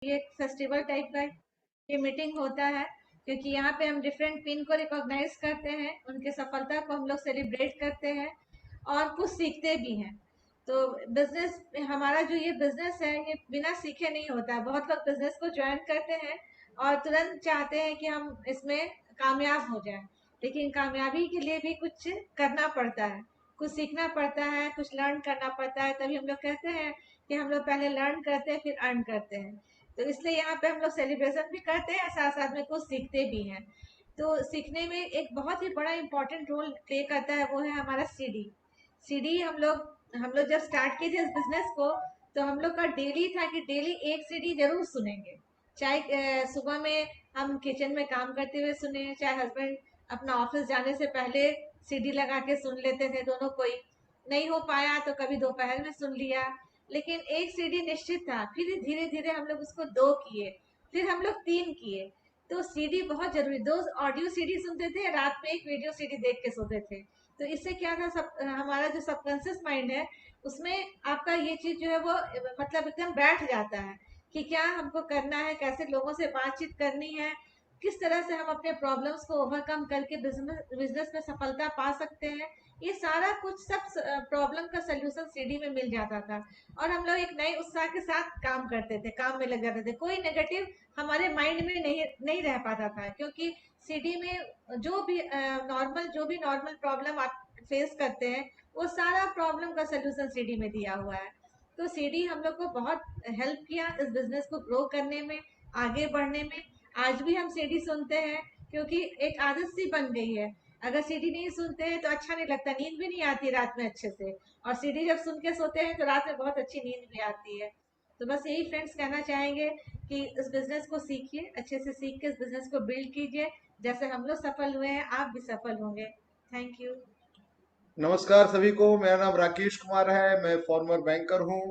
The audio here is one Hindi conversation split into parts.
ये एक फेस्टिवल टाइप का ये मीटिंग होता है, क्योंकि यहाँ पे हम डिफरेंट पिन को रिकॉग्नाइज करते हैं, उनके सफलता को हम लोग सेलिब्रेट करते हैं और कुछ सीखते भी हैं। तो बिजनेस, हमारा जो ये बिजनेस है ये बिना सीखे नहीं होता है। बहुत लोग बिजनेस को ज्वाइन करते हैं और तुरंत चाहते हैं कि हम इसमें कामयाब हो जाएं, लेकिन कामयाबी के लिए भी कुछ करना पड़ता है, कुछ सीखना पड़ता है, कुछ लर्न करना पड़ता है। तभी हम लोग कहते हैं कि हम लोग पहले लर्न करते हैं फिर अर्न करते हैं। तो इसलिए यहाँ पे हम लोग सेलिब्रेशन भी करते हैं, साथ साथ में कुछ सीखते भी हैं। तो सीखने में एक बहुत ही बड़ा इम्पोर्टेंट रोल प्ले करता है, वो है हमारा सीडी। सीडी हम लोग जब स्टार्ट किए थे इस बिजनेस को, तो हम लोग का डेली था कि डेली एक सीडी जरूर सुनेंगे। चाहे सुबह में हम किचन में काम करते हुए सुने, चाहे हस्बैंड अपना ऑफिस जाने से पहले सीडी लगा के सुन लेते थे दोनों कोई। नहीं हो पाया तो कभी दोपहर में सुन लिया, लेकिन एक सीडी निश्चित था। फिर धीरे धीरे हम लोग उसको 2 किए, फिर हम लोग 3 किए। तो सीडी बहुत जरूरी, 2 ऑडियो सीडी सुनते थे, रात में एक वीडियो सीडी देख के सोते थे। तो इससे क्या था, सब हमारा जो सबकॉन्शियस माइंड है उसमें आपका ये चीज जो है वो मतलब एकदम बैठ जाता है कि क्या हमको करना है, कैसे लोगों से बातचीत करनी है, किस तरह से हम अपने प्रॉब्लम्स को ओवरकम करके बिजनेस बिजनेस में सफलता पा सकते हैं। ये सारा कुछ सब प्रॉब्लम का सलूशन सीडी में मिल जाता था। और हम लोग एक नए उत्साह के साथ काम करते थे, काम में लग जाते थे। कोई नेगेटिव हमारे माइंड में नहीं नहीं रह पाता था, क्योंकि सीडी में जो भी नॉर्मल प्रॉब्लम आप फेस करते हैं, वो सारा प्रॉब्लम का सलूशन सीडी में दिया हुआ है। तो सीडी हम लोग को बहुत हेल्प किया इस बिजनेस को ग्रो करने में, आगे बढ़ने में। आज भी हम सीडी सुनते हैं, क्योंकि एक आदत सी बन गई है। अगर सीडी नहीं सुनते हैं तो अच्छा नहीं लगता, नींद भी नहीं आती रात में अच्छे से। और सीडी जब सुन के सोते हैं तो रात में बहुत अच्छी नींद भी आती है। तो बस यही फ्रेंड्स कहना चाहेंगे कि इस बिजनेस को सीखिए, अच्छे से सीख के इस बिजनेस को बिल्ड कीजिए। जैसे हम लोग सफल हुए हैं, आप भी सफल होंगे। Thank you. नमस्कार सभी को। मेरा नाम राकेश कुमार है। मैं फॉर्मर बैंकर हूं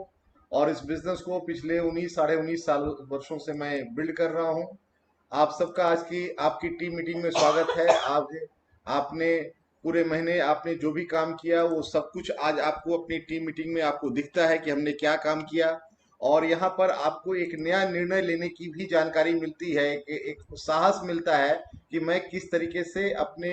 और इस बिजनेस को पिछले 19 साढ़े 19 साल वर्षों से मैं बिल्ड कर रहा हूं। आप सबका आज की आपकी टीम मीटिंग में स्वागत है। आपने पूरे महीने आपने जो भी काम किया वो सब कुछ आज आपको अपनी टीम मीटिंग में आपको दिखता है कि हमने क्या काम किया। और यहाँ पर आपको एक नया निर्णय लेने की भी जानकारी मिलती है, एक साहस मिलता है कि मैं किस तरीके से अपने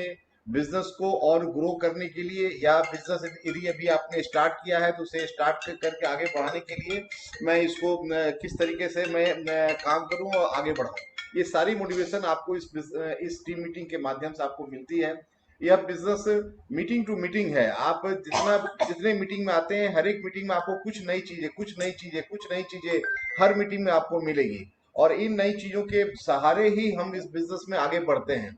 बिजनेस को और ग्रो करने के लिए, या बिजनेस यदि अभी आपने स्टार्ट किया है तो उसे स्टार्ट करके आगे बढ़ाने के लिए मैं इसको किस तरीके से मैं काम करूं और आगे बढ़ाऊं। ये सारी मोटिवेशन आपको इस टीम मीटिंग के माध्यम से आपको मिलती है। यह बिजनेस मीटिंग टू मीटिंग है। आप जितने मीटिंग में आते हैं, हर एक मीटिंग में आपको कुछ नई चीजें कुछ नई चीजें कुछ नई चीजें हर मीटिंग में आपको मिलेगी। और इन नई चीजों के सहारे ही हम इस बिजनेस में आगे बढ़ते हैं।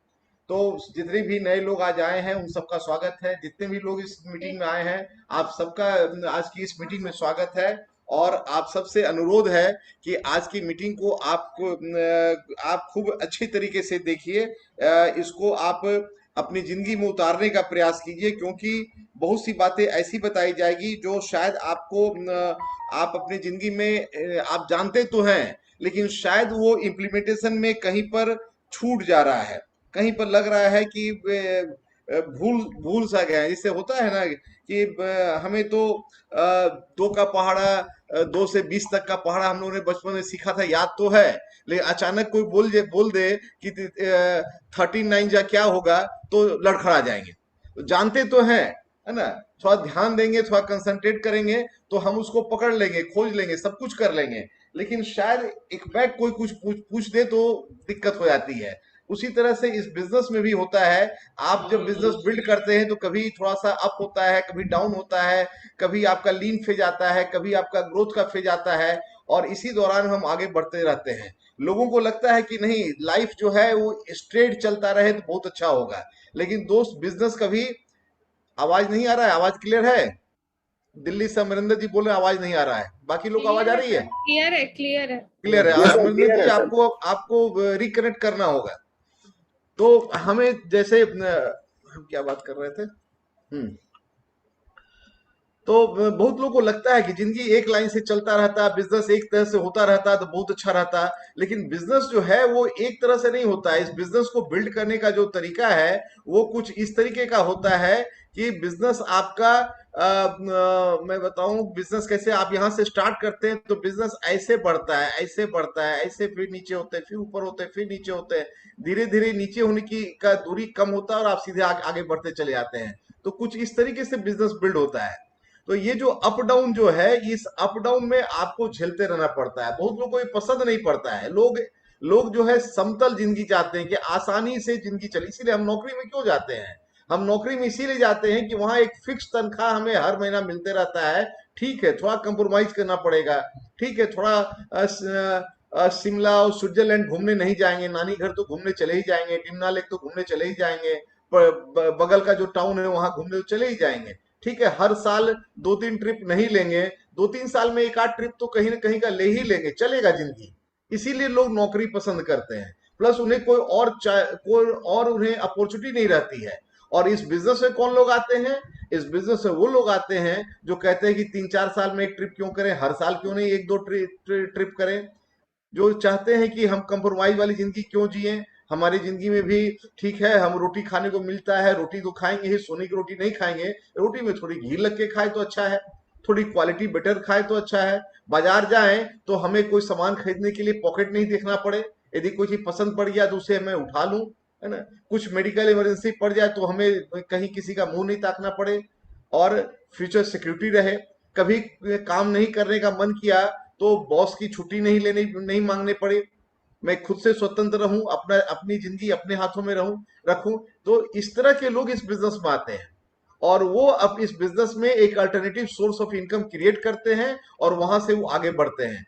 तो जितने भी नए लोग आज आए हैं उन सबका स्वागत है। जितने भी लोग इस मीटिंग में आए हैं, आप सबका आज की इस मीटिंग में स्वागत है। और आप सबसे अनुरोध है कि आज की मीटिंग को आप खूब अच्छी तरीके से देखिए। इसको आप अपनी जिंदगी में उतारने का प्रयास कीजिए, क्योंकि बहुत सी बातें ऐसी बताई जाएगी जो शायद आप अपनी जिंदगी में आप जानते तो हैं, लेकिन शायद वो इम्प्लीमेंटेशन में कहीं पर छूट जा रहा है, कहीं पर लग रहा है कि भूल भूल सा गया है। जिससे होता है ना कि हमें तो 2 का पहाड़ा, 2 से 20 तक का पहाड़ा हम लोगों ने बचपन में सीखा था, याद तो है। लेकिन अचानक कोई बोल दे कि 39 जा क्या होगा, तो लड़खड़ा जाएंगे। तो जानते तो हैं, है ना। थोड़ा ध्यान देंगे, थोड़ा कंसंट्रेट करेंगे तो हम उसको पकड़ लेंगे, खोज लेंगे, सब कुछ कर लेंगे। लेकिन शायद एक बैग कोई कुछ पूछ दे तो दिक्कत हो जाती है। उसी तरह से इस बिजनेस में भी होता है। आप जब बिजनेस बिल्ड करते हैं तो कभी थोड़ा सा अप होता है, कभी डाउन होता है, कभी आपका लीन फेज आता है, कभी आपका ग्रोथ का फेज आता है। और इसी दौरान हम आगे बढ़ते रहते हैं। लोगों को लगता है कि नहीं, लाइफ जो है वो स्ट्रेट चलता रहे तो बहुत अच्छा होगा। लेकिन दोस्त, बिजनेस कभी, आवाज नहीं आ रहा है? आवाज क्लियर है? दिल्ली से अमरिंदर जी बोल रहे हैं आवाज नहीं आ रहा है। बाकी लोग आवाज क्लियर आ है रही सर, है? क्लियर है, क्लियर है। क्लियर है। जी सर, अमरिंदर क्लियर जी, है सर। आपको आपको रिकनेक्ट करना होगा। तो हमें जैसे हम क्या बात कर रहे थे? तो बहुत लोगों को लगता है कि जिंदगी एक लाइन से चलता रहता, बिजनेस एक तरह से होता रहता तो बहुत अच्छा रहता। लेकिन बिजनेस जो है वो एक तरह से नहीं होता है। इस बिजनेस को बिल्ड करने का जो तरीका है वो कुछ इस तरीके का होता है कि बिजनेस आपका मैं बताऊं बिजनेस कैसे आप यहाँ से स्टार्ट करते हैं तो बिजनेस ऐसे बढ़ता है, ऐसे बढ़ता है, ऐसे फिर नीचे होते हैं, फिर ऊपर होते हैं, फिर नीचे होते हैं। धीरे धीरे नीचे होने की का दूरी कम होता है और आप सीधे आगे बढ़ते चले जाते हैं। तो कुछ इस तरीके से बिजनेस बिल्ड होता है। तो ये जो अप डाउन जो है, इस अप डाउन में आपको झेलते रहना पड़ता है। बहुत लोगों को ये पसंद नहीं पड़ता है। लोग लोग जो है समतल जिंदगी चाहते हैं कि आसानी से जिंदगी चले, इसीलिए हम नौकरी में क्यों जाते हैं? हम नौकरी में इसीलिए जाते हैं कि वहां एक फिक्स तनख्वाह हमें हर महीना मिलते रहता है। ठीक है, थोड़ा कंप्रोमाइज करना पड़ेगा। ठीक है, थोड़ा शिमला और स्विट्जरलैंड घूमने नहीं जाएंगे, नानी घर तो घूमने चले ही जाएंगे, टिमना लेक तो घूमने चले ही जाएंगे, बगल का जो टाउन है वहां घूमने तो चले ही जाएंगे। ठीक है, हर साल 2-3 ट्रिप नहीं लेंगे, 2-3 साल में एक आध ट्रिप तो कहीं ना कहीं का ले ही लेंगे, चलेगा जिंदगी। इसीलिए लोग नौकरी पसंद करते हैं। प्लस उन्हें कोई और उन्हें अपॉर्चुनिटी नहीं रहती है। और इस बिजनेस में कौन लोग आते हैं? इस बिजनेस में वो लोग आते हैं जो कहते हैं कि 3-4 साल में एक ट्रिप क्यों करें, हर साल क्यों नहीं एक दो ट्रिप करें। जो चाहते हैं कि हम कंप्रोमाइज वाली जिंदगी क्यों जिए, हमारी जिंदगी में भी ठीक है, हम रोटी खाने को मिलता है, रोटी तो खाएंगे ही, सोने की रोटी नहीं खाएंगे, रोटी में थोड़ी घी लग के खाए तो अच्छा है, थोड़ी क्वालिटी बेटर खाए तो अच्छा है। बाजार जाएं तो हमें कोई सामान खरीदने के लिए पॉकेट नहीं देखना पड़े, यदि कोई चीज पसंद पड़ गया तो उसे मैं उठा लूं, है ना। कुछ मेडिकल इमरजेंसी पड़ जाए तो हमें कहीं किसी का मुंह नहीं ताकना पड़े, और फ्यूचर सिक्योरिटी रहे। कभी काम नहीं करने का मन किया तो बॉस की छुट्टी नहीं मांगने पड़े, मैं खुद से स्वतंत्र रहूं, अपनी जिंदगी अपने हाथों में रखूं। तो इस तरह के लोग इस बिजनेस में आते हैं और वो अब इस बिजनेस में एक alternative source of income create करते हैं और वहां से वो आगे बढ़ते हैं।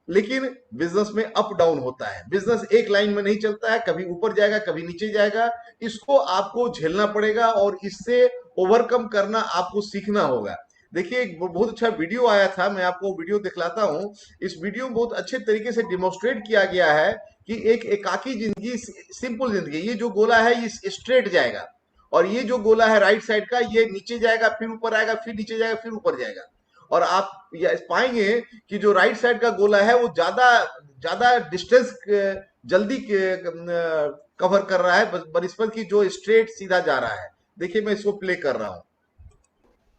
लेकिन बिजनेस में अप डाउन होता है, बिजनेस एक लाइन में नहीं चलता है, कभी ऊपर जाएगा कभी नीचे जाएगा। इसको आपको झेलना पड़ेगा और इससे ओवरकम करना आपको सीखना होगा। देखिए, एक बहुत अच्छा वीडियो आया था, मैं आपको वीडियो दिखलाता हूं। इस वीडियो में बहुत अच्छे तरीके से डिमोन्स्ट्रेट किया गया है कि एक एकाकी जिंदगी, सिंपल जिंदगी, ये जो गोला है ये स्ट्रेट जाएगा, और ये जो गोला है राइट साइड का, ये नीचे जाएगा फिर ऊपर आएगा, फिर नीचे जाएगा फिर ऊपर जाएगा। और आप पाएंगे कि जो राइट साइड का गोला है वो ज्यादा ज्यादा डिस्टेंस जल्दी कवर कर रहा है बनस्पत की जो स्ट्रेट सीधा जा रहा है। देखिए, मैं इसको प्ले कर रहा हूं।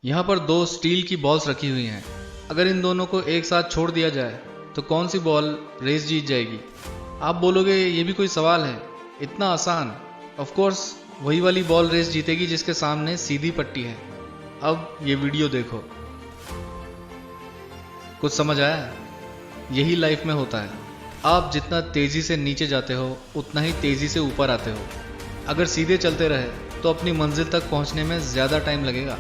यहाँ पर दो स्टील की बॉल्स रखी हुई हैं। अगर इन दोनों को एक साथ छोड़ दिया जाए तो कौन सी बॉल रेस जीत जाएगी? आप बोलोगे ये भी कोई सवाल है, इतना आसान? ऑफ कोर्स वही वाली बॉल रेस जीतेगी जिसके सामने सीधी पट्टी है। अब ये वीडियो देखो, कुछ समझ आया? यही लाइफ में होता है। आप जितना तेजी से नीचे जाते हो उतना ही तेजी से ऊपर आते हो। अगर सीधे चलते रहे तो अपनी मंजिल तक पहुंचने में ज्यादा टाइम लगेगा।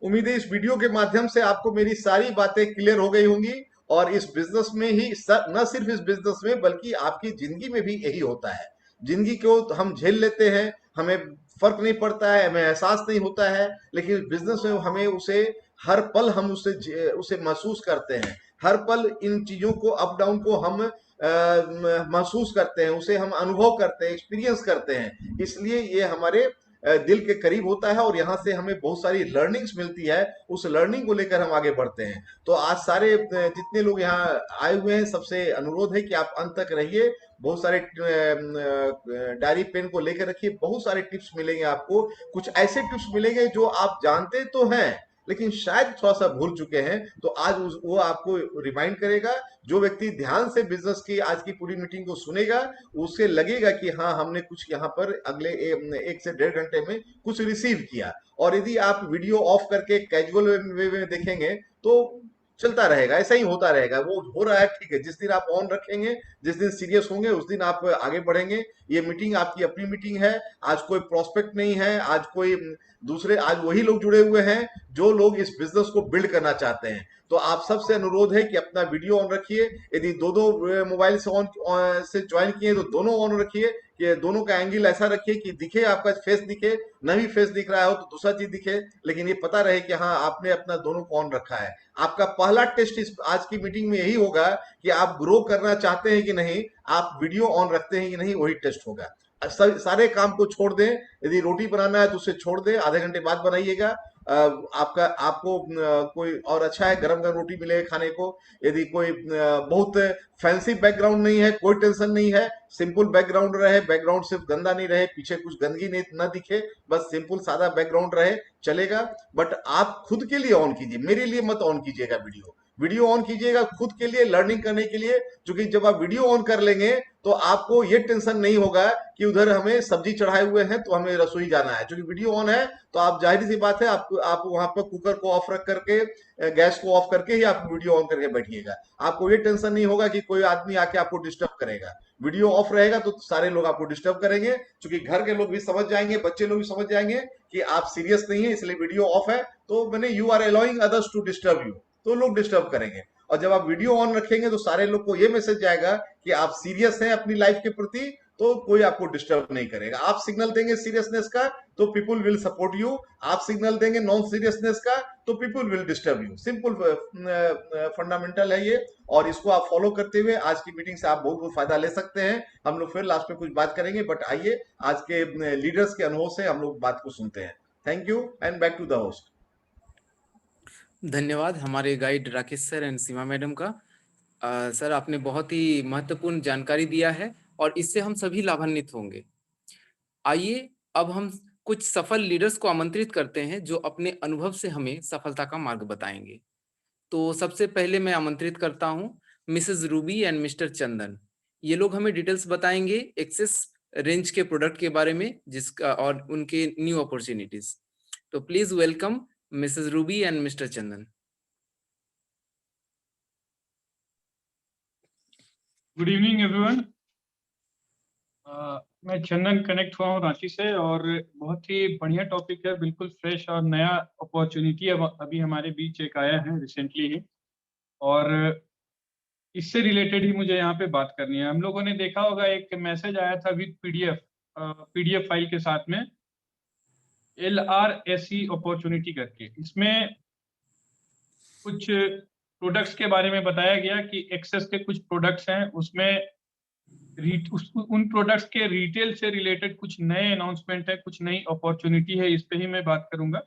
उम्मीद है इस वीडियो के माध्यम से आपको मेरी सारी बातें क्लियर हो गई होंगी। और इस बिजनेस में ही न सिर्फ इस बिजनेस में बल्कि आपकी जिंदगी में भी यही होता है। जिंदगी को तो हम झेल लेते हैं, हमें फर्क नहीं पड़ता है, हमें एहसास नहीं होता है, लेकिन बिजनेस में हमें उसे हर पल हम उसे महसूस करते हैं। हर पल इन चीजों को, अप डाउन को हम महसूस करते हैं, उसे हम अनुभव करते हैं, एक्सपीरियंस करते हैं। इसलिए ये हमारे दिल के करीब होता है और यहाँ से हमें बहुत सारी लर्निंग्स मिलती है। उस लर्निंग को लेकर हम आगे बढ़ते हैं। तो आज सारे जितने लोग यहाँ आए हुए हैं, सबसे अनुरोध है कि आप अंत तक रहिए। बहुत सारे डायरी पेन को लेकर रखिए, बहुत सारे टिप्स मिलेंगे आपको। कुछ ऐसे टिप्स मिलेंगे जो आप जानते तो हैं लेकिन शायद थोड़ा सा भूल चुके हैं, तो आज वो आपको रिमाइंड करेगा। जो व्यक्ति ध्यान से बिजनेस की आज की पूरी मीटिंग को सुनेगा, उसे लगेगा कि हाँ, हमने कुछ यहाँ पर अगले 1 से 1.5 घंटे में कुछ रिसीव किया। और यदि आप वीडियो ऑफ करके कैजुअल वे में देखेंगे तो चलता रहेगा, ऐसा ही होता रहेगा। वो हो रहा है, ठीक है। जिस दिन आप ऑन रखेंगे, जिस दिन सीरियस होंगे, उस दिन आप आगे बढ़ेंगे। ये मीटिंग आपकी अपनी मीटिंग है। आज कोई प्रोस्पेक्ट नहीं है, आज कोई दूसरे, आज वही लोग जुड़े हुए हैं जो लोग इस बिजनेस को बिल्ड करना चाहते हैं। तो आप सबसे अनुरोध है कि अपना वीडियो ऑन रखिए। यदि दो दो मोबाइल से ऑन से ज्वाइन किए तो दोनों ऑन रखिए, कि दोनों का एंगल ऐसा रखिए कि दिखे, आपका फेस दिखे। न भी फेस दिख रहा हो तो दूसरा चीज दिखे, लेकिन ये पता रहे कि हाँ, आपने अपना दोनों को ऑन रखा है। आपका पहला टेस्ट इस आज की मीटिंग में यही होगा कि आप ग्रो करना चाहते हैं कि नहीं, आप वीडियो ऑन रखते हैं कि नहीं, वही टेस्ट होगा। सारे काम को छोड़ दें। यदि रोटी बनाना है तो उसे छोड़ दें, आधे घंटे बाद बनाइएगा। आपको कोई और अच्छा है, गरम गरम रोटी मिलेगा खाने को। यदि कोई बहुत फैंसी बैकग्राउंड नहीं है, कोई टेंशन नहीं है, सिंपल बैकग्राउंड रहे, बैकग्राउंड सिर्फ गंदा नहीं रहे, पीछे कुछ गंदगी नहीं ना दिखे, बस सिंपल सादा बैकग्राउंड रहे, चलेगा। बट आप खुद के लिए ऑन कीजिए, मेरे लिए मत ऑन कीजिएगा वीडियो। वीडियो ऑन कीजिएगा खुद के लिए, लर्निंग करने के लिए, क्योंकि जब आप वीडियो ऑन कर लेंगे तो आपको ये टेंशन नहीं होगा कि उधर हमें सब्जी चढ़ाए हुए हैं तो हमें रसोई जाना है। क्योंकि वीडियो ऑन है तो आप, जाहिर सी बात है, आप वहां पर कुकर को ऑफ रख करके, गैस को ऑफ करके ही आप वीडियो ऑन करके बैठिएगा। आपको ये टेंशन नहीं होगा कि कोई आदमी आके आपको डिस्टर्ब करेगा। वीडियो ऑफ रहेगा तो सारे लोग आपको डिस्टर्ब करेंगे, क्योंकि घर के लोग भी समझ जाएंगे, बच्चे लोग भी समझ जाएंगे कि आप सीरियस नहीं है, इसलिए वीडियो ऑफ है। तो मैंने you are allowing others to disturb you, तो लोग डिस्टर्ब करेंगे। और जब आप वीडियो ऑन रखेंगे तो सारे लोग को ये मैसेज जाएगा कि आप सीरियस हैं अपनी लाइफ के प्रति, तो कोई आपको डिस्टर्ब नहीं करेगा। आप सिग्नल देंगे सीरियसनेस का तो पीपुल विल सपोर्ट यू, आप सिग्नल देंगे नॉन सीरियसनेस का तो people will disturb you. Simple fundamental है ये, और इसको आप फॉलो करते हुए आज की मीटिंग से आप बहुत बहुत फायदा ले सकते हैं। हम लोग फिर लास्ट में कुछ बात करेंगे, बट आइए आज के लीडर्स के अनुभव से हम लोग बात को सुनते हैं। Thank you and back to the host. धन्यवाद हमारे guide Rakesh sir and Seema madam का। सर आपने बहुत ही महत्वपूर्ण जानकारी दिया है और इससे हम सभी लाभान्वित होंगे। आइए अब हम कुछ सफल लीडर्स को आमंत्रित करते हैं जो अपने अनुभव से हमें सफलता का मार्ग बताएंगे। तो सबसे पहले मैं आमंत्रित करता हूं मिसेस रूबी एंड मिस्टर चंदन। ये लोग हमें डिटेल्स बताएंगे एक्सेस रेंज के प्रोडक्ट के बारे में, जिसका और उनके न्यू अपॉर्चुनिटीज। तो please welcome Mrs Ruby and mister Chandan. Good evening everyone. मैं चंदन कनेक्ट हुआ हूँ रांची से, और बहुत ही बढ़िया टॉपिक है, बिल्कुल फ्रेश और नया अपॉर्चुनिटी अभी हमारे बीच एक आया है रिसेंटली ही, और इससे रिलेटेड ही मुझे यहाँ पे बात करनी है। हम लोगों ने देखा होगा एक मैसेज आया था विद पीडीएफ फाइल के साथ में, LRSE अपॉर्चुनिटी करके। इसमें कुछ प्रोडक्ट्स के बारे में बताया गया कि एक्सेस के कुछ प्रोडक्ट्स हैं, उसमें उन प्रोडक्ट्स के रिटेल से रिलेटेड कुछ नए अनाउंसमेंट है, कुछ नई अपॉर्चुनिटी है, इस पे ही मैं बात करूंगा।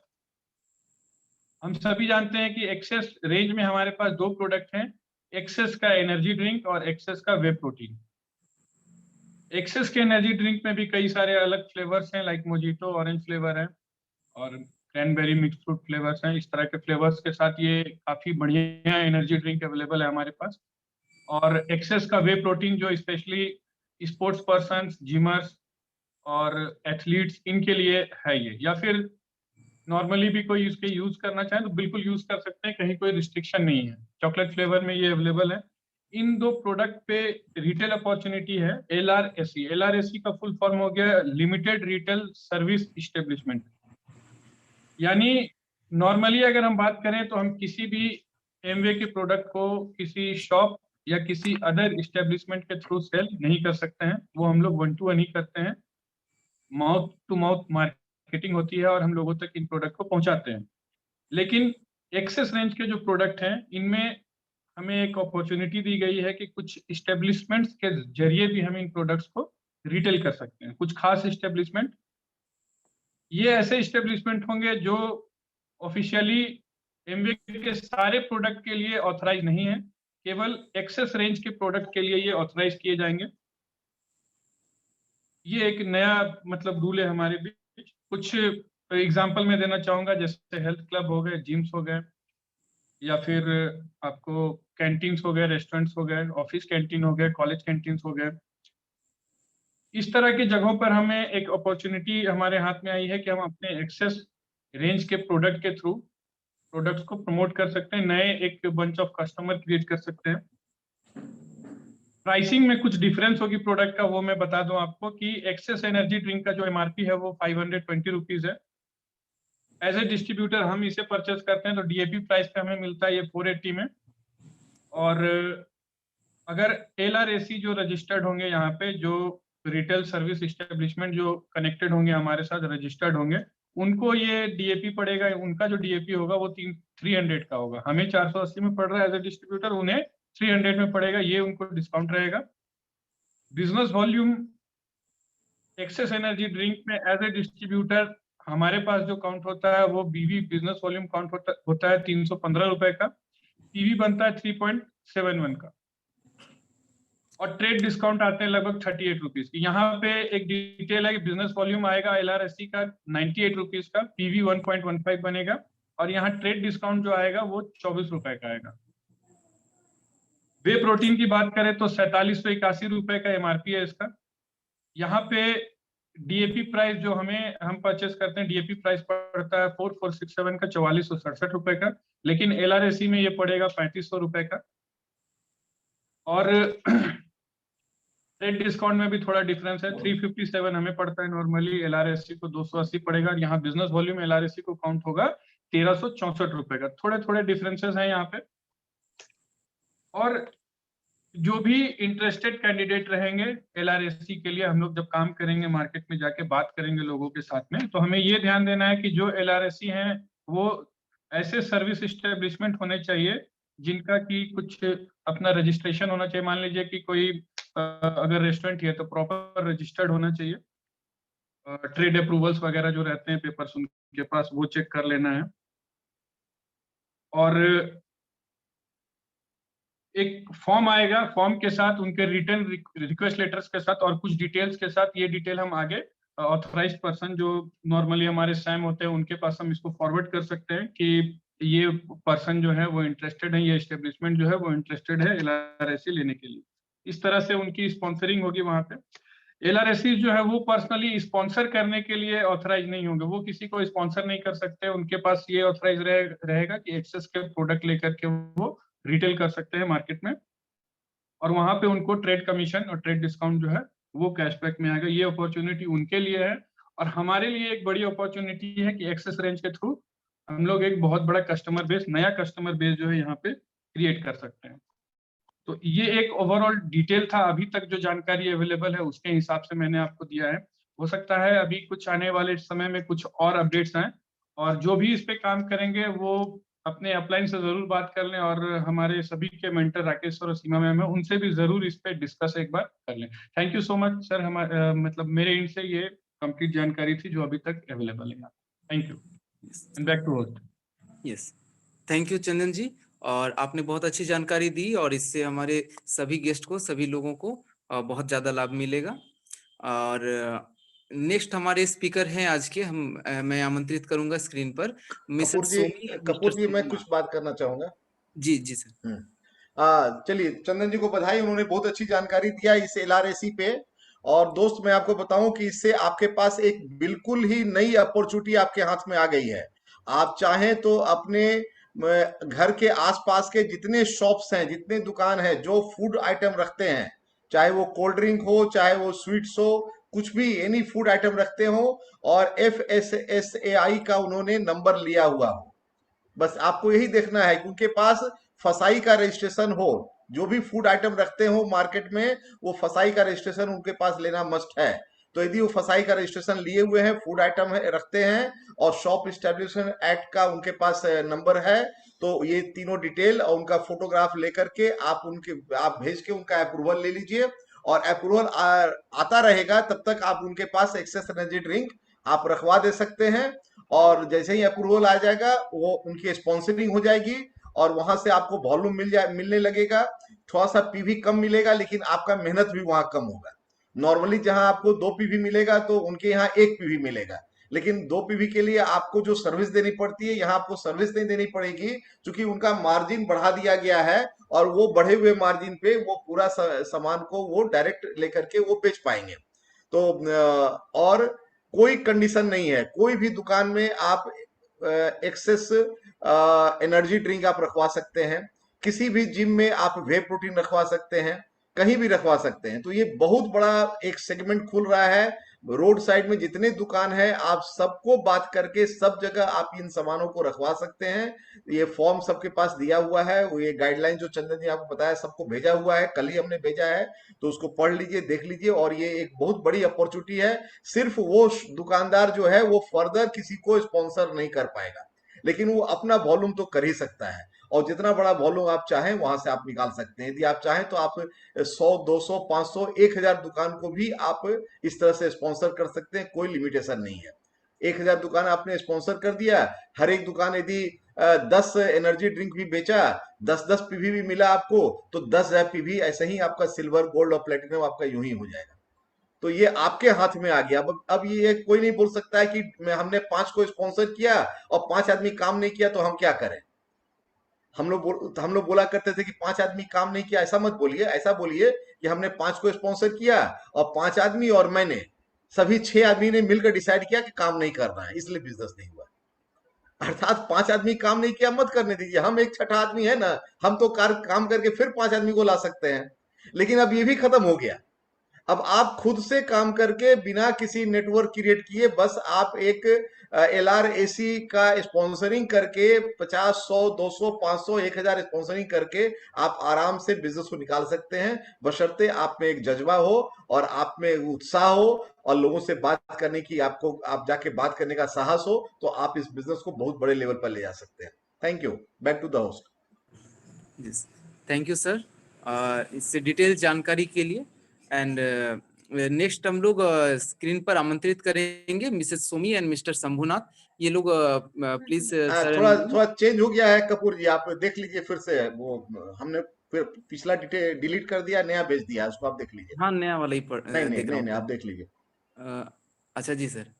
हम सभी जानते हैं कि एक्सेस रेंज में हमारे पास दो प्रोडक्ट हैं, एक्सेस का एनर्जी ड्रिंक और एक्सेस का वे प्रोटीन। एक्सेस के एनर्जी ड्रिंक में भी कई सारे अलग फ्लेवर्स हैं, लाइक मोजिटो ऑरेंज फ्लेवर है और क्रैनबेरी मिक्स फ्रूट फ्लेवर्स हैं। इस तरह के फ्लेवर्स के साथ ये काफी बढ़िया एनर्जी ड्रिंक अवेलेबल है हमारे पास। और एक्सेस का वे प्रोटीन जो स्पेशली स्पोर्ट्स पर्सन, जिमर्स और एथलीट्स, इनके लिए है ये, या फिर नॉर्मली भी कोई इसके यूज करना चाहे तो बिल्कुल यूज कर सकते हैं, कहीं कोई रिस्ट्रिक्शन नहीं है। चॉकलेट फ्लेवर में ये अवेलेबल है। इन दो प्रोडक्ट पे रिटेल अपॉर्चुनिटी है LRSE। LRSE का फुल फॉर्म हो गया लिमिटेड रिटेल सर्विस इस्टेब्लिशमेंट। यानी नॉर्मली अगर हम बात करें तो हम किसी भी एमवे के प्रोडक्ट को किसी शॉप या किसी अदर इस्टेब्लिशमेंट के थ्रू सेल नहीं कर सकते हैं, वो हम लोग 1 to 1 ही करते हैं। माउथ टू माउथ मार्केटिंग होती है और हम लोगों तक इन प्रोडक्ट को पहुंचाते हैं। लेकिन एक्सेस रेंज के जो प्रोडक्ट हैं, इनमें हमें एक अपॉर्चुनिटी दी गई है कि कुछ इस्टेब्लिशमेंट्स के जरिए भी हम इन प्रोडक्ट्स को रिटेल कर सकते हैं। कुछ खास इस्टेब्लिशमेंट, ये ऐसे इस्टेब्लिशमेंट होंगे जो ऑफिशियली एमवे के सारे प्रोडक्ट के लिए ऑथराइज नहीं है, केवल एक्सेस रेंज के प्रोडक्ट के लिए ये ऑथराइज किए जाएंगे। ये एक नया मतलब रूल है हमारे बीच। कुछ एग्जांपल मैं देना चाहूंगा, जैसे हेल्थ क्लब हो गए, जिम्स हो गए, या फिर आपको कैंटीन्स हो गए, रेस्टोरेंट्स हो गए, ऑफिस कैंटीन हो गए, कॉलेज कैंटीन्स हो गए। इस तरह की जगहों पर हमें एक अपॉर्चुनिटी हमारे हाथ में आई है कि हम अपने एक्सेस रेंज के प्रोडक्ट के थ्रू प्रोडक्ट्स को प्रमोट कर सकते हैं, नए एक बंच ऑफ कस्टमर क्रिएट कर सकते हैं। प्राइसिंग में कुछ डिफरेंस होगी प्रोडक्ट का, वो मैं बता दूं आपको कि एक्सेस एनर्जी ड्रिंक का जो एमआरपी है वो 520 रुपीज है। एज ए डिस्ट्रीब्यूटर हम इसे परचेस करते हैं तो डीएपी प्राइस पे हमें मिलता है ये 480 में। और अगर LRSE जो रजिस्टर्ड होंगे यहाँ पे, जो रिटेल सर्विस इस्टेब्लिशमेंट जो कनेक्टेड होंगे हमारे साथ, रजिस्टर्ड होंगे, उनको ये डीएपी पड़ेगा, उनका जो डीएपी होगा वो 300 का होगा। हमें 480 में पड़ रहा है एज ए डिस्ट्रीब्यूटर, उन्हें 300 में पड़ेगा, ये उनको डिस्काउंट रहेगा। Business volume access energy drink में एज ए डिस्ट्रीब्यूटर हमारे पास जो काउंट होता है वो बीवी बिजनेस वॉल्यूम काउंट होता है 315 रुपए का, पीवी बनता है 3.71 का। और ट्रेड डिस्काउंट आते हैं लगभग 38 रुपीज की। यहाँ पे एक डिटेल है कि बिजनेस वॉल्यूम आएगा LRSE का 98 रुपीज का, PV 1.15 बनेगा, और यहाँ ट्रेड डिस्काउंट जो आएगा वो 24 रुपए का आएगा। वे प्रोटीन की बात करें तो 4781 रुपए का MRP है इसका। यहाँ पे DAP प्राइस जो हम परचेस करते हैं, DAP प्राइस पड़ता है 4467 का, 4467 रुपए का, लेकिन LRSE में ये पड़ेगा 3500 रुपए का। और ट्रेड डिस्काउंट में भी थोड़ा डिफरेंस है, 357 हमें पड़ता है नॉर्मली, LRSE को 280 पड़ेगा। यहाँ बिजनेस वॉल्यूम LRSE को काउंट होगा 1364 रुपए का। थोड़े थोड़े डिफरेंसेस हैं यहाँ पे। और जो भी इंटरेस्टेड कैंडिडेट रहेंगे LRSE के लिए, हम लोग जब काम करेंगे मार्केट में जाके बात करेंगे लोगों के साथ में, तो हमें ये ध्यान देना है कि जो LRSE हैं वो ऐसे सर्विस इस्टेब्लिशमेंट होने चाहिए जिनका कि कुछ अपना रजिस्ट्रेशन होना चाहिए। मान लीजिए कि कोई अगर रेस्टोरेंट है तो प्रॉपर रजिस्टर्ड होना चाहिए, ट्रेड अप्रूवल्स वगैरह जो रहते हैं पेपर्स उनके पास, वो चेक कर लेना है। और एक फॉर्म आएगा, फॉर्म के साथ उनके रिटर्न रिक्वेस्ट लेटर्स के साथ और कुछ डिटेल्स के साथ, ये डिटेल हम आगे ऑथराइज्ड पर्सन जो नॉर्मली हमारे सैम होते हैं उनके पास हम इसको फॉरवर्ड कर सकते हैं कि ये पर्सन जो है वो इंटरेस्टेड है, ये एस्टेब्लिशमेंट जो है वो इंटरेस्टेड है LRSE लेने के लिए। इस तरह से उनकी स्पॉन्सरिंग होगी वहां पे। LRSE जो है वो पर्सनली स्पॉन्सर करने के लिए ऑथराइज नहीं होंगे, वो किसी को स्पॉन्सर नहीं कर सकते। उनके पास ये ऑथराइज रहेगा कि एक्सेस के प्रोडक्ट लेकर के वो रिटेल कर सकते हैं मार्केट में, और वहां पे उनको ट्रेड कमीशन और ट्रेड डिस्काउंट जो है वो कैशबैक में आएगा। ये अपॉर्चुनिटी उनके लिए है। और हमारे लिए एक बड़ी अपॉर्चुनिटी है कि एक्सेस रेंज के थ्रू हम लोग एक बहुत बड़ा कस्टमर बेस, नया कस्टमर बेस जो है यहाँ पे क्रिएट कर सकते हैं। तो ये एक ओवरऑल डिटेल था, अभी तक जो जानकारी अवेलेबल है उसके हिसाब से मैंने आपको दिया है। हो सकता है अभी कुछ आने वाले समय में कुछ और अपडेट्स आए, और जो भी इस पे काम करेंगे वो अपने अपलाइन से जरूर बात कर लें, और हमारे सभी के मेंटर राकेश सर और सीमा मैम है, उनसे भी जरूर इस पे डिस्कस एक बार कर लें। Thank you so much sir. मतलब मेरे एंड से ये कंप्लीट जानकारी थी जो अभी तक अवेलेबल है। Thank you and back to host. Yes, thank you Chandan ji, और आपने बहुत अच्छी जानकारी दी, और इससे हमारे सभी गेस्ट को, सभी लोगों को बहुत ज्यादा लाभ मिलेगा। और नेक्स्ट हमारे स्पीकर हैं आज के, मैं आमंत्रित करूंगा स्क्रीन पर मिस्टर सोमी। कपूर जी मैं कुछ बात करना चाहूंगा। जी जी सर। चलिए, चंदन जी को बधाई, उन्होंने बहुत अच्छी जानकारी दिया इस LRSE पे। और दोस्त मैं आपको बताऊं कि इससे आपके पास एक बिल्कुल ही नई अपॉर्चुनिटी आपके हाथ में आ गई है। आप चाहें तो अपने घर के आसपास के जितने शॉप्स हैं, जितने दुकान हैं जो फूड आइटम रखते हैं, चाहे वो कोल्ड ड्रिंक हो, चाहे वो स्वीट्स हो, कुछ भी एनी फूड आइटम रखते हो, और FSSAI का उन्होंने नंबर लिया हुआ हो, बस आपको यही देखना है कि उनके पास फसाई का रजिस्ट्रेशन हो। जो भी फूड आइटम रखते हो मार्केट में, वो फसाई का रजिस्ट्रेशन उनके पास लेना मस्ट है। तो यदि वो फसाई का रजिस्ट्रेशन लिए हुए हैं, फूड आइटम रखते हैं, और शॉप इस्टेब्लिशमेंट एक्ट का उनके पास नंबर है, तो ये तीनों डिटेल और उनका फोटोग्राफ लेकर के आप भेज के उनका अप्रूवल ले लीजिए। और अप्रूवल आता रहेगा तब तक आप उनके पास एक्सेस एनर्जी ड्रिंक आप रखवा दे सकते हैं। और जैसे ही अप्रूवल आ जाएगा वो उनकी स्पॉन्सरिंग हो जाएगी, और वहां से आपको वॉल्यूम मिलने लगेगा। थोड़ा सा PV कम मिलेगा, लेकिन आपका मेहनत भी वहां कम होगा। नॉर्मली जहां आपको 2 PV मिलेगा तो उनके यहाँ 1 PV मिलेगा, लेकिन 2 PV के लिए आपको जो सर्विस देनी पड़ती है, यहाँ आपको सर्विस नहीं देनी पड़ेगी, क्योंकि उनका मार्जिन बढ़ा दिया गया है, और वो बढ़े हुए मार्जिन पे वो पूरा सामान को वो डायरेक्ट लेकर के वो बेच पाएंगे। तो और कोई कंडीशन नहीं है, कोई भी दुकान में आप एक्सेस एनर्जी ड्रिंक आप रखवा सकते हैं, किसी भी जिम में आप वे प्रोटीन रखवा सकते हैं, कहीं भी रखवा सकते हैं। तो ये बहुत बड़ा एक सेगमेंट खुल रहा है। रोड साइड में जितने दुकान है, आप सबको बात करके सब जगह आप इन सामानों को रखवा सकते हैं। ये फॉर्म सबके पास दिया हुआ है, वो ये गाइडलाइन जो चंदन जी आपको बताया सबको भेजा हुआ है, कल ही हमने भेजा है, तो उसको पढ़ लीजिए, देख लीजिए। और ये एक बहुत बड़ी अपॉर्चुनिटी है। सिर्फ वो दुकानदार जो है वो फर्दर किसी को स्पॉन्सर नहीं कर पाएगा, लेकिन वो अपना वॉल्यूम तो कर ही सकता है, और जितना बड़ा वॉल्यूम आप चाहें वहां से आप निकाल सकते हैं। यदि आप चाहें तो आप 100, 200, 500, 1000 दुकान को भी आप इस तरह से स्पॉन्सर कर सकते हैं, कोई लिमिटेशन नहीं है। 1000 दुकान आपने स्पॉन्सर कर दिया, हर एक दुकान यदि 10 एनर्जी ड्रिंक भी बेचा, 10-10 पीवी भी मिला आपको, तो 10,000 पीवी ऐसे ही आपका सिल्वर, गोल्ड और प्लेटिनम आपका यूं ही हो जाएगा। तो ये आपके हाथ में आ गया। अब ये कोई नहीं बोल सकता है कि हमने 5 को स्पॉन्सर किया और 5 आदमी काम नहीं किया तो हम क्या करें। हम लोग बोला करते थे कि 5 आदमी काम नहीं किया, ऐसा मत बोलिए, ऐसा बोलिए कि हमने 5 को स्पॉन्सर किया और 5 आदमी और मैंने, सभी 6 आदमी ने मिलकर डिसाइड किया कि काम नहीं करना है, इसलिए बिजनेस नहीं हुआ। अर्थात 5 आदमी काम नहीं किया मत करने दीजिए, हम एक छठा आदमी है ना, हम तो काम करके फिर 5 आदमी को ला सकते हैं। लेकिन अब ये भी खत्म हो गया। अब आप खुद से काम करके बिना किसी नेटवर्क क्रिएट किए, बस आप एक LRAC का स्पॉन्सरिंग करके 50, 100, 200, 500, 1000 स्पॉन्सरिंग करके आप आराम से बिजनेस को निकाल सकते हैं, बशर्ते आप में एक जज्बा हो और आप में उत्साह हो और लोगों से बात करने की आप जाके बात करने का साहस हो, तो आप इस बिजनेस को बहुत बड़े लेवल पर ले जा सकते हैं। Thank you. Back to the host. Thank you sir इससे डिटेल जानकारी के लिए। एंड नेक्स्ट हम लोग स्क्रीन पर आमंत्रित करेंगे Mrs Somi and mister Shambhunath. ये लोग प्लीज सर। थोड़ा चेंज हो गया है कपूर जी, आप देख लीजिए फिर से, वो हमने फिर पिछला डिलीट कर दिया, नया भेज दिया, उसको आप देख लीजिए। हाँ नया वाला ही देख रहा हूँ। नहीं, आप देख लीजिए। अच्छा जी सर।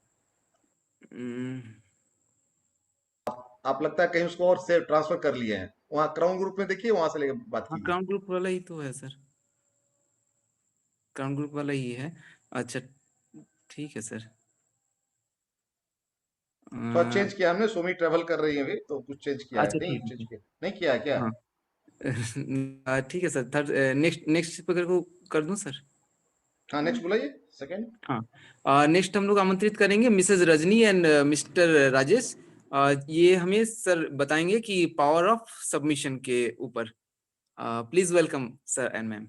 आप लगता है कहीं उसको और से ट्रांसफर कर लिए हैं, वहाँ क्राउन ग्रुप में देखिए, वहां से लेकर बात हाँ कीजिए। क्राउन ग्रुप वाला ही तो है सर, क्राउन ग्रुप वाला ही है। अच्छा ठीक है सर। थोड़ा चेंज किया हमने, सोमी ट्रेवल कर रही है अभी, तो कुछ चेंज किया है। अच्छा नहीं ठीक है चेंज सर। किया, नहीं किया है क्या? हाँ ठीक है सर। थर्ड नेक्स्ट स्पीकर को कर दूं सर? हाँ नेक्स्ट बुलाइए, सेकंड। हाँ नेक्स्ट हम लोग आमंत्रित करेंगे Mrs Rajni and mister Rajesh. ये हमें सर बताएंगे कि पावर ऑफ सबमिशन के ऊपर। Please welcome sir and ma'am.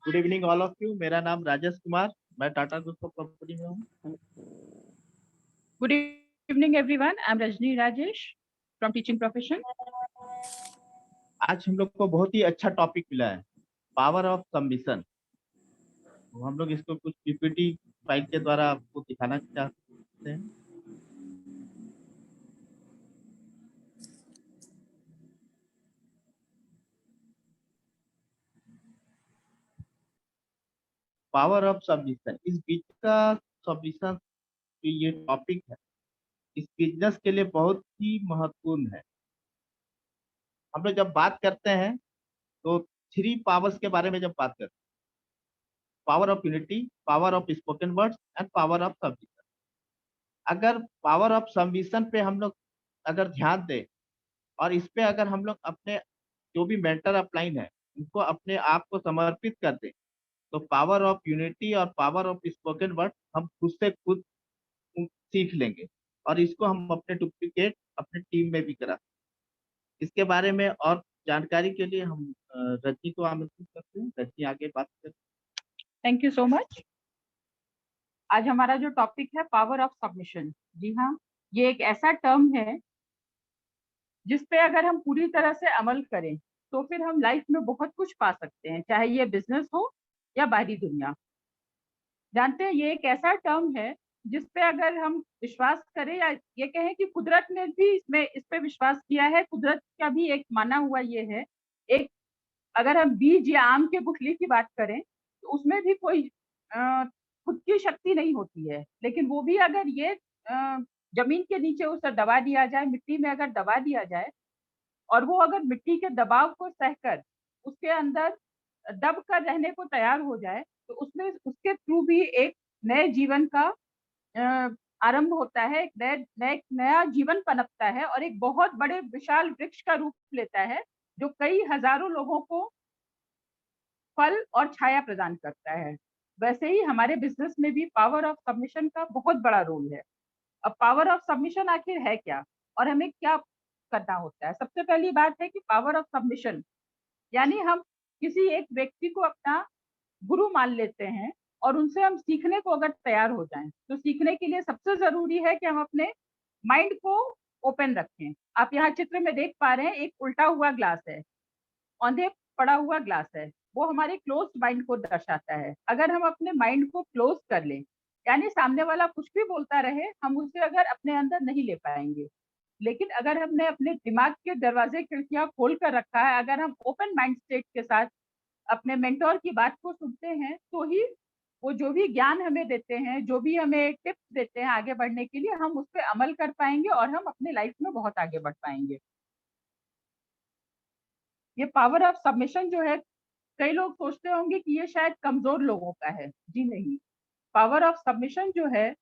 Good evening all of you. मेरा नाम राजेश कुमार, मैं टाटा ग्रुप ऑफ कंपनी में हूँ। Good evening, everyone. I'm Rajni Rajesh from Teaching Profession. आज हम लोग को बहुत ही अच्छा टॉपिक मिला है, पावर ऑफ सबमिशन। तो हम लोग इसको कुछ पीपीटी फाइल के द्वारा आपको दिखाना चाहते हैं। पावर ऑफ सबमिशन, इस बीच का सबमिशन जो ये टॉपिक है, इस बिजनेस के लिए बहुत ही महत्वपूर्ण है। हम लोग जब बात करते हैं तो 3 पावर्स के बारे में जब बात करते हैं, power of unity, power of spoken words and power of submission. अगर पावर ऑफ सबमिशन पे हम लोग अगर ध्यान दें और इस पे अगर हम लोग अपने जो भी मेंटर अपलाइन है उनको अपने आप को समर्पित कर दें, तो पावर ऑफ यूनिटी और पावर ऑफ स्पोकन वर्ड हम खुद से खुद सीख लेंगे और इसको हम अपने डुप्लीकेट अपने टीम में भी करा। इसके बारे में और जानकारी के लिए हम रजनी को आमंत्रित करते हैं। रजनी आगे बात करते हैं। Thank you so much. आज हमारा जो टॉपिक है पावर ऑफ सबमिशन। जी हाँ, ये एक ऐसा टर्म है जिस पे अगर हम पूरी तरह से अमल करें तो फिर हम लाइफ में बहुत कुछ पा सकते हैं, चाहे ये बिजनेस हो या बाहरी दुनिया। जानते हैं ये एक ऐसा टर्म है जिस पे अगर हम विश्वास करें या ये कहें कि कुदरत ने भी इस पे विश्वास किया है। कुदरत का भी एक माना हुआ ये है, एक अगर हम बीज या आम के गुठली की बात करें तो उसमें भी कोई खुद की शक्ति नहीं होती है, लेकिन वो भी अगर ये जमीन के नीचे उसे दबा दिया जाए, मिट्टी में अगर दबा दिया जाए और वो अगर मिट्टी के दबाव को सहकर उसके अंदर दब कर रहने को तैयार हो जाए, तो उसमें उसके थ्रू भी एक नए जीवन का आरंभ होता है, एक नया जीवन पनपता है और एक बहुत बड़े विशाल वृक्ष का रूप लेता है जो कई हजारों लोगों को फल और छाया प्रदान करता है। वैसे ही हमारे बिजनेस में भी पावर ऑफ सबमिशन का बहुत बड़ा रोल है। अब पावर ऑफ सबमिशन आखिर है क्या और हमें क्या करना होता है? सबसे पहली बात है कि पावर ऑफ सबमिशन यानी हम किसी एक व्यक्ति को अपना गुरु मान लेते हैं और उनसे हम सीखने को अगर तैयार हो जाएं, तो सीखने के लिए सबसे जरूरी है कि हम अपने माइंड को ओपन रखें। आप यहाँ चित्र में देख पा रहे हैं, एक उल्टा हुआ ग्लास है, औंधे पड़ा हुआ ग्लास है। वो हमारे क्लोज माइंड को दर्शाता है। अगर हम अपने माइंड को क्लोज कर लें, यानी सामने वाला कुछ भी बोलता रहे, हम उसे अगर अपने अंदर नहीं ले पाएंगे। लेकिन अगर हमने अपने दिमाग के दरवाजे खिड़कियां खोल कर रखा है, अगर हम ओपन माइंड स्टेट के साथ अपने मेंटोर की बात को सुनते हैं, तो ही वो जो भी ज्ञान हमें देते हैं, जो भी हमें टिप्स देते हैं आगे बढ़ने के लिए, हम उस पर अमल कर पाएंगे और हम अपने लाइफ में बहुत आगे बढ़ पाएंगे। ये पावर ऑफ सबमिशन जो है, कई लोग सोचते होंगे कि ये शायद कमजोर लोगों का है। जी नहीं, पावर ऑफ सबमिशन जो है,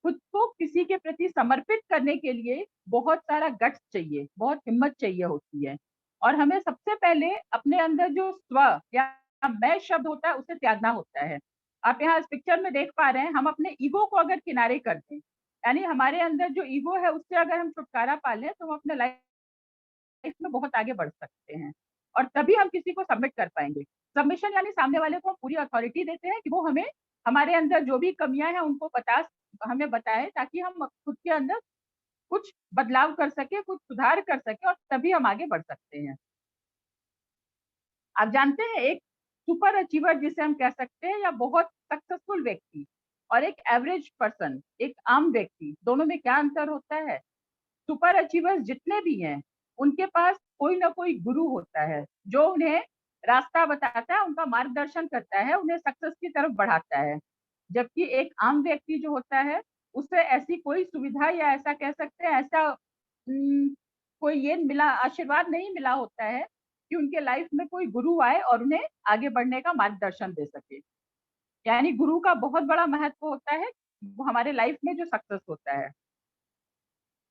खुद को किसी के प्रति समर्पित करने के लिए बहुत सारा गट्स चाहिए, बहुत हिम्मत चाहिए होती है। और हमें सबसे पहले अपने अंदर जो स्व या मैं शब्द होता है उसे त्यागना होता है। आप यहाँ इस पिक्चर में देख पा रहे हैं, हम अपने ईगो को अगर किनारे कर दें, यानी हमारे अंदर जो ईगो है उससे अगर हम छुटकारा पा लें, तो हम अपने लाइफ में बहुत आगे बढ़ सकते हैं और तभी हम किसी को सबमिट कर पाएंगे। सबमिशन यानी सामने वाले को हम पूरी अथॉरिटी देते हैं कि वो हमें हमारे अंदर जो भी कमियां हैं उनको हमें बताए, ताकि हम खुद के अंदर कुछ बदलाव कर सके, कुछ सुधार कर सके और तभी हम आगे बढ़ सकते हैं। आप जानते हैं, एक सुपर अचीवर जिसे हम कह सकते हैं या बहुत सक्सेसफुल व्यक्ति और एक एवरेज पर्सन, एक आम व्यक्ति, दोनों में क्या अंतर होता है? सुपर अचीवर्स जितने भी हैं, उनके पास कोई ना कोई गुरु होता है जो उन्हें रास्ता बताता है, उनका मार्गदर्शन करता है, उन्हें सक्सेस की तरफ बढ़ाता है। जबकि एक आम व्यक्ति जो होता है, उसे ऐसी कोई सुविधा या ऐसा कह सकते हैं ऐसा कोई ये मिला आशीर्वाद नहीं मिला होता है कि उनके लाइफ में कोई गुरु आए और उन्हें आगे बढ़ने का मार्गदर्शन दे सके। यानी गुरु का बहुत बड़ा महत्व होता है हमारे लाइफ में जो सक्सेस होता है।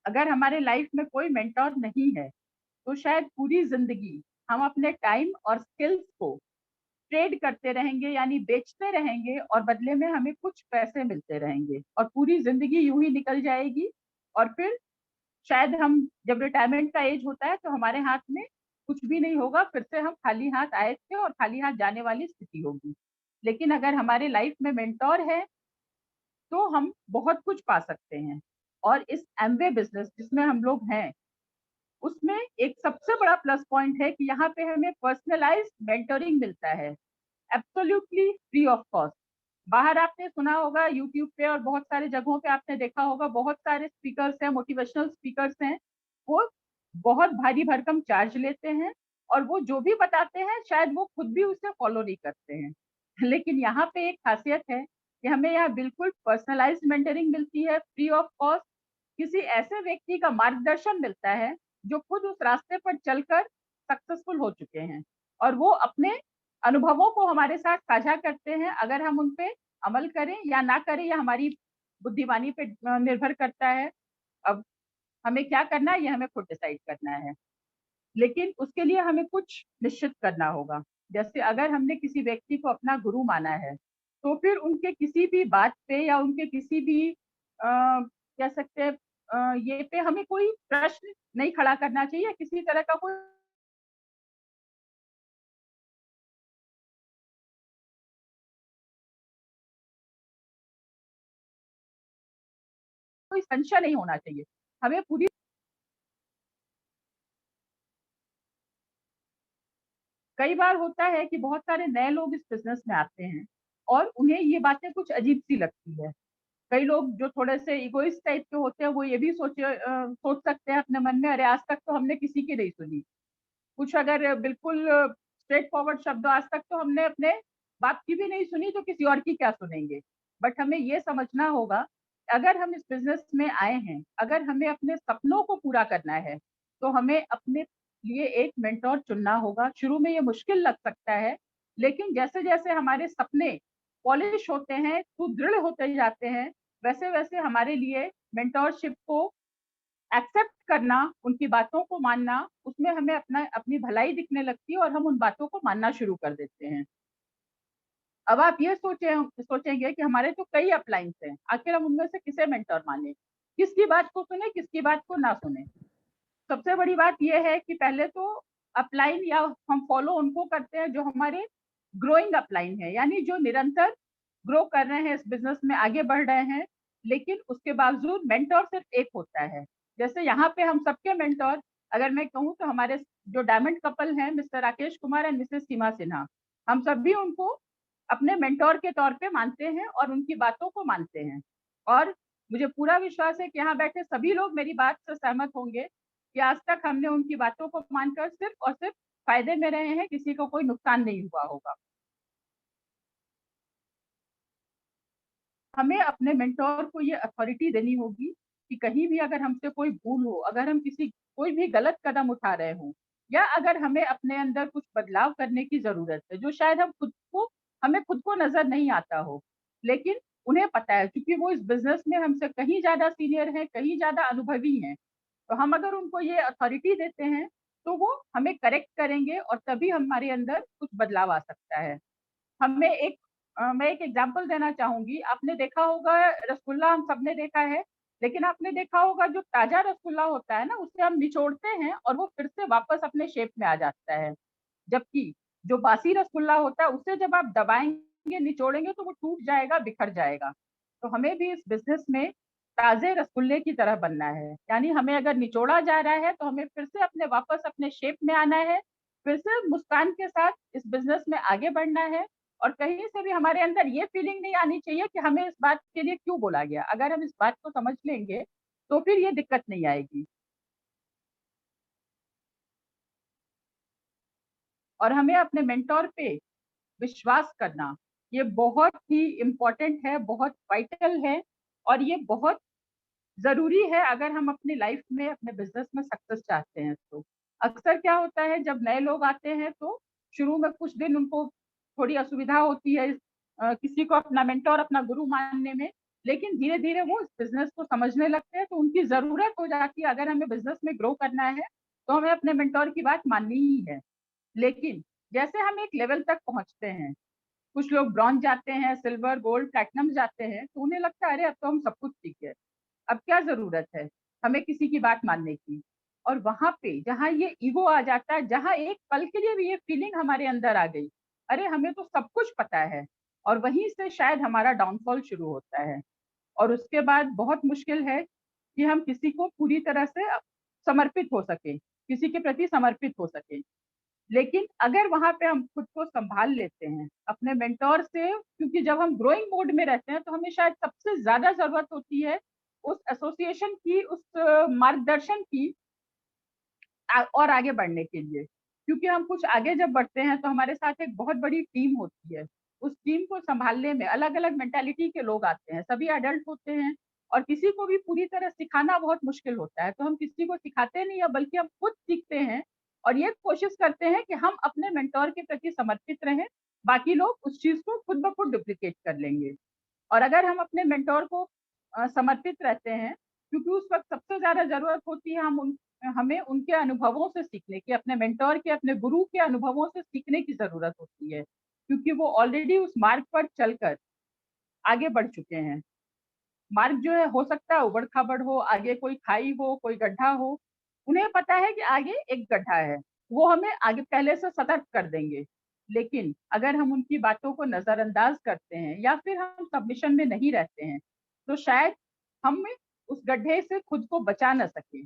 अगर हमारे लाइफ में कोई मेंटोर नहीं है, तो शायद पूरी जिंदगी हम अपने टाइम और स्किल्स को ट्रेड करते रहेंगे, यानी बेचते रहेंगे और बदले में हमें कुछ पैसे मिलते रहेंगे और पूरी जिंदगी यूं ही निकल जाएगी। और फिर शायद हम जब रिटायरमेंट का एज होता है तो हमारे हाथ में कुछ भी नहीं होगा, फिर से हम खाली हाथ आए थे और खाली हाथ जाने वाली स्थिति होगी। लेकिन अगर हमारे लाइफ में मेंटोर है, तो हम बहुत कुछ पा सकते हैं। और इस एमवे बिजनेस जिसमें हम लोग हैं, उसमें एक सबसे बड़ा प्लस पॉइंट है कि यहाँ पे हमें पर्सनलाइज्ड मेंटरिंग मिलता है, एब्सोल्युटली फ्री ऑफ कॉस्ट। बाहर आपने सुना होगा यूट्यूब पे और बहुत सारे जगहों पे आपने देखा होगा, बहुत सारे स्पीकर्स हैं, मोटिवेशनल स्पीकर्स हैं, वो बहुत भारी भरकम चार्ज लेते हैं और वो जो भी बताते हैं शायद वो खुद भी उसे फॉलो नहीं करते हैं। लेकिन यहाँ पे एक खासियत है कि हमें यहाँ बिल्कुल पर्सनलाइज्ड मेंटरिंग मिलती है, फ्री ऑफ कॉस्ट। किसी ऐसे व्यक्ति का मार्गदर्शन मिलता है जो खुद उस रास्ते पर चलकर सक्सेसफुल हो चुके हैं और वो अपने अनुभवों को हमारे साथ साझा करते हैं। अगर हम उन पे अमल करें या ना करें, या हमारी बुद्धिमानी पे निर्भर करता है। अब हमें क्या करना है ये हमें खुद डिसाइड करना है, लेकिन उसके लिए हमें कुछ निश्चित करना होगा। जैसे अगर हमने किसी व्यक्ति को अपना गुरु माना है, तो फिर उनके किसी भी बात पे या उनके किसी भी कह सकते हैं ये पे हमें कोई प्रश्न नहीं खड़ा करना चाहिए, किसी तरह का कोई संशय नहीं होना चाहिए। हमें पूरी कई बार होता है कि बहुत सारे नए लोग इस बिजनेस में आते हैं और उन्हें ये बातें कुछ अजीब सी लगती है। कई लोग जो थोड़े से इगोइस्ट टाइप के होते हैं, वो ये भी सोच सकते हैं अपने मन में, अरे आज तक तो हमने किसी की नहीं सुनी। कुछ अगर बिल्कुल स्ट्रेट फॉरवर्ड शब्द, आज तक तो हमने अपने बाप की भी नहीं सुनी, तो किसी और की क्या सुनेंगे। बट हमें ये समझना होगा, अगर हम इस बिजनेस में आए हैं, अगर हमें अपने सपनों को पूरा करना है, तो हमें अपने लिए एक मेंटोर चुनना होगा। शुरू में ये मुश्किल लग सकता है, लेकिन जैसे जैसे हमारे सपने पॉलिश होते हैं, सुदृढ़ होते जाते हैं, वैसे वैसे हमारे लिए मेंटोरशिप को एक्सेप्ट करना, उनकी बातों को मानना, उसमें हमें अपनी भलाई दिखने लगती है और हम उन बातों को मानना शुरू कर देते हैं। अब आप ये सोचेंगे कि हमारे तो कई अपलाइंस हैं, आखिर हम उनमें से किसे मेंटर माने, किसकी बात को सुने, किसकी बात को ना सुने। सबसे बड़ी बात यह है कि पहले तो अपलाइन या हम फॉलो उनको करते हैं जो हमारे ग्रोइंग अपलाइन है, यानी जो निरंतर ग्रो कर रहे हैं, इस बिजनेस में आगे बढ़ रहे हैं। लेकिन उसके बावजूद मेंटोर सिर्फ एक होता है। जैसे यहाँ पे हम सबके मेंटोर, अगर मैं कहूँ तो हमारे जो डायमंड कपल हैं, mister Rakesh Kumar and missus Seema Sinha, हम सभी उनको अपने मेंटोर के तौर पे मानते हैं और उनकी बातों को मानते हैं। और मुझे पूरा विश्वास है कि यहाँ बैठे सभी लोग मेरी बात से सहमत होंगे कि आज तक हमने उनकी बातों को मानकर सिर्फ और सिर्फ फायदे में रहे हैं, किसी को कोई नुकसान नहीं हुआ होगा। हमें अपने मेंटोर को ये अथॉरिटी देनी होगी कि कहीं भी अगर हमसे कोई भूल हो, अगर हम कोई भी गलत कदम उठा रहे हों, या अगर हमें अपने अंदर कुछ बदलाव करने की ज़रूरत है, जो शायद हमें खुद को नज़र नहीं आता हो, लेकिन उन्हें पता है, क्योंकि वो इस बिज़नेस में हमसे कहीं ज़्यादा सीनियर हैं, कहीं ज़्यादा अनुभवी हैं। तो हम अगर उनको ये अथॉरिटी देते हैं, तो वो हमें करेक्ट करेंगे और तभी हमारे अंदर कुछ बदलाव आ सकता है। मैं एक एग्जांपल देना चाहूँगी। आपने देखा होगा, रसगुल्ला हम सबने देखा है, लेकिन आपने देखा होगा जो ताज़ा रसगुल्ला होता है ना, उसे हम निचोड़ते हैं और वो फिर से वापस अपने शेप में आ जाता है। जबकि जो बासी रसगुल्ला होता है, उसे जब आप दबाएँगे, निचोड़ेंगे तो वो टूट जाएगा, बिखर जाएगा। तो हमें भी इस बिज़नेस में ताज़े रसगुल्ले की तरह बनना है। यानी हमें अगर निचोड़ा जा रहा है, तो हमें फिर से वापस अपने शेप में आना है, फिर से मुस्कान के साथ इस बिज़नेस में आगे बढ़ना है। और कहीं से भी हमारे अंदर ये फीलिंग नहीं आनी चाहिए कि हमें इस बात के लिए क्यों बोला गया। अगर हम इस बात को समझ लेंगे, तो फिर ये दिक्कत नहीं आएगी। और हमें अपने मेंटर पे विश्वास करना, ये बहुत ही इम्पोर्टेंट है, बहुत वाइटल है और ये बहुत ज़रूरी है अगर हम अपनी लाइफ में, अपने बिज़नेस में सक्सेस चाहते हैं तो। अक्सर क्या होता है, जब नए लोग आते हैं तो शुरू में कुछ दिन उनको थोड़ी असुविधा होती है किसी को अपना मेंटर, अपना गुरु मानने में, लेकिन धीरे-धीरे वो इस बिज़नेस को समझने लगते हैं, तो उनकी ज़रूरत हो जाती है, अगर हमें बिज़नेस में ग्रो करना है, तो हमें अपने मेंटर की बात माननी ही है। लेकिन जैसे हम एक लेवल तक पहुँचते हैं, कुछ लोग ब्रॉन्ज जाते हैं, सिल्वर, गोल्ड, प्लैटिनम जाते हैं, तो उन्हें लगता है अरे अब तो हम सब कुछ सीख गए। अब क्या ज़रूरत है हमें किसी की बात मानने की? और वहाँ पे जहाँ ये ईगो आ जाता है, जहाँ एक पल के लिए भी ये फीलिंग हमारे अंदर आ गई, अरे हमें तो सब कुछ पता है, और वहीं से शायद हमारा डाउनफॉल शुरू होता है। और उसके बाद बहुत मुश्किल है कि हम किसी को पूरी तरह से समर्पित हो सकें, किसी के प्रति समर्पित हो सकें। लेकिन अगर वहाँ पे हम खुद को सँभाल लेते हैं, अपने मेंटर से, क्योंकि जब हम ग्रोइंग मोड में रहते हैं, तो हमें शायद सबसे ज़्यादा ज़रूरत होती है उस एसोसिएशन की, उस मार्गदर्शन की और आगे बढ़ने के लिए। क्योंकि हम कुछ आगे जब बढ़ते हैं, तो हमारे साथ एक बहुत बड़ी टीम होती है। उस टीम को सँभालने में अलग-अलग मेंटालिटी के लोग आते हैं, सभी एडल्ट होते हैं और किसी को भी पूरी तरह सिखाना बहुत मुश्किल होता है। तो हम किसी को सिखाते नहीं हैं, बल्कि हम खुद सीखते हैं और ये कोशिश करते हैं कि हम अपने मेंटर के प्रति समर्पित रहें, बाकी लोग उस चीज़ को खुद ब खुद डुप्लिकेट कर लेंगे। और अगर हम अपने मेंटर को समर्पित रहते हैं, क्योंकि उस वक़्त सबसे ज़्यादा ज़रूरत होती है हमें उनके अनुभवों से सीखने की, अपने मेंटर के, अपने गुरु के अनुभवों से सीखने की ज़रूरत होती है, क्योंकि वो ऑलरेडी उस मार्ग पर चलकर आगे बढ़ चुके हैं। मार्ग जो है, हो सकता है उबड़-खाबड़ हो, आगे कोई खाई हो, कोई गड्ढा हो, उन्हें पता है कि आगे एक गड्ढा है, वो हमें आगे पहले से सतर्क कर देंगे। लेकिन अगर हम उनकी बातों को नज़रअंदाज करते हैं या फिर हम सबमिशन में नहीं रहते हैं, तो शायद हम उस गड्ढे से खुद को बचा ना सकें।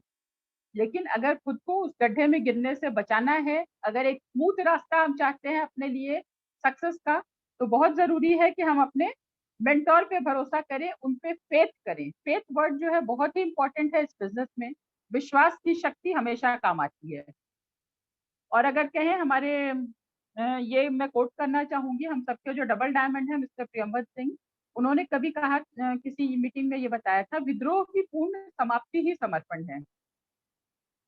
लेकिन अगर खुद को उस गड्ढे में गिरने से बचाना है, अगर एक स्मूथ रास्ता हम चाहते हैं अपने लिए सक्सेस का, तो बहुत ज़रूरी है कि हम अपने मेंटर पे भरोसा करें, उन पे फेथ करें। फेथ वर्ड जो है बहुत ही इम्पोर्टेंट है इस बिज़नेस में। विश्वास की शक्ति हमेशा काम आती है। और अगर कहें हमारे ये मैं कोट करना चाहूँगी, हम सबके जो डबल डायमंड हैं मिस्टर प्रियंवद सिंह, उन्होंने कभी कहा, किसी मीटिंग में ये बताया था, विद्रोह की पूर्ण समाप्ति ही समर्पण है।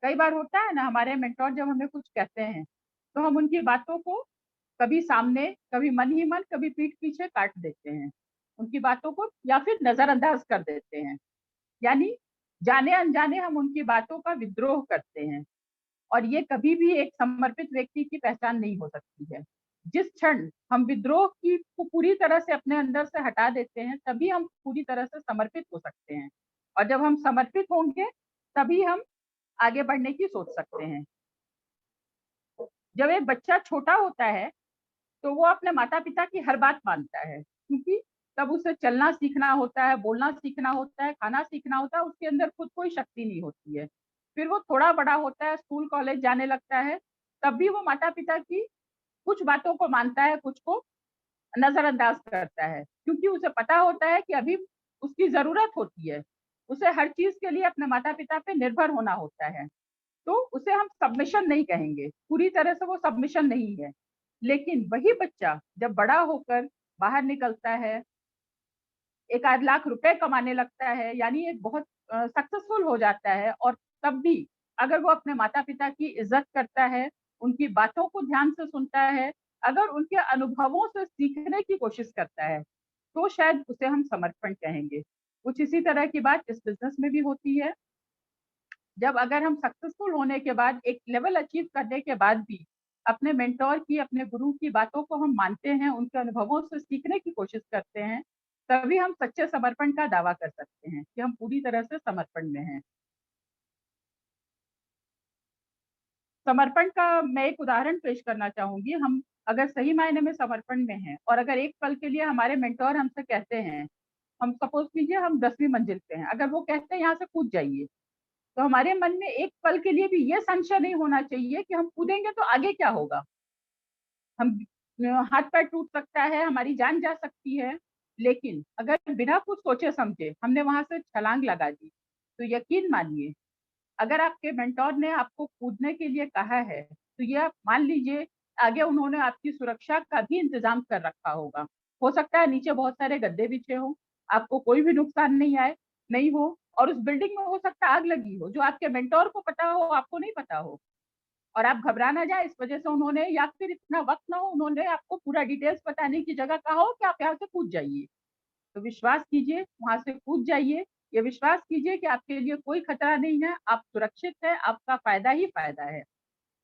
कई बार होता है ना, हमारे मेंटर जब हमें कुछ कहते हैं, तो हम उनकी बातों को कभी सामने, कभी मन ही मन, कभी पीठ पीछे काट देते हैं। उनकी बातों को या फिर नज़रअंदाज कर देते हैं। यानी जाने-अनजाने हम उनकी बातों का विद्रोह करते हैं और ये कभी भी एक समर्पित व्यक्ति की पहचान नहीं हो सकती है। जिस क्षण हम विद्रोह की को पूरी तरह से अपने अंदर से हटा देते हैं, तभी हम पूरी तरह से समर्पित हो सकते हैं। और जब हम समर्पित होंगे, तभी हम आगे बढ़ने की सोच सकते हैं। जब एक बच्चा छोटा होता है, तो वो अपने माता-पिता की हर बात मानता है, क्योंकि तब उसे चलना सीखना होता है, बोलना सीखना होता है, खाना सीखना होता है, उसके अंदर खुद कोई शक्ति नहीं होती है। फिर वो थोड़ा बड़ा होता है, स्कूल, कॉलेज जाने लगता है, तब भी वो माता-पिता की कुछ बातों को मानता है, कुछ को नजरअंदाज करता है, क्योंकि उसे पता होता है कि अभी उसकी जरूरत होती है, उसे हर चीज के लिए अपने माता पिता पे निर्भर होना होता है। तो उसे हम सबमिशन नहीं कहेंगे, पूरी तरह से वो सबमिशन नहीं है। लेकिन वही बच्चा जब बड़ा होकर बाहर निकलता है, 1-8 लाख रुपए कमाने लगता है, यानी एक बहुत सक्सेसफुल हो जाता है, और तब भी अगर वो अपने माता पिता की इज्जत करता है, उनकी बातों को ध्यान से सुनता है, अगर उनके अनुभवों से सीखने की कोशिश करता है, तो शायद उसे हम समर्पण कहेंगे। कुछ इसी तरह की बात इस बिजनेस में भी होती है। जब अगर हम सक्सेसफुल होने के बाद, एक लेवल अचीव करने के बाद भी अपने मेंटोर की, अपने गुरु की बातों को हम मानते हैं, उनके अनुभवों से सीखने की कोशिश करते हैं, तभी हम सच्चे समर्पण का दावा कर सकते हैं कि हम पूरी तरह से समर्पण में हैं। समर्पण का मैं एक उदाहरण पेश करना चाहूंगी। हम अगर सही मायने में समर्पण में हैं, और अगर एक पल के लिए हमारे मेंटोर हमसे कहते हैं, हम सपोज कीजिए हम 10वीं मंजिल पे हैं, अगर वो कहते हैं यहाँ से कूद जाइए, तो हमारे मन में एक पल के लिए भी ये संशय नहीं होना चाहिए कि हम कूदेंगे तो आगे क्या होगा। हम हाथ पैर टूट सकता है, हमारी जान जा सकती है, लेकिन अगर बिना कुछ सोचे समझे हमने वहां से छलांग लगा दी, तो यकीन मानिए, अगर आपके मेंटोर ने आपको कूदने के लिए कहा है, तो ये आप मान लीजिए आगे उन्होंने आपकी सुरक्षा का भी इंतजाम कर रखा होगा। हो सकता है नीचे बहुत सारे गद्दे बिछे हो, आपको कोई भी नुकसान नहीं हो, और उस बिल्डिंग में हो सकता है आग लगी हो, जो आपके मेंटोर को पता हो, आपको नहीं पता हो, और आप घबरा ना जाए इस वजह से उन्होंने, या फिर इतना वक्त ना हो, उन्होंने आपको पूरा डिटेल्स बताने की जगह कहा हो कि आप यहाँ से कूद जाइए। तो विश्वास कीजिए, वहां से कूद जाइए। ये विश्वास कीजिए कि आपके लिए कोई खतरा नहीं है, आप सुरक्षित है, आपका फायदा ही फायदा है।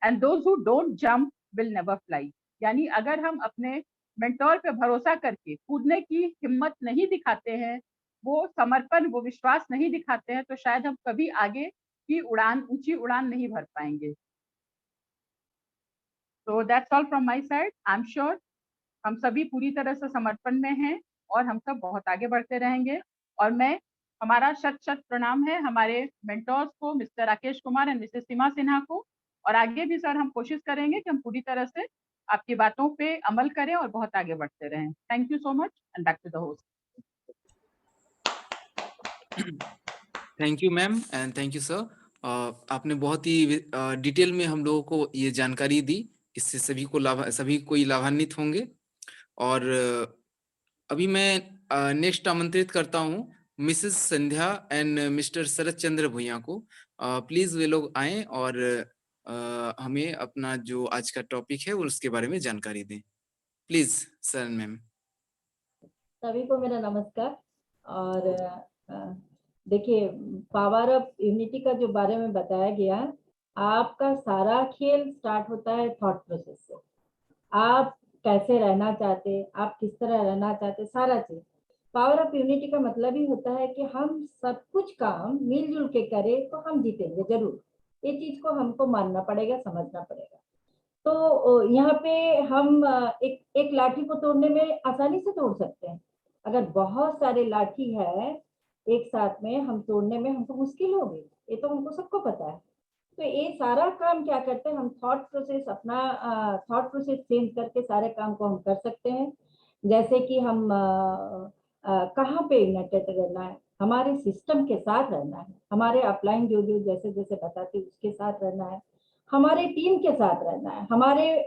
And those who don't jump will never fly. यानी अगर हम अपने मेंटोर पे भरोसा करके कूदने की हिम्मत नहीं दिखाते हैं, वो समर्पण, वो विश्वास नहीं दिखाते हैं, तो शायद हम कभी आगे की उड़ान, ऊंची उड़ान नहीं भर पाएंगे। तो that's all from my side. I am sure हम सभी पूरी तरह से समर्पण में हैं, और हम सब बहुत आगे बढ़ते रहेंगे। और मैं, हमारा शत शत प्रणाम है हमारे मेंटोर्स को, mister Rakesh Kumar and missus Seema Sinha को। और आगे भी सर हम कोशिश करेंगे कि हम पूरी तरह से आपकी बातों पे अमल करें और बहुत आगे बढ़ते रहें। Thank you so much, and back to the host. Thank you ma'am and thank you sir. आपने बहुत ही डिटेल में हम लोगों को ये जानकारी दी, इससे सभी कोई लाभान्वित होंगे। और अभी मैं नेक्स्ट आमंत्रित करता हूँ Mrs Sandhya and Mr Sharad चंद्र भुइया को। प्लीज वे लोग आए और हमें अपना जो आज का टॉपिक है उसके बारे में जानकारी दें। Please sir ma'am. सभी को मेरा नमस्कार। और देखिए, पावर ऑफ यूनिटी का जो बारे में बताया गया, आपका सारा खेल स्टार्ट होता है थॉट प्रोसेस से। आप कैसे रहना चाहते, आप किस तरह रहना चाहते, सारा चीज। पावर ऑफ यूनिटी का मतलब ही होता है कि हम सब कुछ काम मिलजुल के करें तो हम जीतेंगे जरूर। ये चीज को हमको मानना पड़ेगा, समझना पड़ेगा। तो यहाँ पे हम एक एक लाठी को तोड़ने में आसानी से तोड़ सकते हैं। अगर बहुत सारे लाठी है एक साथ में, हम तोड़ने में हमको मुश्किल होगी, ये तो हमको सबको पता है। तो ये सारा काम क्या करते हैं, हम थॉट प्रोसेस, अपना थॉट प्रोसेस चेंज करके सारे काम को हम कर सकते हैं। जैसे कि हम कहाँ पे यूनाइटेड रहना है, हमारे सिस्टम के साथ रहना है, हमारे अपलाइन जो जो जैसे जैसे बताती उसके साथ रहना है, हमारे टीम के साथ रहना है।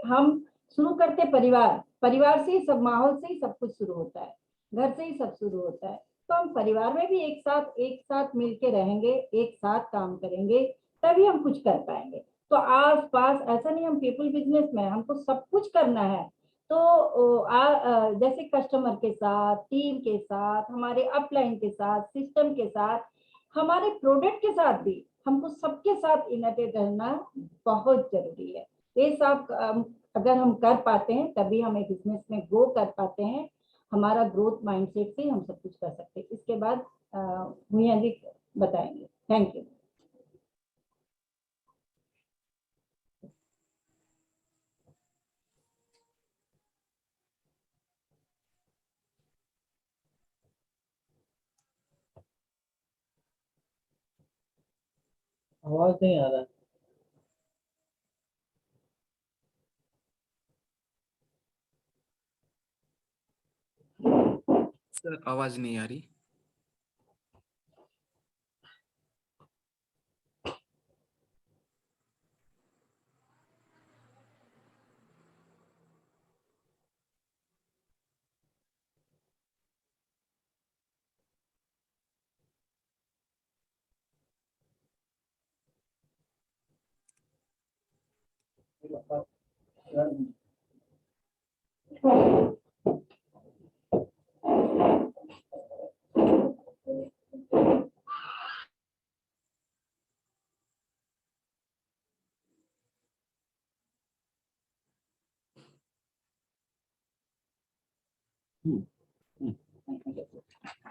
हम शुरू करते परिवार से ही, सब माहौल से ही सब कुछ शुरू होता है, घर से ही सब शुरू होता है। तो हम परिवार में भी एक साथ मिलके रहेंगे, एक साथ काम करेंगे, तभी हम कुछ कर पाएंगे। तो आस पास ऐसा नहीं, हम पीपल बिजनेस में हमको सब कुछ करना है। तो जैसे कस्टमर के साथ, टीम के साथ, हमारे अपलाइन के साथ, सिस्टम के साथ, हमारे प्रोडक्ट के साथ भी हमको सबके साथ यूनाइटेड रहना बहुत जरूरी है। ये सब अगर हम कर पाते हैं तभी हम एक बिजनेस में ग्रो कर पाते हैं। हमारा ग्रोथ माइंडसेट से हम सब कुछ कर सकते हैं। इसके बाद भूया जी बताएंगे। Thank you. आवाज नहीं आ रहा। सर आवाज नहीं आ रही।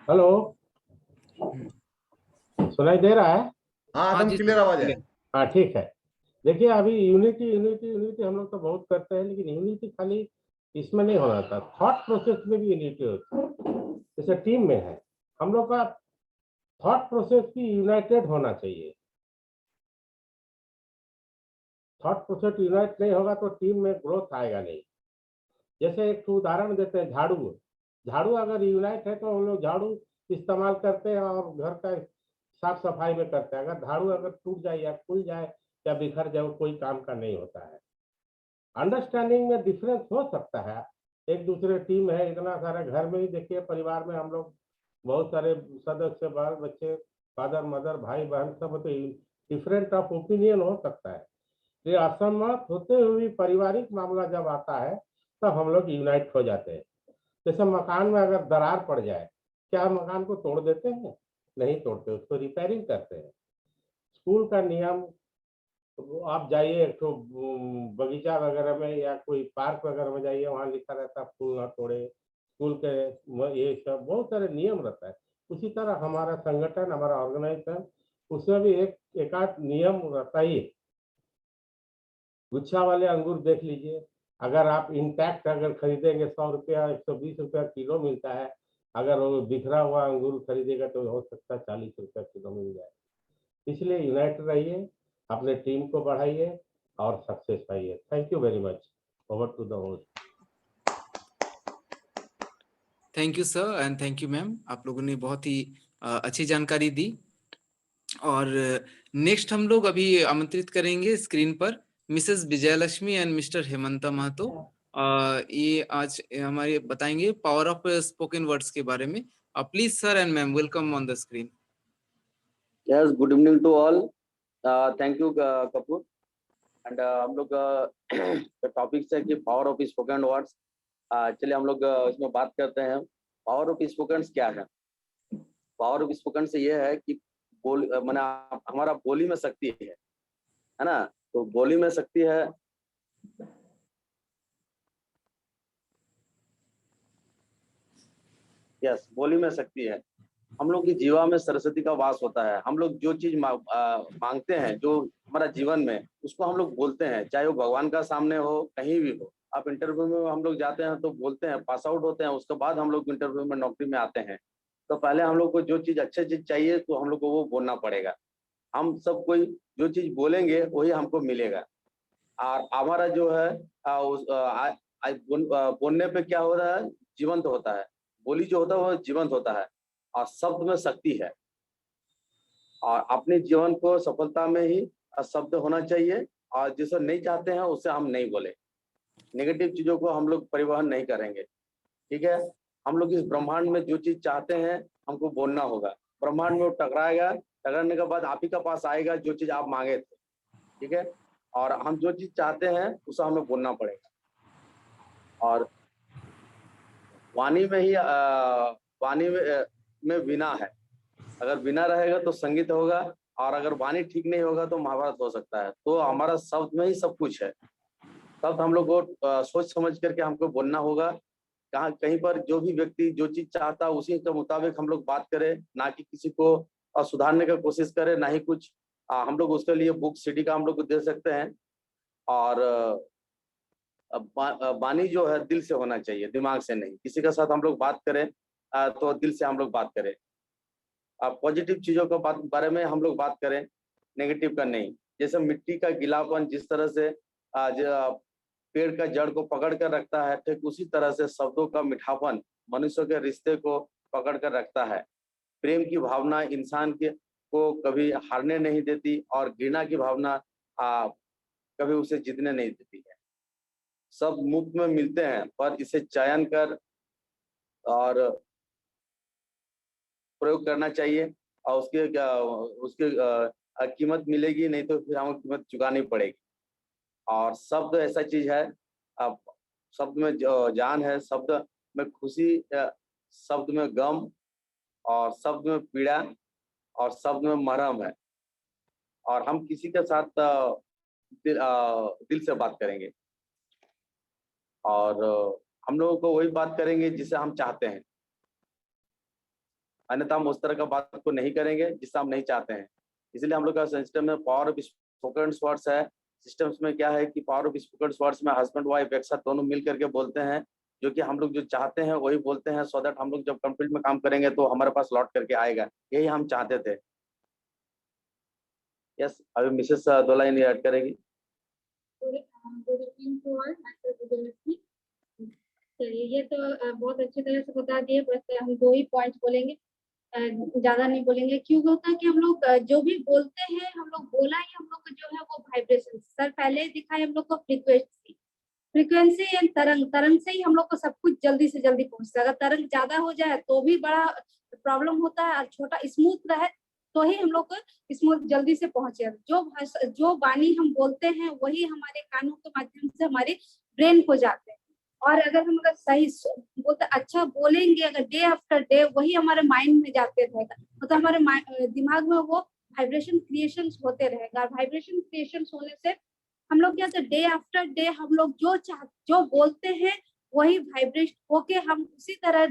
हेलो, सुनाई दे रहा है? हाँ हाँ एकदम जी क्लियर सर, आवाज है। clear। हाँ ठीक है। देखिए अभी यूनिटी यूनिटी यूनिटी हम लोग तो बहुत करते हैं, लेकिन यूनिटी खाली इसमें नहीं होना था, थॉट प्रोसेस में भी यूनिटी होती है। जैसे टीम में है, हम लोग का थॉट प्रोसेस भी यूनाइटेड होना चाहिए। थॉट प्रोसेस यूनाइट नहीं होगा तो टीम में ग्रोथ आएगा नहीं। जैसे एक उदाहरण देते हैं, झाड़ू। झाड़ू अगर यूनाइट है तो हम लोग झाड़ू इस्तेमाल करते हैं और घर का साफ सफाई में करते हैं। अगर झाड़ू अगर टूट जाए या खुल जाए या बिखर जाए, कोई काम का नहीं होता है। अंडरस्टैंडिंग में डिफरेंस हो सकता है, एक दूसरे टीम है, इतना सारा घर में ही देखिए, परिवार में हम लोग बहुत सारे सदस्य, बाल बच्चे, फादर मदर, भाई बहन, सब तो डिफरेंट ऑफ ओपिनियन हो सकता है। ये असहमत होते हुए भी पारिवारिक मामला जब आता है तब हम लोग यूनाइट हो जाते हैं। जैसे मकान में अगर दरार पड़ जाए, क्या हम मकान को तोड़ देते हैं? नहीं तोड़ते, उसको रिपेयरिंग करते हैं। स्कूल का नियम, आप जाइए एक तो बगीचा वगैरह में या कोई पार्क वगैरह में जाइए, वहाँ लिखा रहता है फूल ना तोड़े। स्कूल के ये सब बहुत सारे नियम रहता है। उसी तरह हमारा संगठन, हमारा ऑर्गेनाइजेशन, उसमें भी एक आध नियम रहता ही है। गुच्छा वाले अंगूर देख लीजिए, अगर आप इंटैक्ट अगर खरीदेंगे 100 रुपया 120 रुपया किलो मिलता है, अगर वो बिखरा हुआ अंगूर खरीदेगा तो हो सकता है 40 रुपया किलो मिल जाए। इसलिए यूनाइट रहिए, अपने टीम को बढ़ाइए और सक्सेस पाइए। Thank you very much. Over to the host. Thank you sir and thank you ma'am, आप लोगों ने बहुत ही अच्छी जानकारी दी। और नेक्स्ट हम लोग अभी आमंत्रित करेंगे स्क्रीन पर Mrs Vijayalakshmi and Mr Hemanta Mahato. ये आज हमारे बताएंगे पावर ऑफ स्पोकन वर्ड्स के बारे में। Please sir and ma'am, welcome on the screen. Yes, good evening to all. Thank you Kapoor. And हम लोग टॉपिक है कि पावर ऑफ स्पोकन वर्ड्स। चलिए हम लोग इसमें बात करते हैं। पावर ऑफ स्पोकन क्या है? पावर ऑफ स्पोकन से ये है कि माने हमारा बोली में शक्ति है ना? तो बोली में शक्ति है। यस, बोली में शक्ति है। हम लोग की जीवा में सरस्वती का वास होता है। हम लोग जो चीज मांगते हैं, जो हमारा जीवन में, उसको हम लोग बोलते हैं, चाहे वो भगवान का सामने हो, कहीं भी हो। आप इंटरव्यू में हम लोग जाते हैं तो बोलते हैं, पास आउट होते हैं, उसके बाद हम लोग इंटरव्यू में नौकरी में आते हैं। तो पहले हम लोग को जो चीज अच्छी चीज चाहिए तो हम लोग को वो बोलना पड़ेगा। हम सब कोई जो चीज बोलेंगे वही हमको मिलेगा। और हमारा जो है बोलने पे क्या हो रहा है, जीवंत होता है। बोली जो होता है वो जीवंत होता है और शब्द में शक्ति है। और अपने जीवन को सफलता में ही शब्द होना चाहिए, और जिसे नहीं चाहते हैं उससे हम नहीं बोले। नेगेटिव चीजों को हम लोग परिवहन नहीं करेंगे, ठीक है? हम लोग इस ब्रह्मांड में जो चीज चाहते हैं हमको बोलना होगा। ब्रह्मांड में वो टकराएगा, टकराने के बाद आप ही का पास आएगा जो चीज आप मांगे थे, ठीक है? और हम जो चीज चाहते हैं उसे हमें बोलना पड़ेगा। और वाणी में ही वाणी में वीणा है। अगर वीणा रहेगा तो संगीत होगा, और अगर वाणी ठीक नहीं होगा तो महाभारत हो सकता है। तो हमारा शब्द में ही सब कुछ है। तब हम लोग को सोच समझ करके हमको बोलना होगा। कहीं पर जो भी व्यक्ति जो चीज चाहता है उसी के मुताबिक हम लोग बात करें, ना कि किसी को सुधारने का कोशिश करें, ना ही कुछ हम लोग उसके लिए बुक सीडी का हम लोग को दे सकते हैं। और वाणी जो है दिल से होना चाहिए, दिमाग से नहीं। किसी के साथ हम लोग बात करें तो दिल से हम लोग बात करें। पॉजिटिव चीजों के बारे में हम लोग बात करें, नेगेटिव का नहीं। जैसे मिट्टी का गीलापन जिस तरह से पेड़ का जड़ को पकड़ कर रखता है, ठीक उसी तरह से शब्दों का मीठापन मनुष्य के रिश्ते को पकड़ कर रखता है। प्रेम की भावना इंसान के को कभी हारने नहीं देती और घृणा की भावना कभी उसे जीतने नहीं देती है। सब मुफ्त में मिलते हैं, पर इसे चयन कर और प्रयोग करना चाहिए और उसके कीमत मिलेगी, नहीं तो फिर हमें कीमत चुकानी पड़ेगी। और शब्द ऐसा चीज है, अब शब्द में जान है, शब्द में खुशी, शब्द में गम, और शब्द में पीड़ा, और शब्द में मरहम है। और हम किसी के साथ दिल से बात करेंगे और हम लोगों को वही बात करेंगे जिसे हम चाहते हैं, अन्यथा हम उस तरह का बात को नहीं करेंगे जिससे हम नहीं चाहते हैं। इसलिए हम लोग का सिस्टम में पावर ऑफ स्पोकन वर्ड्स है। सिस्टम्स में क्या है कि पावर ऑफ स्पोकन वर्ड्स में हस्बैंड वाइफ एक साथ दोनों मिल करके बोलते हैं, जो कि हम लोग जो चाहते हैं वही बोलते हैं, सो दैट हम लोग जब कंप्लीट में काम करेंगे तो हमारे पास लौट करके आएगा। यही हम चाहते थे। यस, अभी मिसेस दो लाइन ऐड करेगी। चलिए, ये तो बहुत अच्छी तरह से बता दिए, बस हम 2 ही पॉइंट बोलेंगे, ज्यादा नहीं बोलेंगे। क्यों होता है कि हम लोग जो भी बोलते हैं, हम लोग बोला ही हम लोग को जो है वो वाइब्रेशन, सर पहले दिखाए हम लोग को फ्रीक्वेंसी एंड तरंग से ही हम लोग को सब कुछ जल्दी से जल्दी पहुंचता है। अगर तरंग ज्यादा हो जाए तो भी बड़ा प्रॉब्लम होता है, और छोटा स्मूथ रहे तो ही हम लोग को स्मूथ जल्दी से पहुंचे। जो वाणी हम बोलते हैं वही हमारे कानों के माध्यम से हमारे ब्रेन को जाते हैं, और अगर हम सही बोलते अच्छा बोलेंगे, अगर डे आफ्टर डे वही हमारे माइंड में जाते रहेगा, मतलब हमारे दिमाग में वो वाइब्रेशन क्रिएशन होते रहेगा। वाइब्रेशन क्रिएशन होने से हम लोग क्या होता है, डे आफ्टर डे हम लोग जो बोलते हैं वही वाइब्रेट होके हम उसी तरह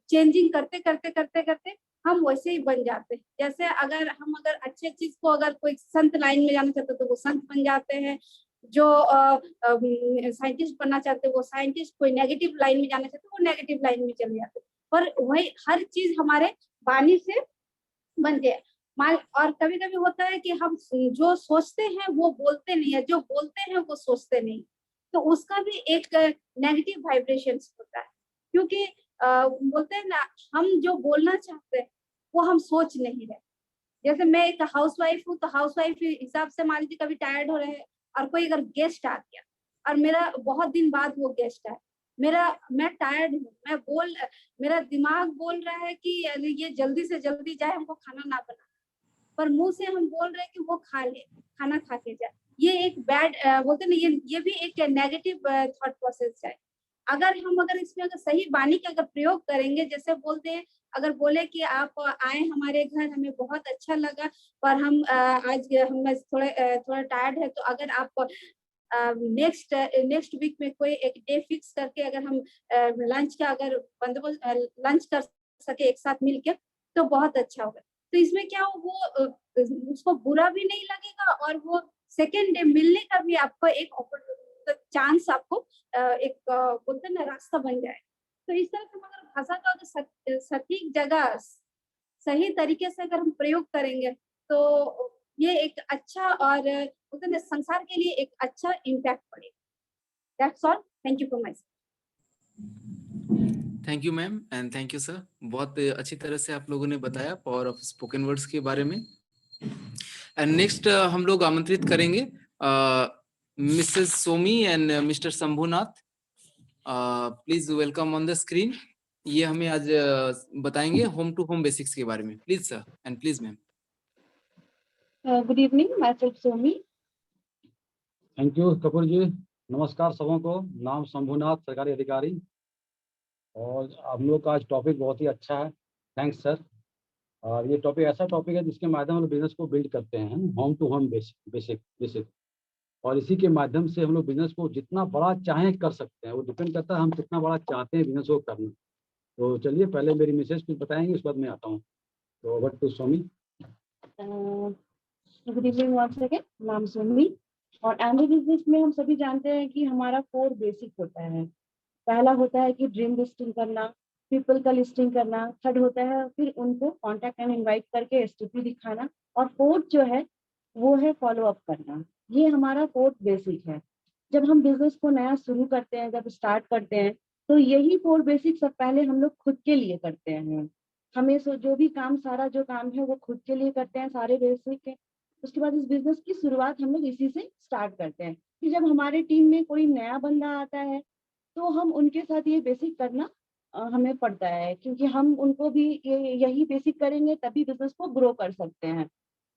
चेंजिंग करते करते करते करते हम वैसे ही बन जाते हैं। जैसे अगर अच्छे चीज को अगर कोई संत लाइन में जाना चाहते तो वो संत बन जाते हैं, जो साइंटिस्ट बनना चाहते हैं वो साइंटिस्ट, कोई नेगेटिव लाइन में जाना चाहते वो नेगेटिव लाइन में चले जाते हैं। पर वही हर चीज हमारे वाणी से बनते हैं। और कभी कभी होता है कि हम जो सोचते हैं वो बोलते नहीं है, जो बोलते हैं वो सोचते नहीं, तो उसका भी एक नेगेटिव वाइब्रेशन होता है। क्योंकि बोलते हैं ना, हम जो बोलना चाहते हैं वो हम सोच नहीं रहे। जैसे मैं एक हाउसवाइफ हूँ, तो हाउसवाइफ हिसाब से मान लीजिए कभी टायर्ड हो रहे हैं और कोई अगर गेस्ट आ गया और मेरा बहुत दिन बाद वो गेस्ट आए, मैं टायर्ड हूँ, मेरा दिमाग बोल रहा है कि ये जल्दी से जल्दी जाए, हमको खाना ना बना, पर मुंह से हम बोल रहे हैं कि वो खा ले, खाना खा के जाए। ये एक बैड बोलते ना, ये भी एक नेगेटिव थॉट प्रोसेस है। अगर इसमें सही वाणी का अगर प्रयोग करेंगे, जैसे बोलते हैं, अगर बोले कि आप आए हमारे घर, हमें बहुत अच्छा लगा, पर हम आज हम थोड़ा टायर्ड है, तो अगर आप नेक्स्ट वीक में कोई एक डे फिक्स करके अगर हम लंच का अगर बंदोबस्त लंच कर सके एक साथ मिलके, तो बहुत अच्छा होगा। तो इसमें क्या हो, वो उसको बुरा भी नहीं लगेगा, और वो सेकेंड डे मिलने का भी आपको एक चांस, आपको एक बोलते हैं ना रास्ता बन जाए। तो इस तरह से अगर भाषा का अगर सटीक जगह सही तरीके से अगर हम प्रयोग करेंगे, तो ये एक अच्छा और बोलते हैं ना संसार के लिए एक अच्छा इम्पैक्ट पड़ेगा। That's all, thank you for my. Thank you ma'am and thank you sir. बहुत अच्छी तरह से आप लोगों ने बताया पावर ऑफ स्पोकन वर्ड्स के बारे में। एंड नेक्स्ट हम लोग आमंत्रित करेंगे Mrs Somi and mister Shambhunath. Please welcome on the screen. ये हमें आज बताएंगे होम टू होम बेसिक्स के बारे में। Please sir and please ma'am. Good evening, myself Somi. Thank you Kapoor ji. नमस्कार सबों को। नाम शंभुनाथ, सरकारी अधिकारी। और हम लोग का आज टॉपिक बहुत ही अच्छा है, थैंक्स सर। और ये टॉपिक ऐसा टॉपिक है जिसके माध्यम हम बिजनेस को बिल्ड करते हैं, होम टू होम बेसिक। और इसी के माध्यम से हम लोग बिजनेस को जितना बड़ा चाहें कर सकते हैं। वो डिपेंड करता है हम कितना बड़ा चाहते हैं बिजनेस को करना। तो चलिए, पहले मेरी मिसेज कुछ बताएंगे, उसके बाद मैं आता हूँ। तो over to Somi. Good evening once again, नाम सोमी। और एमबी बिजनेस में हम सभी जानते हैं कि हमारा 4 बेसिक होता है। पहला होता है कि ड्रीम लिस्टिंग करना, पीपल का लिस्टिंग करना, थर्ड होता है फिर उनको कॉन्टैक्ट एंड इनवाइट करके एसटीपी दिखाना, और फोर्थ जो है वो है फॉलो अप करना। ये हमारा 4th बेसिक है। जब हम बिजनेस को नया शुरू करते हैं, जब स्टार्ट करते हैं, तो यही 4 बेसिक सब पहले हम लोग खुद के लिए करते हैं। हमें जो भी काम, सारा जो काम है वो खुद के लिए करते हैं, सारे बेसिक है। उसके बाद इस बिजनेस की शुरुआत हम लोग इसी से स्टार्ट करते हैं कि जब हमारे टीम में कोई नया बंदा आता है तो हम उनके साथ ये बेसिक करना हमें पड़ता है, क्योंकि हम उनको भी यही बेसिक करेंगे तभी बिजनेस को ग्रो कर सकते हैं।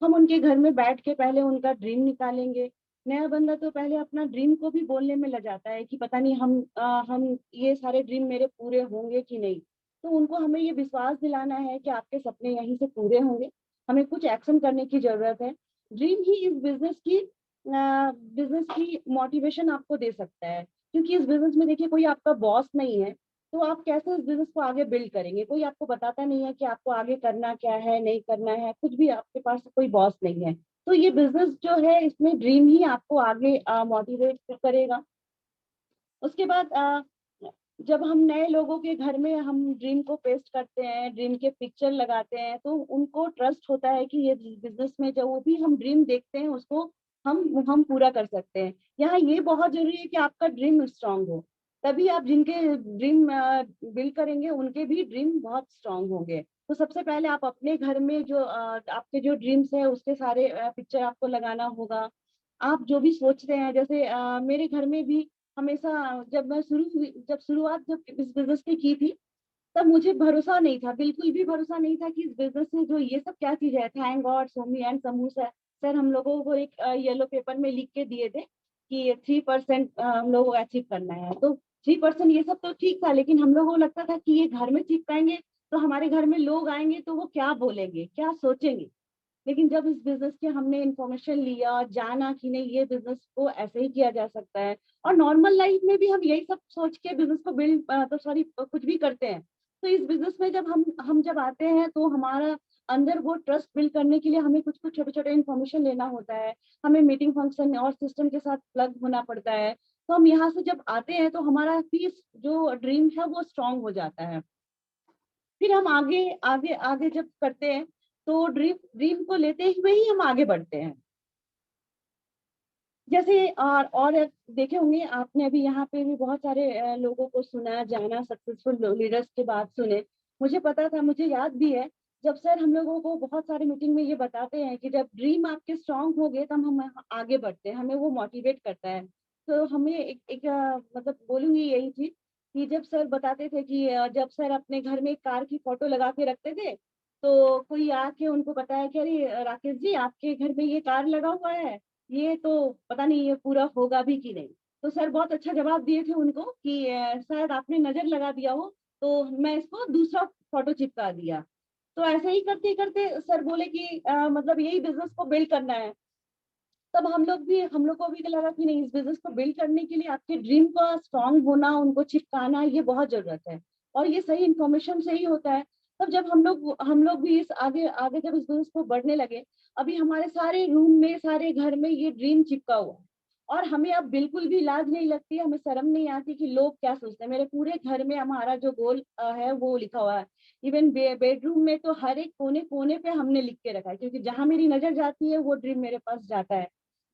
हम उनके घर में बैठ के पहले उनका ड्रीम निकालेंगे। नया बंदा तो पहले अपना ड्रीम को भी बोलने में लग जाता है कि पता नहीं हम ये सारे ड्रीम मेरे पूरे होंगे कि नहीं। तो उनको हमें ये विश्वास दिलाना है कि आपके सपने यहीं से पूरे होंगे, हमें कुछ एक्शन करने की जरूरत है। ड्रीम ही इस बिजनेस की मोटिवेशन आपको दे सकता है, क्योंकि इस बिजनेस में देखिए कोई आपका बॉस नहीं है, तो आप कैसे इस बिजनेस को आगे बिल्ड करेंगे? कोई आपको बताता नहीं है कि आपको आगे करना क्या है, नहीं करना है, कुछ भी आपके पास कोई बॉस नहीं है। तो ये बिजनेस जो है इसमें ड्रीम ही आपको आगे मोटिवेट करेगा। उसके बाद जब हम नए लोगों के घर में हम ड्रीम को पेस्ट करते हैं, ड्रीम के पिक्चर लगाते हैं, तो उनको ट्रस्ट होता है कि ये बिजनेस में जो वो भी हम ड्रीम देखते हैं उसको हम पूरा कर सकते हैं। यहाँ ये बहुत जरूरी है कि आपका ड्रीम स्ट्रांग हो, तभी आप जिनके ड्रीम बिल्ड करेंगे उनके भी ड्रीम बहुत स्ट्रांग होंगे। तो सबसे पहले आप अपने घर में जो आपके जो ड्रीम्स है उसके सारे पिक्चर आपको लगाना होगा। आप जो भी सोचते हैं, जैसे मेरे घर में भी हमेशा जब शुरुआत इस बिजनेस की थी, तब मुझे भरोसा नहीं था, बिल्कुल भी भरोसा नहीं था कि इस बिजनेस में जो ये सब क्या चीज है। Thank God Somi and Samu sir हम लोगों को एक येलो पेपर में लिख के दिए थे कि 3% हम लोगों को अचीव करना है। तो 3% ये सब तो ठीक था, लेकिन हम लोगों को लगता था कि ये घर में चिपकाएंगे तो हमारे घर में लोग आएंगे तो वो क्या बोलेंगे, क्या सोचेंगे। लेकिन जब इस बिजनेस के हमने इन्फॉर्मेशन लिया, जाना कि नहीं ये बिजनेस को ऐसे ही किया जा सकता है, और नॉर्मल लाइफ में भी हम यही सब सोच के बिजनेस को कुछ भी करते हैं। तो इस बिजनेस में जब हम जब आते हैं तो हमारा अंदर वो ट्रस्ट बिल्ड करने के लिए हमें कुछ कुछ छोटे छोटे इन्फॉर्मेशन लेना होता है। हमें मीटिंग फंक्शन और सिस्टम के साथ प्लग होना पड़ता है। तो हम यहाँ से जब आते हैं तो हमारा पीस जो ड्रीम है वो स्ट्रांग हो जाता है। फिर हम आगे आगे आगे जब करते हैं तो ड्रीम को लेते हुए ही हम आगे बढ़ते हैं। जैसे और देखे होंगे आपने अभी यहाँ पे भी बहुत सारे लोगों को सुना, जाना, सक्सेसफुल लीडर्स के बात सुने। मुझे पता था, मुझे याद भी है जब सर हम लोगों को बहुत सारे मीटिंग में ये बताते हैं कि जब ड्रीम आपके स्ट्रांग हो गए तब हम आगे बढ़ते हैं, हमें वो मोटिवेट करता है। तो हमें एक मतलब बोलूंगी यही चीज कि जब सर बताते थे कि जब सर अपने घर में कार की फोटो लगा के रखते थे तो कोई आके उनको बताया कि अरे राकेश जी आपके घर में ये कार लगा हुआ है, ये तो पता नहीं ये पूरा होगा भी कि नहीं। तो सर बहुत अच्छा जवाब दिए थे उनको कि शायद आपने नजर लगा दिया हो तो मैं इसको दूसरा फोटो चिपका दिया। तो ऐसे ही करते करते सर बोले कि मतलब यही बिजनेस को बिल्ड करना है। तब हम लोग को भी लगा कि नहीं, इस बिजनेस को बिल्ड करने के लिए आपके ड्रीम का स्ट्रांग होना, उनको चिपकाना ये बहुत जरूरत है, और ये सही इन्फॉर्मेशन से ही होता है। तब जब हम लोग भी इस आगे आगे जब इस बिजनेस को बढ़ने लगे, अभी हमारे सारे रूम में, सारे घर में ये ड्रीम चिपका हुआ है, और हमें अब बिल्कुल भी लाज नहीं लगती, हमें शर्म नहीं आती कि लोग क्या सोचते हैं। मेरे पूरे घर में हमारा जो गोल है वो लिखा हुआ है। इवन बेडरूम में तो हर एक कोने कोने पे हमने लिख के रखा है, क्योंकि जहां मेरी नजर जाती है वो ड्रीम मेरे पास जाता है।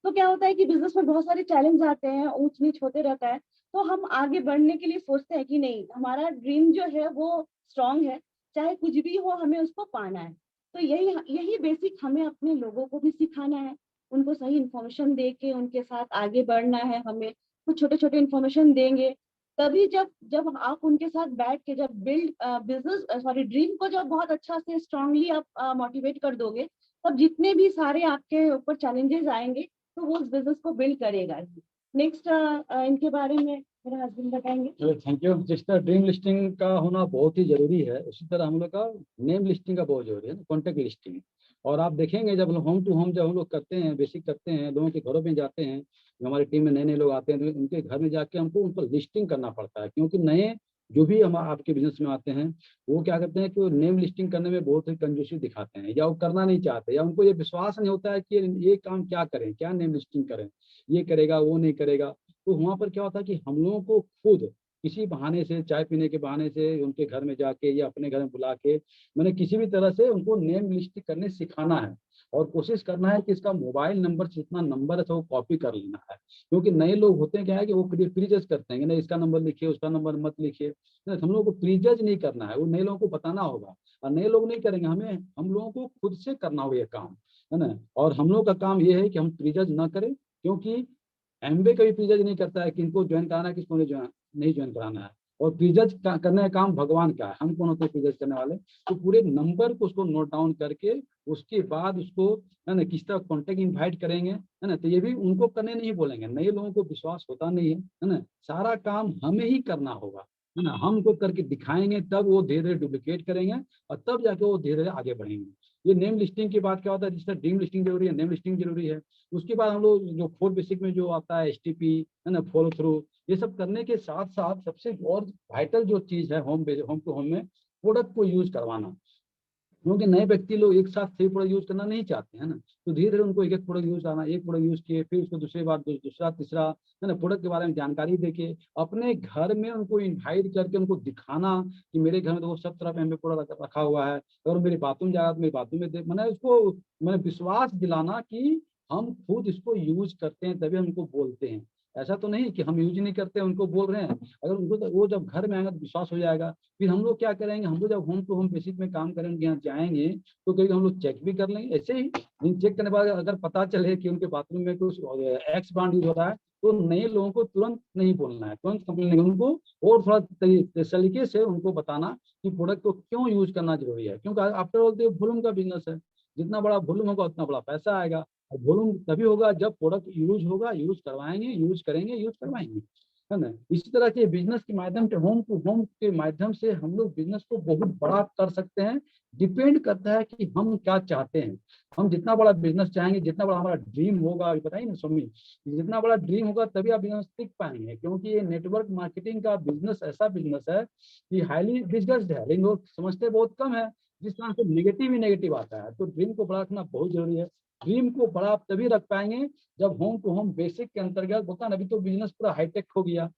तो क्या होता है कि बिजनेस में बहुत सारे चैलेंज आते हैं, ऊंच नीच होते रहता है, तो हम आगे बढ़ने के लिए सोचते हैं कि नहीं, हमारा ड्रीम जो है वो स्ट्रांग है, चाहे कुछ भी हो हमें उसको पाना है। तो यही यही बेसिक हमें अपने लोगों को भी सिखाना है, उनको सही इन्फॉर्मेशन दे के उनके साथ आगे बढ़ना है। हमें कुछ छोटे छोटे इन्फॉर्मेशन देंगे, तभी जब जब आप उनके साथ बैठ के जब ड्रीम को जब बहुत अच्छा से स्ट्रांगली आप मोटिवेट कर दोगे, तब जितने भी सारे आपके ऊपर चैलेंजेस आएंगे तो वो उस बिजनेस को बिल्ड करेगा। नेक्स्ट इनके बारे में मेरे हस्बैंड बताएंगे। Thank you. जिस तरह ड्रीम लिस्टिंग का होना बहुत ही जरूरी है, उसी तरह हम लोग का नेम लिस्टिंग का बहुत जरूरी है, कॉन्टेक्ट लिस्टिंग। और आप देखेंगे जब होम टू होम जब हम लोग करते हैं, बेसिक करते हैं, लोगों के घरों में जाते हैं, जो हमारी टीम में नए नए लोग आते हैं तो उनके घर में जाके हमको उन पर लिस्टिंग करना पड़ता है, क्योंकि नए जो भी हम आपके बिजनेस में आते हैं वो क्या करते हैं कि वो नेम लिस्टिंग करने में बहुत ही कंजूसी दिखाते हैं, या वो करना नहीं चाहते, या उनको ये विश्वास नहीं होता है कि ये काम क्या करें, क्या नेम लिस्टिंग करें, ये करेगा वो नहीं करेगा। तो वहाँ पर क्या होता है कि हम लोगों को खुद किसी बहाने से, चाय पीने के बहाने से उनके घर में जाके या अपने घर में बुला के मैंने किसी भी तरह से उनको नेम लिस्ट करने सिखाना है, और कोशिश करना है कि इसका मोबाइल नंबर जितना नंबर है तो वो कॉपी कर लेना है। क्योंकि नए लोग होते हैं क्या है कि वो प्रीजज करते हैं कि नहीं इसका नंबर लिखिए, उसका नंबर मत लिखिए। हम लोग को प्रीजज नहीं करना है, वो नए लोगों को बताना होगा, और नए लोग नहीं करेंगे, हम लोगों को खुद से करना होगा ये काम, है ना। और हम लोग का काम ये है कि हम प्रीजज ना करें, क्योंकि एमबीए कभी प्रीजज नहीं करता है किनको ज्वाइन कराना है, किसको नहीं ज्वाइन कराना है। और प्रीजज करने का काम भगवान का है, हम कौन होते हैं प्रीजज करने वाले। तो पूरे नंबर को उसको नोट डाउन करके उसके बाद उसको, है ना, किस तरह कॉन्टेक्ट इनवाइट करेंगे, है ना। तो ये भी उनको करने नहीं बोलेंगे, नए लोगों को विश्वास होता नहीं है ना। सारा काम हमें ही करना होगा, है ना। हमको करके दिखाएंगे तब वो धीरे धीरे डुप्लीकेट करेंगे, और तब जाके वो धीरे धीरे आगे बढ़ेंगे। ये नेम लिस्टिंग की बात क्या होता है, जिस तरह ड्रीम लिस्टिंग जरूरी है, नेम लिस्टिंग जरूरी है। उसके बाद हम लोग जो 4 बेसिक में जो आता है एसटीपी, है ना, फॉलो थ्रू, ये सब करने के साथ साथ सबसे और वाइटल जो चीज है होम टू होम में प्रोडक्ट को यूज करवाना। क्योंकि नए व्यक्ति लोग एक साथ 3 प्रोडक्ट यूज करना नहीं चाहते हैं ना, तो धीरे धीरे उनको एक एक प्रोडक्ट यूज करना, एक प्रोडक्ट यूज किए, फिर उसको दूसरी बार दूसरा तीसरा, है ना, प्रोडक्ट के बारे में जानकारी देके अपने घर में उनको इनवाइट करके उनको दिखाना कि मेरे घर में तो सब तरह का प्रोडक्ट रखा हुआ है, और मेरी बाथरूम जाएगा तो मेरी बाथरूम में मैंने उसको मैंने विश्वास दिलाना कि हम खुद इसको यूज करते हैं, तभी हम उनको बोलते हैं। ऐसा तो नहीं कि हम यूज नहीं करते उनको बोल रहे हैं। अगर उनको तो वो जब घर में आएगा तो विश्वास हो जाएगा। फिर हम लोग क्या करेंगे, हम लोग जब होम टू होम बेसिस में काम करेंगे, यहाँ जाएंगे तो कहीं हम लोग चेक भी कर लेंगे। ऐसे ही चेक करने के बाद अगर पता चले कि उनके बाथरूम में कुछ एक्स ब्रांड यूज हो रहा है, तो नए लोगों को तुरंत नहीं बोलना है, तुरंत कंप्लेन नहीं, उनको और थोड़ा तरीके से उनको बताना कि प्रोडक्ट को क्यों यूज करना जरूरी है। क्योंकि आफ्टर ऑल वॉल्यूम का बिजनेस है, जितना बड़ा वॉल्यूम होगा उतना बड़ा पैसा आएगा। और वॉल्यूम तभी होगा जब प्रोडक्ट यूज होगा, यूज करवाएंगे, यूज करेंगे, यूज करवाएंगे, है ना। इसी तरह के बिजनेस के माध्यम से, होम टू होम के माध्यम से हम लोग बिजनेस को बहुत बड़ा कर सकते हैं। डिपेंड करता है कि हम क्या चाहते हैं। हम जितना बड़ा बिजनेस चाहेंगे, जितना बड़ा हमारा ड्रीम होगा, अभी बताइए ना स्वामी, जितना बड़ा ड्रीम होगा तभी आप बिजनेस टिक पाएंगे। क्योंकि ये नेटवर्क मार्केटिंग का बिजनेस ऐसा बिजनेस है कि हाईली डिस्कस्ड है, लेकिन लोग समझते बहुत कम है। जिस तरह से नेगेटिव ही नेगेटिव आता है, तो ड्रीम को बड़ा रखना बहुत जरूरी है। ड्रीम को बड़ा आप तभी रख पाएंगे जब होम टू होम बेसिक के अंतर्गत होता है ना। अभी तो बिजनेस पूरा हाईटेक हो गया।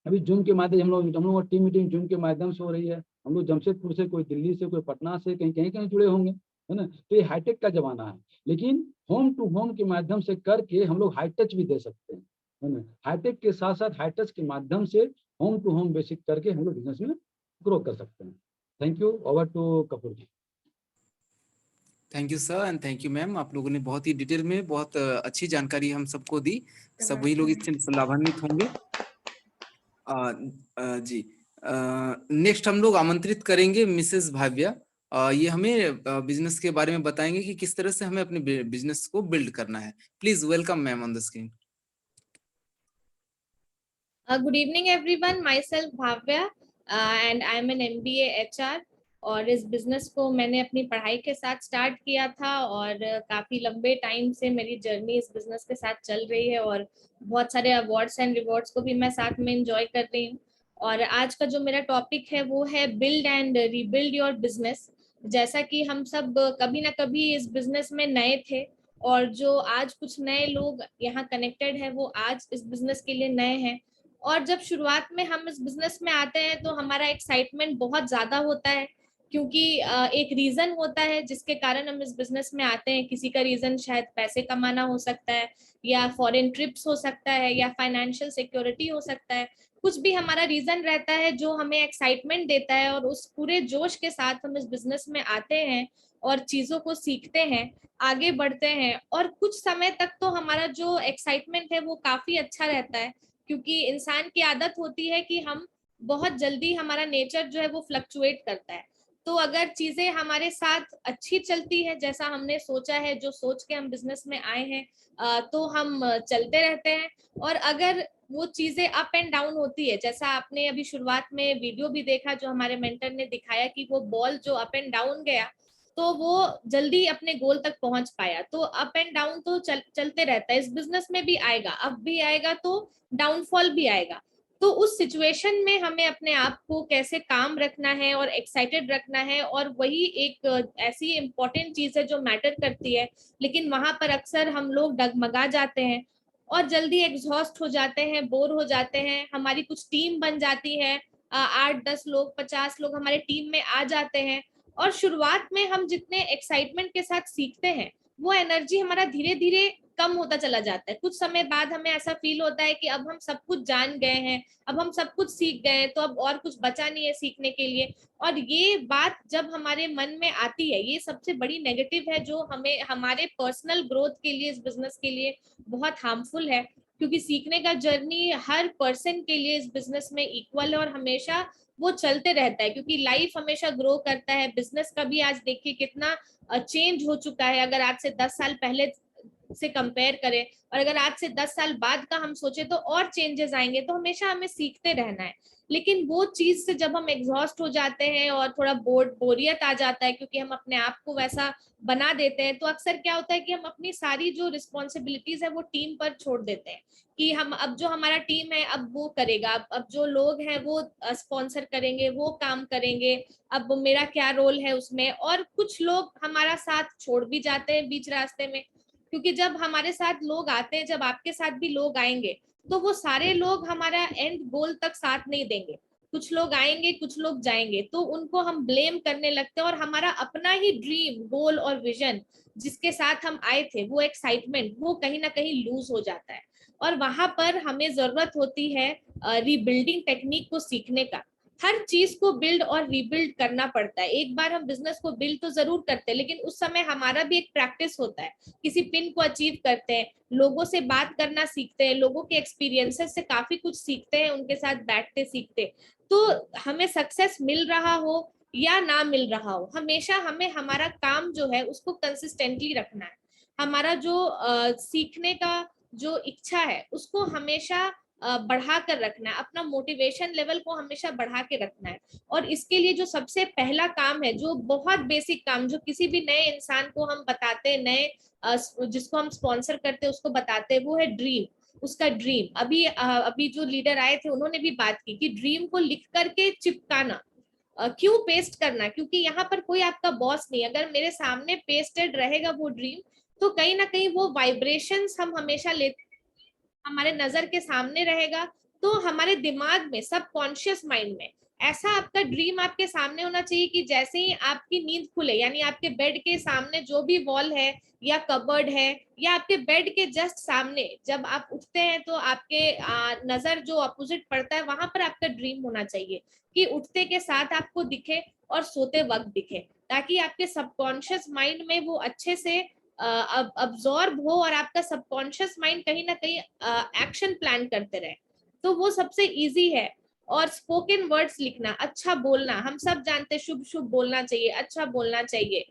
अभी जूम के माध्यम हम लोग टीम मीटिंग जूम के माध्यम से हो रही है। हम लोग जमशेदपुर से, कोई दिल्ली से, कोई पटना से, कहीं कहीं कहीं जुड़े होंगे, है ना। तो ये हाईटेक का जमाना है, लेकिन होम टू होम के माध्यम से करके हम लोग हाई टच भी दे सकते हैं, है ना। हाईटेक के साथ साथ हाई टच के माध्यम से होम टू होम बेसिक करके हम लोग बिजनेस में ग्रो कर सकते हैं। Thank you. Over to Kapoor ji. Thank you sir and thank you ma'am. आप लोगों ने बहुत ही डिटेल में बहुत अच्छी जानकारी हम सबको दी। सभी लोग इससे लाभान्वित होंगे। जी नेक्स्ट हम लोग आमंत्रित करेंगे मिसेस भाव्या। ये हमें बिजनेस के बारे में बताएंगे कि किस तरह से हमें अपने बिजनेस को बिल्ड करना है। Please welcome ma'am on the screen. Good evening everyone, myself Bhavya and I am an MBA HR। और इस बिजनेस को मैंने अपनी पढ़ाई के साथ स्टार्ट किया था, और काफ़ी लंबे टाइम से मेरी जर्नी इस बिजनेस के साथ चल रही है, और बहुत सारे अवार्ड्स एंड रिवॉर्ड्स को भी मैं साथ में एंजॉय कर रही हूँ। और आज का जो मेरा टॉपिक है वो है build and rebuild your business. जैसा कि हम सब कभी ना कभी इस बिजनेस में नए थे, और जो आज कुछ नए लोग यहाँ कनेक्टेड है वो आज इस बिजनेस के लिए नए हैं। और जब शुरुआत में हम इस बिजनेस में आते हैं तो हमारा एक्साइटमेंट बहुत ज्यादा होता है, क्योंकि एक रीजन होता है जिसके कारण हम इस बिजनेस में आते हैं। किसी का रीजन शायद पैसे कमाना हो सकता है, या फॉरेन ट्रिप्स हो सकता है, या फाइनेंशियल सिक्योरिटी हो सकता है। कुछ भी हमारा रीजन रहता है जो हमें एक्साइटमेंट देता है, और उस पूरे जोश के साथ हम इस बिजनेस में आते हैं और चीजों को सीखते हैं, आगे बढ़ते हैं। और कुछ समय तक तो हमारा जो एक्साइटमेंट है वो काफी अच्छा रहता है, क्योंकि इंसान की आदत होती है कि हम बहुत जल्दी, हमारा नेचर जो है वो फ्लक्चुएट करता है। तो अगर चीजें हमारे साथ अच्छी चलती है, जैसा हमने सोचा है, जो सोच के हम बिजनेस में आए हैं, तो हम चलते रहते हैं। और अगर वो चीजें अप एंड डाउन होती है, जैसा आपने अभी शुरुआत में वीडियो भी देखा जो हमारे मेंटर ने दिखाया कि वो बॉल जो अप एंड डाउन गया तो वो जल्दी अपने गोल तक पहुंच पाया। तो अप एंड डाउन तो चलते रहता है, इस बिजनेस में भी आएगा, अप भी आएगा तो डाउनफॉल भी आएगा। तो उस सिचुएशन में हमें अपने आप को कैसे काम रखना है और एक्साइटेड रखना है, और वही एक ऐसी इम्पोर्टेंट चीज है जो मैटर करती है, लेकिन वहां पर अक्सर हम लोग डगमगा जाते हैं। और जल्दी एग्जॉस्ट हो जाते हैं, बोर हो जाते हैं। हमारी कुछ टीम बन जाती है, 8-10 लोग 50 लोग हमारे टीम में आ जाते हैं, और शुरुआत में हम जितने एक्साइटमेंट के साथ सीखते हैं वो एनर्जी हमारा धीरे धीरे कम होता चला जाता है। कुछ समय बाद हमें ऐसा फील होता है कि अब हम सब कुछ जान गए हैं, अब हम सब कुछ सीख गए हैं, तो अब और कुछ बचा नहीं है सीखने के लिए। और ये बात जब हमारे मन में आती है, ये सबसे बड़ी नेगेटिव है जो हमें हमारे पर्सनल ग्रोथ के लिए, इस बिजनेस के लिए बहुत हार्मफुल है। क्योंकि सीखने का जर्नी हर पर्सन के लिए इस बिजनेस में इक्वल है और हमेशा वो चलते रहता है, क्योंकि लाइफ हमेशा ग्रो करता है। बिजनेस का भी आज देखिए कितना चेंज हो चुका है, अगर आज से 10 साल पहले से कंपेयर करें, और अगर आज से 10 साल बाद का हम सोचे तो और चेंजेस आएंगे। तो हमेशा हमें सीखते रहना है। लेकिन वो चीज से जब हम एग्जॉस्ट हो जाते हैं और थोड़ा बोरियत आ जाता है, क्योंकि हम अपने आप को वैसा बना देते हैं, तो अक्सर क्या होता है कि हम अपनी सारी जो रिस्पॉन्सिबिलिटीज है वो टीम पर छोड़ देते हैं कि हम, अब जो हमारा टीम है अब वो करेगा, अब जो लोग हैं वो स्पॉन्सर करेंगे, वो काम करेंगे, अब मेरा क्या रोल है उसमें। और कुछ लोग हमारा साथ छोड़ भी जाते हैं बीच रास्ते में, क्योंकि जब हमारे साथ लोग आते हैं, जब आपके साथ भी लोग आएंगे, तो वो सारे लोग हमारा एंड गोल तक साथ नहीं देंगे। कुछ लोग आएंगे, कुछ लोग जाएंगे, तो उनको हम ब्लेम करने लगते हैं, और हमारा अपना ही ड्रीम, गोल और विजन जिसके साथ हम आए थे, वो एक्साइटमेंट, वो कहीं ना कहीं लूज हो जाता है। और वहां पर हमें जरूरत होती है रीबिल्डिंग टेक्निक को सीखने का। हर चीज को बिल्ड और रीबिल्ड करना पड़ता है। एक बार हम बिजनेस को बिल्ड तो जरूर करते हैं, लेकिन उस समय हमारा भी एक प्रैक्टिस होता है। किसी पिन को अचीव करते हैं, लोगों से बात करना सीखते हैं, लोगों के एक्सपीरियंसेस से काफी कुछ सीखते हैं, उनके साथ बैठते सीखते। तो हमें सक्सेस मिल रहा हो या ना मिल रहा हो, हमेशा हमें हमारा काम जो है उसको कंसिस्टेंटली रखना है। हमारा जो सीखने का जो इच्छा है उसको हमेशा बढ़ा कर रखना है, अपना मोटिवेशन लेवल को हमेशा बढ़ा के रखना है। और इसके लिए जो सबसे पहला काम है, जो बहुत बेसिक काम, जो किसी भी नए इंसान को हम बताते हैं, नए जिसको हम स्पॉन्सर करते हैं उसको बताते हैं, वो है ड्रीम। उसका ड्रीम, अभी जो लीडर आए थे उन्होंने भी बात की कि ड्रीम को लिख करके चिपकाना। क्यों पेस्ट करना? क्योंकि यहाँ पर कोई आपका बॉस नहीं। अगर मेरे सामने पेस्टेड रहेगा वो ड्रीम, तो कहीं ना कहीं वो वाइब्रेशंस हम हमेशा लेते, हमारे नजर के सामने रहेगा, तो हमारे दिमाग में, सबकॉन्शियस माइंड में ऐसा आपका ड्रीम आपके सामने होना चाहिए कि जैसे ही आपकी नींद खुले, यानी आपके बेड के सामने जो भी वॉल है या कबर्ड है, या आपके बेड के जस्ट सामने जब आप उठते हैं तो आपके नजर जो अपोजिट पड़ता है वहां पर आपका ड्रीम होना चाहिए, कि उठते के साथ आपको दिखे और सोते वक्त दिखे, ताकि आपके सबकॉन्शियस माइंड में वो अच्छे से अब्सॉर्ब हो और आपका सबकॉन्शियस माइंड कहीं ना कहीं एक्शन प्लान करते रहे। तो वो सबसे इजी है। और स्पोकन वर्ड्स लिखना, अच्छा बोलना, हम सब जानते हैं शुभ शुभ बोलना चाहिए, अच्छा बोलना चाहिए।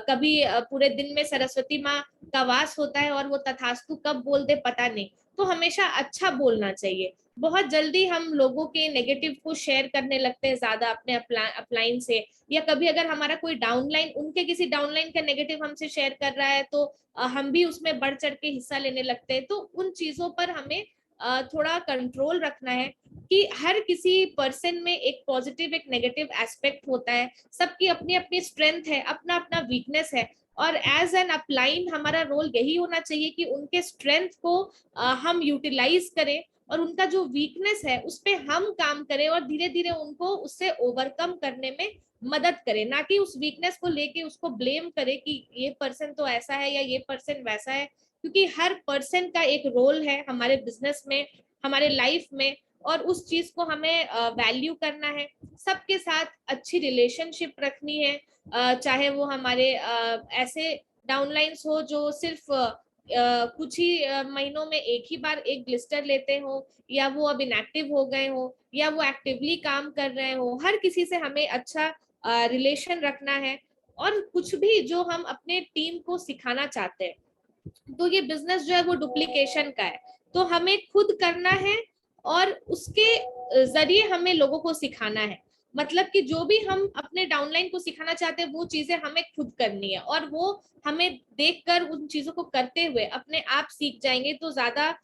कभी पूरे दिन में सरस्वती माँ का वास होता है और वो तथास्तु कब बोल दे पता नहीं, तो हमेशा अच्छा बोलना चाहिए। बहुत जल्दी हम लोगों के नेगेटिव को शेयर करने लगते हैं ज्यादा अपने अपलाइन से, या कभी अगर हमारा कोई डाउनलाइन, उनके किसी डाउनलाइन का नेगेटिव हमसे शेयर कर रहा है तो हम भी उसमें बढ़ चढ़ के हिस्सा लेने लगते हैं। तो उन चीजों पर हमें थोड़ा कंट्रोल रखना है कि हर किसी पर्सन में एक पॉजिटिव एक नेगेटिव एस्पेक्ट होता है, सबकी अपनी अपनी स्ट्रेंथ है, अपना अपना वीकनेस है। और एज एन अपलाइन हमारा रोल यही होना चाहिए कि उनके स्ट्रेंथ को हम यूटिलाइज करें, और उनका जो वीकनेस है उस पर हम काम करें, और धीरे धीरे उनको उससे ओवरकम करने में मदद करें, ना कि उस वीकनेस को लेके उसको ब्लेम करे कि ये पर्सन तो ऐसा है या ये पर्सन वैसा है। क्योंकि हर पर्सन का एक रोल है हमारे बिजनेस में, हमारे लाइफ में, और उस चीज को हमें वैल्यू करना है। सबके साथ अच्छी रिलेशनशिप रखनी है, चाहे वो हमारे ऐसे डाउनलाइंस हो जो सिर्फ कुछ ही महीनों में एक ही बार एक ग्लिस्टर लेते हो, या वो अब इनएक्टिव हो गए हो, या वो एक्टिवली काम कर रहे हो। हर किसी से हमें अच्छा रिलेशन रखना है। और कुछ भी जो हम अपने टीम को सिखाना चाहते हैं, तो ये बिजनेस जो है वो डुप्लीकेशन का है, तो हमें खुद करना है और उसके जरिए हमें लोगों को सिखाना है। मतलब कि जो भी हम अपने डाउनलाइन को सिखाना चाहते हैं वो चीजें हमें खुद करनी है, और वो हमें देखकर उन चीजों को करते हुए अपने आप सीख जाएंगे, तो ज्यादा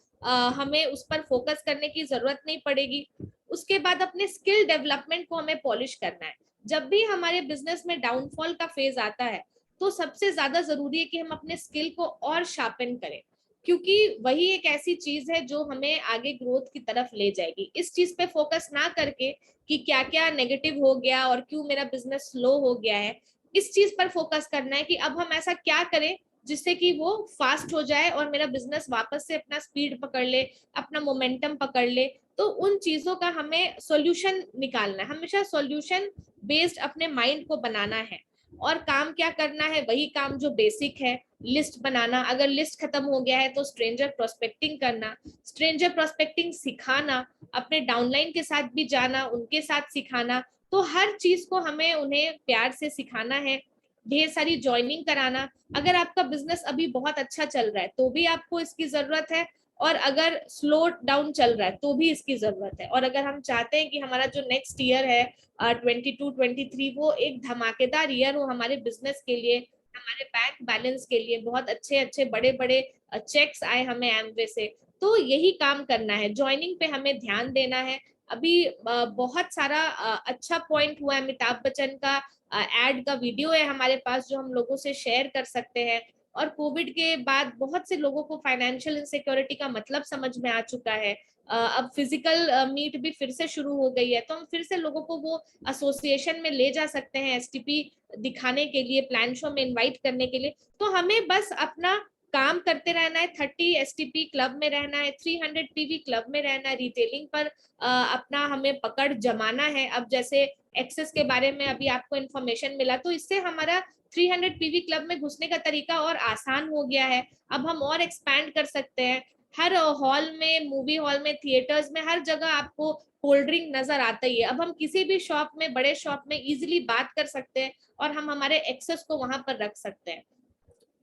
हमें उस पर फोकस करने की जरूरत नहीं पड़ेगी। उसके बाद अपने स्किल डेवलपमेंट को हमें पॉलिश करना है। जब भी हमारे बिजनेस में डाउनफॉल का फेज आता है, तो सबसे ज्यादा जरूरी है कि हम अपने स्किल को और शार्पन करें, क्योंकि वही एक ऐसी चीज है जो हमें आगे ग्रोथ की तरफ ले जाएगी। इस चीज पे फोकस ना करके कि क्या क्या नेगेटिव हो गया और क्यों मेरा बिजनेस स्लो हो गया है, इस चीज पर फोकस करना है कि अब हम ऐसा क्या करें जिससे कि वो फास्ट हो जाए और मेरा बिजनेस वापस से अपना स्पीड पकड़ ले, अपना मोमेंटम पकड़ ले। तो उन चीजों का हमें सॉल्यूशन निकालना है, हमेशा सॉल्यूशन बेस्ड अपने माइंड को बनाना है। और काम क्या करना है, वही काम जो बेसिक है, लिस्ट बनाना। अगर लिस्ट खत्म हो गया है तो स्ट्रेंजर प्रोस्पेक्टिंग करना, स्ट्रेंजर प्रोस्पेक्टिंग सिखाना, अपने डाउनलाइन के साथ भी जाना, उनके साथ सिखाना। तो हर चीज को हमें उन्हें प्यार से सिखाना है, ढेर सारी ज्वाइनिंग कराना। अगर आपका बिजनेस अभी बहुत अच्छा चल रहा है तो भी आपको इसकी जरूरत है, और अगर स्लो डाउन चल रहा है तो भी इसकी जरूरत है। और अगर हम चाहते हैं कि हमारा जो नेक्स्ट ईयर है 22-23 वो एक धमाकेदार ईयर हो हमारे बिजनेस के लिए, हमारे बैंक बैलेंस के लिए, बहुत अच्छे अच्छे बड़े बड़े चेक्स आए हमें एमवे से, तो यही काम करना है। ज्वाइनिंग पे हमें ध्यान देना है। अभी बहुत सारा अच्छा पॉइंट हुआ है, अमिताभ बच्चन का एड का वीडियो है हमारे पास जो हम लोगों से शेयर कर सकते हैं। और कोविड के बाद बहुत से लोगों को फाइनेंशियल इनसिक्योरिटी का मतलब समझ में आ चुका है। अब फिजिकल मीट भी फिर से शुरू हो गई है, तो हम फिर से लोगों को वो एसोसिएशन में ले जा सकते हैं, एसटीपी दिखाने के लिए, प्लान शो में इनवाइट करने के लिए। तो हमें बस अपना काम करते रहना है, 30 एसटीपी क्लब में रहना है, 300 पीवी क्लब में रहना है, रिटेलिंग पर अपना हमें पकड़ जमाना है। अब जैसे एक्सेस के बारे में अभी आपको इन्फॉर्मेशन मिला, तो इससे हमारा 300 पीवी क्लब में घुसने का तरीका और आसान हो गया है। अब हम और एक्सपैंड कर सकते हैं। हर हॉल में, मूवी हॉल में, थिएटर्स में, हर जगह आपको कोल्ड ड्रिंक नजर आता ही है। अब हम किसी भी शॉप में, बड़े शॉप में इजीली बात कर सकते हैं और हम हमारे एक्सेस को वहां पर रख सकते हैं।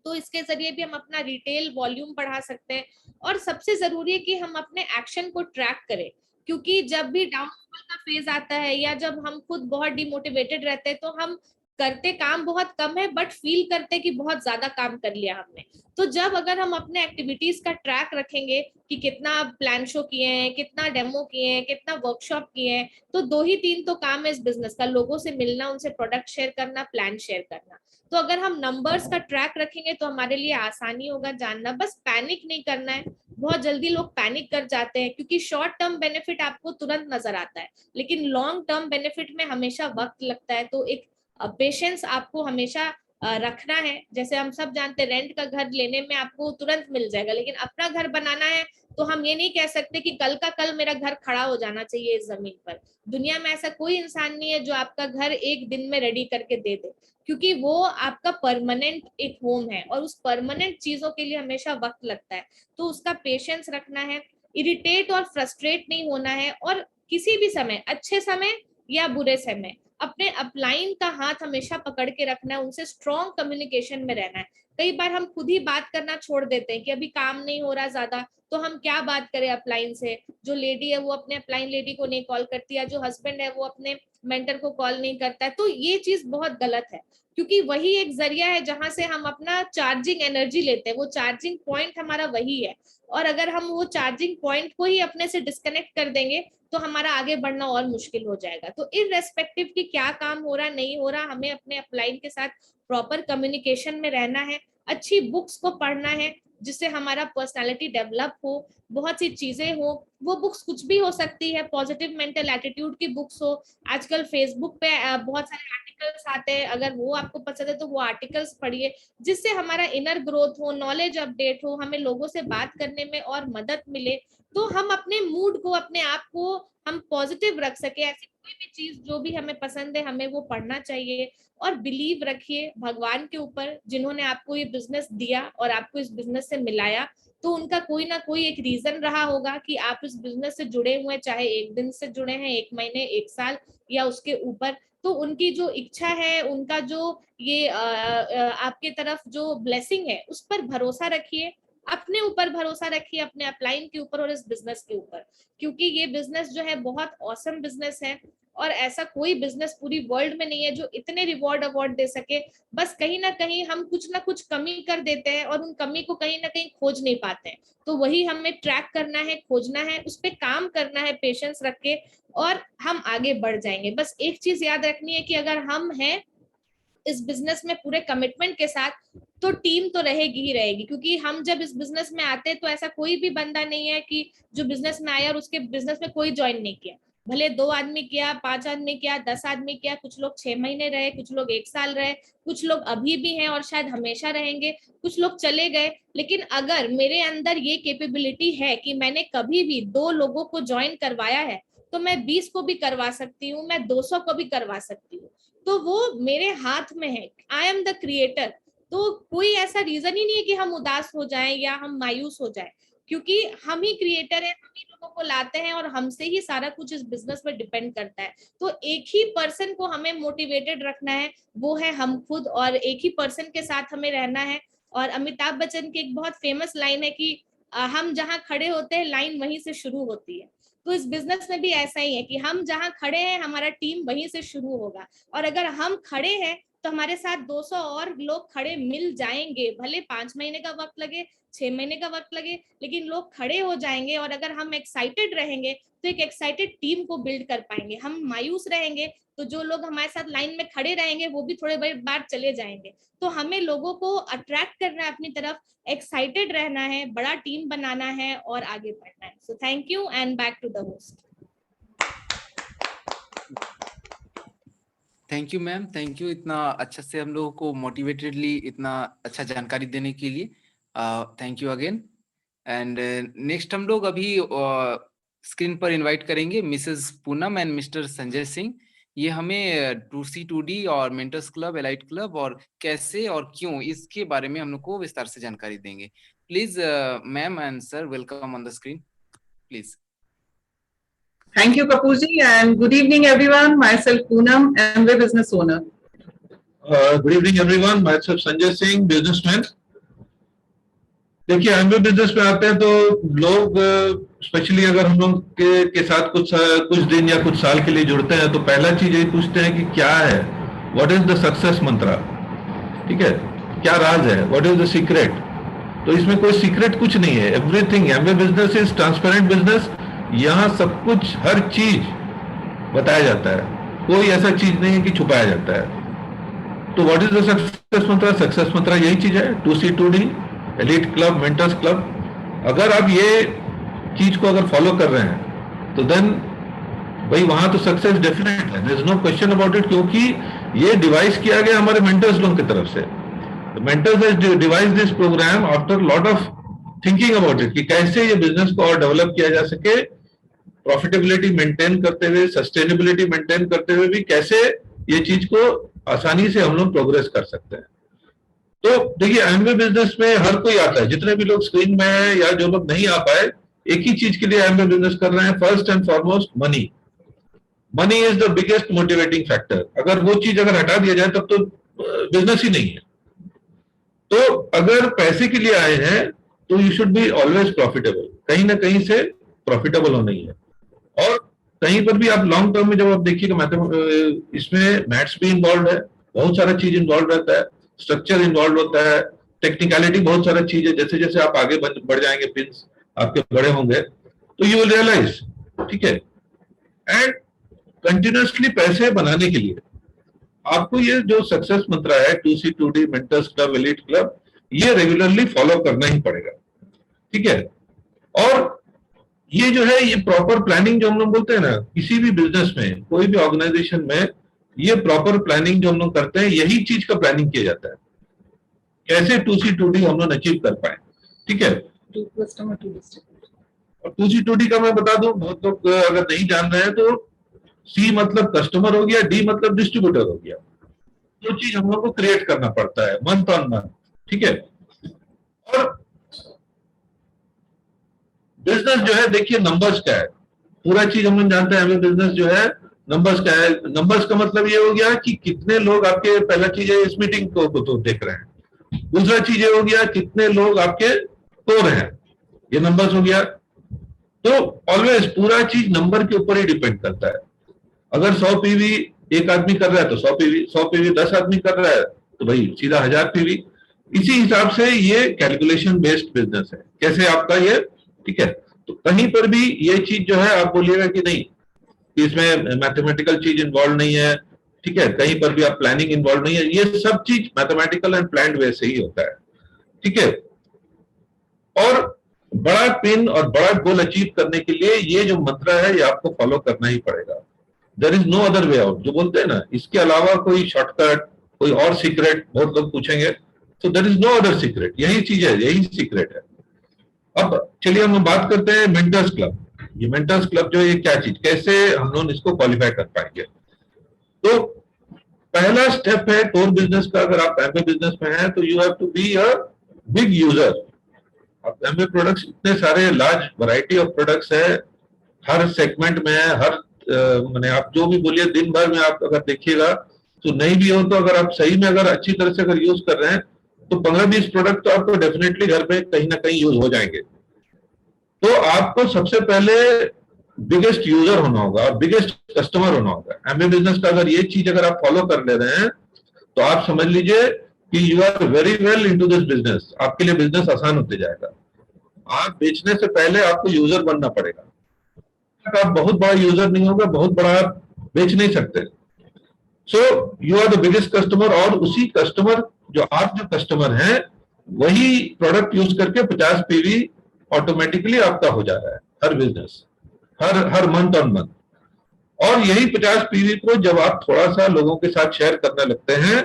तो इसके जरिए भी हम अपना रिटेल वॉल्यूम बढ़ा सकते हैं। और सबसे जरूरी है कि हम अपने एक्शन को ट्रैक करें, क्योंकि जब भी डाउनफॉल का फेज आता है या जब हम खुद बहुत डिमोटिवेटेड रहते हैं तो हम करते काम बहुत कम है बट फील करते कि बहुत ज्यादा काम कर लिया हमने। तो जब अगर हम अपने एक्टिविटीज का ट्रैक रखेंगे कि कितना प्लान शो किए हैं, कितना डेमो किए हैं, कितना वर्कशॉप किए हैं, तो 2 ही 3 तो काम है इस बिजनेस का, लोगों से मिलना, उनसे प्रोडक्ट शेयर करना, प्लान शेयर करना। तो अगर हम नंबर्स का ट्रैक रखेंगे तो हमारे लिए आसानी होगा जानना। बस पैनिक नहीं करना है। बहुत जल्दी लोग पैनिक कर जाते हैं क्योंकि शॉर्ट टर्म बेनिफिट आपको तुरंत नजर आता है, लेकिन लॉन्ग टर्म बेनिफिट में हमेशा वक्त लगता है। तो एक पेशेंस आपको हमेशा रखना है। जैसे हम सब जानते हैं रेंट का घर लेने में आपको तुरंत मिल जाएगा, लेकिन अपना घर बनाना है तो हम ये नहीं कह सकते कि कल का कल मेरा घर खड़ा हो जाना चाहिए इस जमीन पर। दुनिया में ऐसा कोई इंसान नहीं है जो आपका घर एक दिन में रेडी करके दे दे, क्योंकि वो आपका परमानेंट एक होम है और उस परमानेंट चीजों के लिए हमेशा वक्त लगता है। तो उसका पेशेंस रखना है, इरिटेट और फ्रस्ट्रेट नहीं होना है, और किसी भी समय, अच्छे समय या बुरे समय, अपने अपलाइन का हाथ हमेशा पकड़ के रखना है, उनसे स्ट्रॉन्ग कम्युनिकेशन में रहना है। कई बार हम खुद ही बात करना छोड़ देते हैं कि अभी काम नहीं हो रहा ज्यादा, तो हम क्या बात करें अपलाइन से। जो लेडी है वो अपने अपलाइन लेडी को नहीं कॉल करती, या जो हस्बैंड है वो अपने मेंटर को कॉल नहीं करता है। तो ये चीज बहुत गलत है, क्योंकि वही एक जरिया है जहां से हम अपना चार्जिंग एनर्जी लेते हैं, वो चार्जिंग पॉइंट हमारा वही है। और अगर हम वो चार्जिंग पॉइंट को ही अपने से डिस्कनेक्ट कर देंगे तो हमारा आगे बढ़ना और मुश्किल हो जाएगा। तो इररेस्पेक्टिव कि क्या काम हो रहा नहीं हो रहा, हमें अपने अपलाइन के साथ प्रॉपर कम्युनिकेशन में रहना है, अच्छी बुक्स को पढ़ना है जिससे हमारा पर्सनालिटी डेवलप हो, बहुत सी चीजें हो। वो बुक्स कुछ भी हो सकती है, पॉजिटिव मेंटल एटीट्यूड की बुक्स हो, आजकल फेसबुक पे बहुत सारे आर्टिकल्स आते हैं, अगर वो आपको पसंद है तो वो आर्टिकल्स पढ़िए, जिससे हमारा इनर ग्रोथ हो, नॉलेज अपडेट हो, हमें लोगों से बात करने में और मदद मिले, तो हम अपने मूड को, अपने आप को हम पॉजिटिव रख सके। ऐसी कोई भी चीज जो भी हमें पसंद है हमें वो पढ़ना चाहिए। और बिलीव रखिए भगवान के ऊपर, जिन्होंने आपको ये बिजनेस दिया और आपको इस बिजनेस से मिलाया, तो उनका कोई ना कोई एक रीजन रहा होगा कि आप इस बिजनेस से जुड़े हुए, चाहे 1 दिन से जुड़े हैं, 1 महीने, 1 साल या उसके ऊपर। तो उनकी जो इच्छा है, उनका जो ये आपके तरफ जो ब्लेसिंग है, उस पर भरोसा रखिए, अपने ऊपर भरोसा रखिए, अपने अपलाइन के ऊपर और इस बिजनेस के ऊपर, क्योंकि ये बिजनेस जो है बहुत ऑसम बिजनेस है। और ऐसा कोई बिजनेस पूरी वर्ल्ड में नहीं है जो इतने रिवॉर्ड अवार्ड दे सके। बस कहीं ना कहीं हम कुछ ना कुछ कमी कर देते हैं और उन कमी को कहीं ना कहीं खोज नहीं पाते हैं। तो वही हमें ट्रैक करना है, खोजना है, उस पर काम करना है पेशेंस रख के, और हम आगे बढ़ जाएंगे। बस एक चीज याद रखनी है कि अगर हम हैं इस बिजनेस में पूरे कमिटमेंट के साथ, तो टीम तो रहेगी ही रहेगी। क्योंकि हम जब इस बिजनेस में आते हैं तो ऐसा कोई भी बंदा नहीं है कि जो बिजनेस में आया और उसके बिजनेस में कोई ज्वाइन नहीं किया। भले 2 आदमी किया, 5 आदमी किया, 10 आदमी किया, कुछ लोग 6 महीने रहे, कुछ लोग 1 साल रहे, कुछ लोग अभी भी हैं और शायद हमेशा रहेंगे, कुछ लोग चले गए। लेकिन अगर मेरे अंदर ये कैपेबिलिटी है कि मैंने कभी भी 2 लोगों को ज्वाइन करवाया है, तो मैं 20 को भी करवा सकती हूँ, मैं 200 को भी करवा सकती हूँ। तो वो मेरे हाथ में है, आई एम द क्रिएटर। तो कोई ऐसा रीजन ही नहीं है कि हम उदास हो जाएं या हम मायूस हो जाएं, क्योंकि हम ही क्रिएटर हैं, हम ही लोगों को लाते हैं और हमसे ही सारा कुछ इस बिजनेस में डिपेंड करता है। तो एक ही पर्सन को हमें मोटिवेटेड रखना है, वो है हम खुद, और एक ही पर्सन के साथ हमें रहना है। और अमिताभ बच्चन की एक बहुत फेमस लाइन है कि हम जहाँ खड़े होते हैं लाइन वहीं से शुरू होती है। तो इस बिजनेस में भी ऐसा ही है कि हम जहाँ खड़े हैं हमारा टीम वहीं से शुरू होगा, और अगर हम खड़े हैं तो हमारे साथ 200 और लोग खड़े मिल जाएंगे। भले 5 महीने का वक्त लगे, 6 महीने का वक्त लगे, लेकिन लोग खड़े हो जाएंगे। और अगर हम एक्साइटेड रहेंगे तो एक एक्साइटेड टीम को बिल्ड कर पाएंगे। हम मायूस रहेंगे तो जो लोग हमारे साथ लाइन में खड़े रहेंगे वो भी थोड़े बार चले जाएंगे। तो हमें लोगों को अट्रैक्ट करना है अपनी तरफ, एक्साइटेड रहना है, बड़ा टीम बनाना है और आगे बढ़ना है। So thank you and back to the host. Thank you ma'am, thank you इतना अच्छा से हम लोगों को मोटिवेटेडली इतना अच्छा जानकारी देने के लिए। Thank you again. And next हम लोग अभी स्क्रीन पर इनवाइट करेंगे Mrs Poonam and Mr Sanjay Singh. ये हमें 2C2D और मेंटर्स क्लब, एलाइट क्लब और कैसे और क्यों, इसके बारे में हम लोग को विस्तार से जानकारी देंगे। Please ma'am and sir, welcome on the screen please. Thank you, Kapoorji, and good evening, everyone. Myself Poonam, Amway business owner. Good evening, everyone. Myself Sanjay Singh, businessman. देखिए, एमवे बिजनेस में आते हैं तो लोग स्पेशली अगर हम लोग के साथ कुछ दिन या कुछ साल के लिए जुड़ते हैं तो पहला चीज यही पूछते हैं कि क्या है, व्हाट इज द सक्सेस मंत्रा, ठीक है, क्या राज है, व्हाट इज द सीक्रेट। तो इसमें कोई सीक्रेट कुछ नहीं है। Everything, Amway business is transparent business. यहाँ सब कुछ, हर चीज बताया जाता है, कोई ऐसा चीज नहीं है कि छुपाया जाता है। तो what is the success mantra? Success mantra यही चीज है, 2C2D, elite club, mentors club. अगर आप ये चीज को अगर फॉलो कर रहे हैं तो देन भाई वहां तो सक्सेस डेफिनेट है, there is no question about it, क्योंकि ये डिवाइस किया गया हमारे मेंटर्स लोगों की तरफ से। Mentors has devised this program after lot of thinking about it कि कैसे ये बिजनेस को और डेवलप किया जा सके, प्रॉफिटेबिलिटी मेंटेन करते हुए, सस्टेनेबिलिटी मेंटेन करते हुए भी कैसे ये चीज को आसानी से हम लोग प्रोग्रेस कर सकते हैं। तो देखिए, एमवे बिजनेस में हर कोई आता है, जितने भी लोग स्क्रीन में हैं या जो लोग नहीं आ पाए, एक ही चीज के लिए एमवे बिजनेस कर रहे हैं, first and foremost money. Money is the biggest motivating factor. अगर वो चीज अगर हटा दिया जाए तब तो बिजनेस ही नहीं है। तो अगर पैसे के लिए आए हैं तो you should be always profitable, कहीं ना कहीं से प्रॉफिटेबल होना ही है। और कहीं पर भी आप लॉन्ग टर्म में जब आप देखिएगा, इसमें मैथ्स भी इन्वॉल्व है, बहुत सारा चीज इन्वॉल्व रहता है, स्ट्रक्चर इन्वॉल्व होता है, टेक्निकलिटी बहुत सारा चीज है। जैसे जैसे आप आगे बढ़ जाएंगे, पिन्स आपके बड़े होंगे तो यू विल रियलाइज, ठीक है। एंड कंटिन्यूसली पैसे बनाने के लिए आपको ये जो सक्सेस मंत्र है 2C2D, mentors club, elite club, ये रेगुलरली फॉलो करना ही पड़ेगा, ठीक है। और ये जो है, ये प्रॉपर प्लानिंग जो हम लोग बोलते हैं ना, किसी भी बिजनेस में, कोई भी ऑर्गेनाइजेशन में, ये प्रॉपर प्लानिंग जो हम लोग करते हैं, यही चीज का प्लानिंग किया जाता है, कैसे 2C2D हम लोग अचीव कर पाए, ठीक है। और 2C2D का मैं बता दूं, बहुत लोग अगर नहीं जान रहे हैं तो C मतलब कस्टमर हो गया, D मतलब डिस्ट्रीब्यूटर हो गया। तो चीज हम लोग को क्रिएट करना पड़ता है मंथ ऑन मंथ, ठीक है। और बिजनेस जो है, देखिए नंबर्स का है, पूरा चीज हम लोग जानते हैं। बिजनेस जो है नंबर्स का है। नंबर्स का मतलब ये हो गया कि कितने लोग आपके, पहला चीज है इस मीटिंग को तो देख रहे हैं, दूसरा चीज ये हो गया कितने लोग आपके कोर हैं, ये नंबर्स हो गया। तो ऑलवेज पूरा चीज नंबर के ऊपर ही डिपेंड करता है। अगर 100 पीवी एक आदमी कर रहा है तो 100 पीवी, 100 पीवी 10 आदमी कर रहा है तो भाई सीधा 1000 पीवी। इसी हिसाब से ये कैलकुलेशन बेस्ड बिजनेस है, कैसे आपका ये, ठीक है। तो कहीं पर भी ये चीज जो है आप बोलिएगा कि नहीं, इसमें मैथमेटिकल चीज इन्वॉल्व नहीं है, ठीक है, कहीं पर भी आप प्लानिंग इन्वॉल्व नहीं है, ये सब चीज मैथमेटिकल एंड प्लान्ड वे से ही होता है। ठीक है, और बड़ा पिन और बड़ा गोल अचीव करने के लिए ये जो मंत्र है ये आपको फॉलो करना ही पड़ेगा। There is no other way out, जो बोलते हैं ना, इसके अलावा कोई शॉर्टकट, कोई और सीक्रेट, बहुत लोग पूछेंगे, तो there is no other secret, यही चीज है, यही सीक्रेट है। अब चलिए हम बात करते हैं मेंटर्स क्लब। ये मेंटर्स क्लब जो है ये क्या चीज, कैसे हम लोग इसको क्वालिफाई कर पाएंगे? तो पहला स्टेप है कोर बिजनेस का। अगर आप एमए बिजनेस में हैं तो you have to be a big user. अब एमए प्रोडक्ट्स इतने सारे, लार्ज वैरायटी ऑफ प्रोडक्ट्स है, हर सेगमेंट में है, हर मैंने आप जो भी बोलिए, दिन भर में आप अगर देखिएगा तो नहीं भी हो तो अगर आप सही में अगर अच्छी तरह से अगर यूज कर रहे हैं तो 15-20 प्रोडक्ट तो आपको डेफिनेटली घर में कहीं ना कहीं यूज हो जाएंगे। तो आपको सबसे पहले बिगेस्ट यूजर होना होगा और बिगेस्ट कस्टमर होना होगा। एमए बिजनेस का अगर ये चीज अगर आप फॉलो कर ले रहे हैं तो आप समझ लीजिए कि you are very well into this business. आपके लिए बिजनेस आसान होते जाएगा। आप बेचने से पहले आपको यूजर बनना पड़ेगा। आप बहुत बड़ा यूजर नहीं होगा, बहुत बड़ा आप बेच नहीं सकते। So you are the biggest customer, और उसी कस्टमर जो आप जो कस्टमर हैं वही प्रोडक्ट यूज करके 50 पीवी ऑटोमेटिकली आपका हो जा रहा है हर बिजनेस, हर मंथ ऑन मंथ। और यही 50 पीवी को जब आप थोड़ा सा लोगों के साथ शेयर करने लगते हैं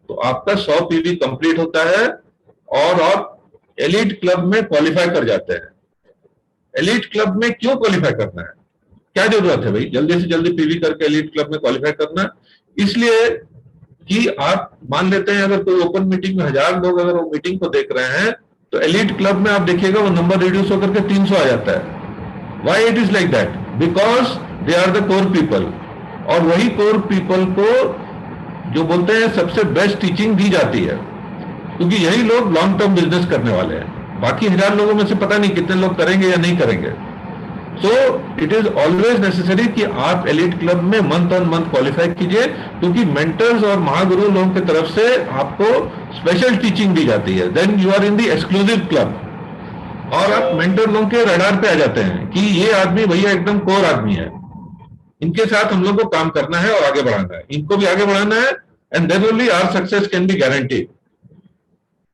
तो आपका 100 पीवी कंप्लीट होता है और आप एलीट क्लब में क्वालिफाई कर जाते हैं। एलीट क्लब में क्यों क्वालिफाई करना है, क्या जरूरत है भाई जल्दी से जल्दी पीवी करके एलीट क्लब में क्वालिफाई करना? इसलिए कि आप मान लेते हैं अगर कोई ओपन मीटिंग में 1000 लोग अगर वो मीटिंग को देख रहे हैं तो एलीट क्लब में आप देखिएगा वो नंबर रिड्यूस होकर के 300 आ जाता है। Why it is like that? Because they are the core people, और वही कोर पीपल को जो बोलते हैं सबसे बेस्ट टीचिंग दी जाती है, क्योंकि यही लोग लॉन्ग टर्म बिजनेस करने वाले हैं। बाकी 1000 लोगों में से पता नहीं कितने लोग करेंगे या नहीं करेंगे। So it is always necessary कि आप एलीट क्लब में मंथ ऑन मंथ क्वालिफाई कीजिए, क्योंकि मेंटर्स और महागुरु लोगों की तरफ से आपको स्पेशल टीचिंग दी जाती है। Then you are in the exclusive club, और आप मेंटर लोगों के रडार पे आ जाते हैं कि ये आदमी भैया एकदम कोर आदमी है, इनके साथ हम लोग को काम करना है और आगे बढ़ाना है, इनको भी आगे बढ़ाना है, and then only our success can be guaranteed.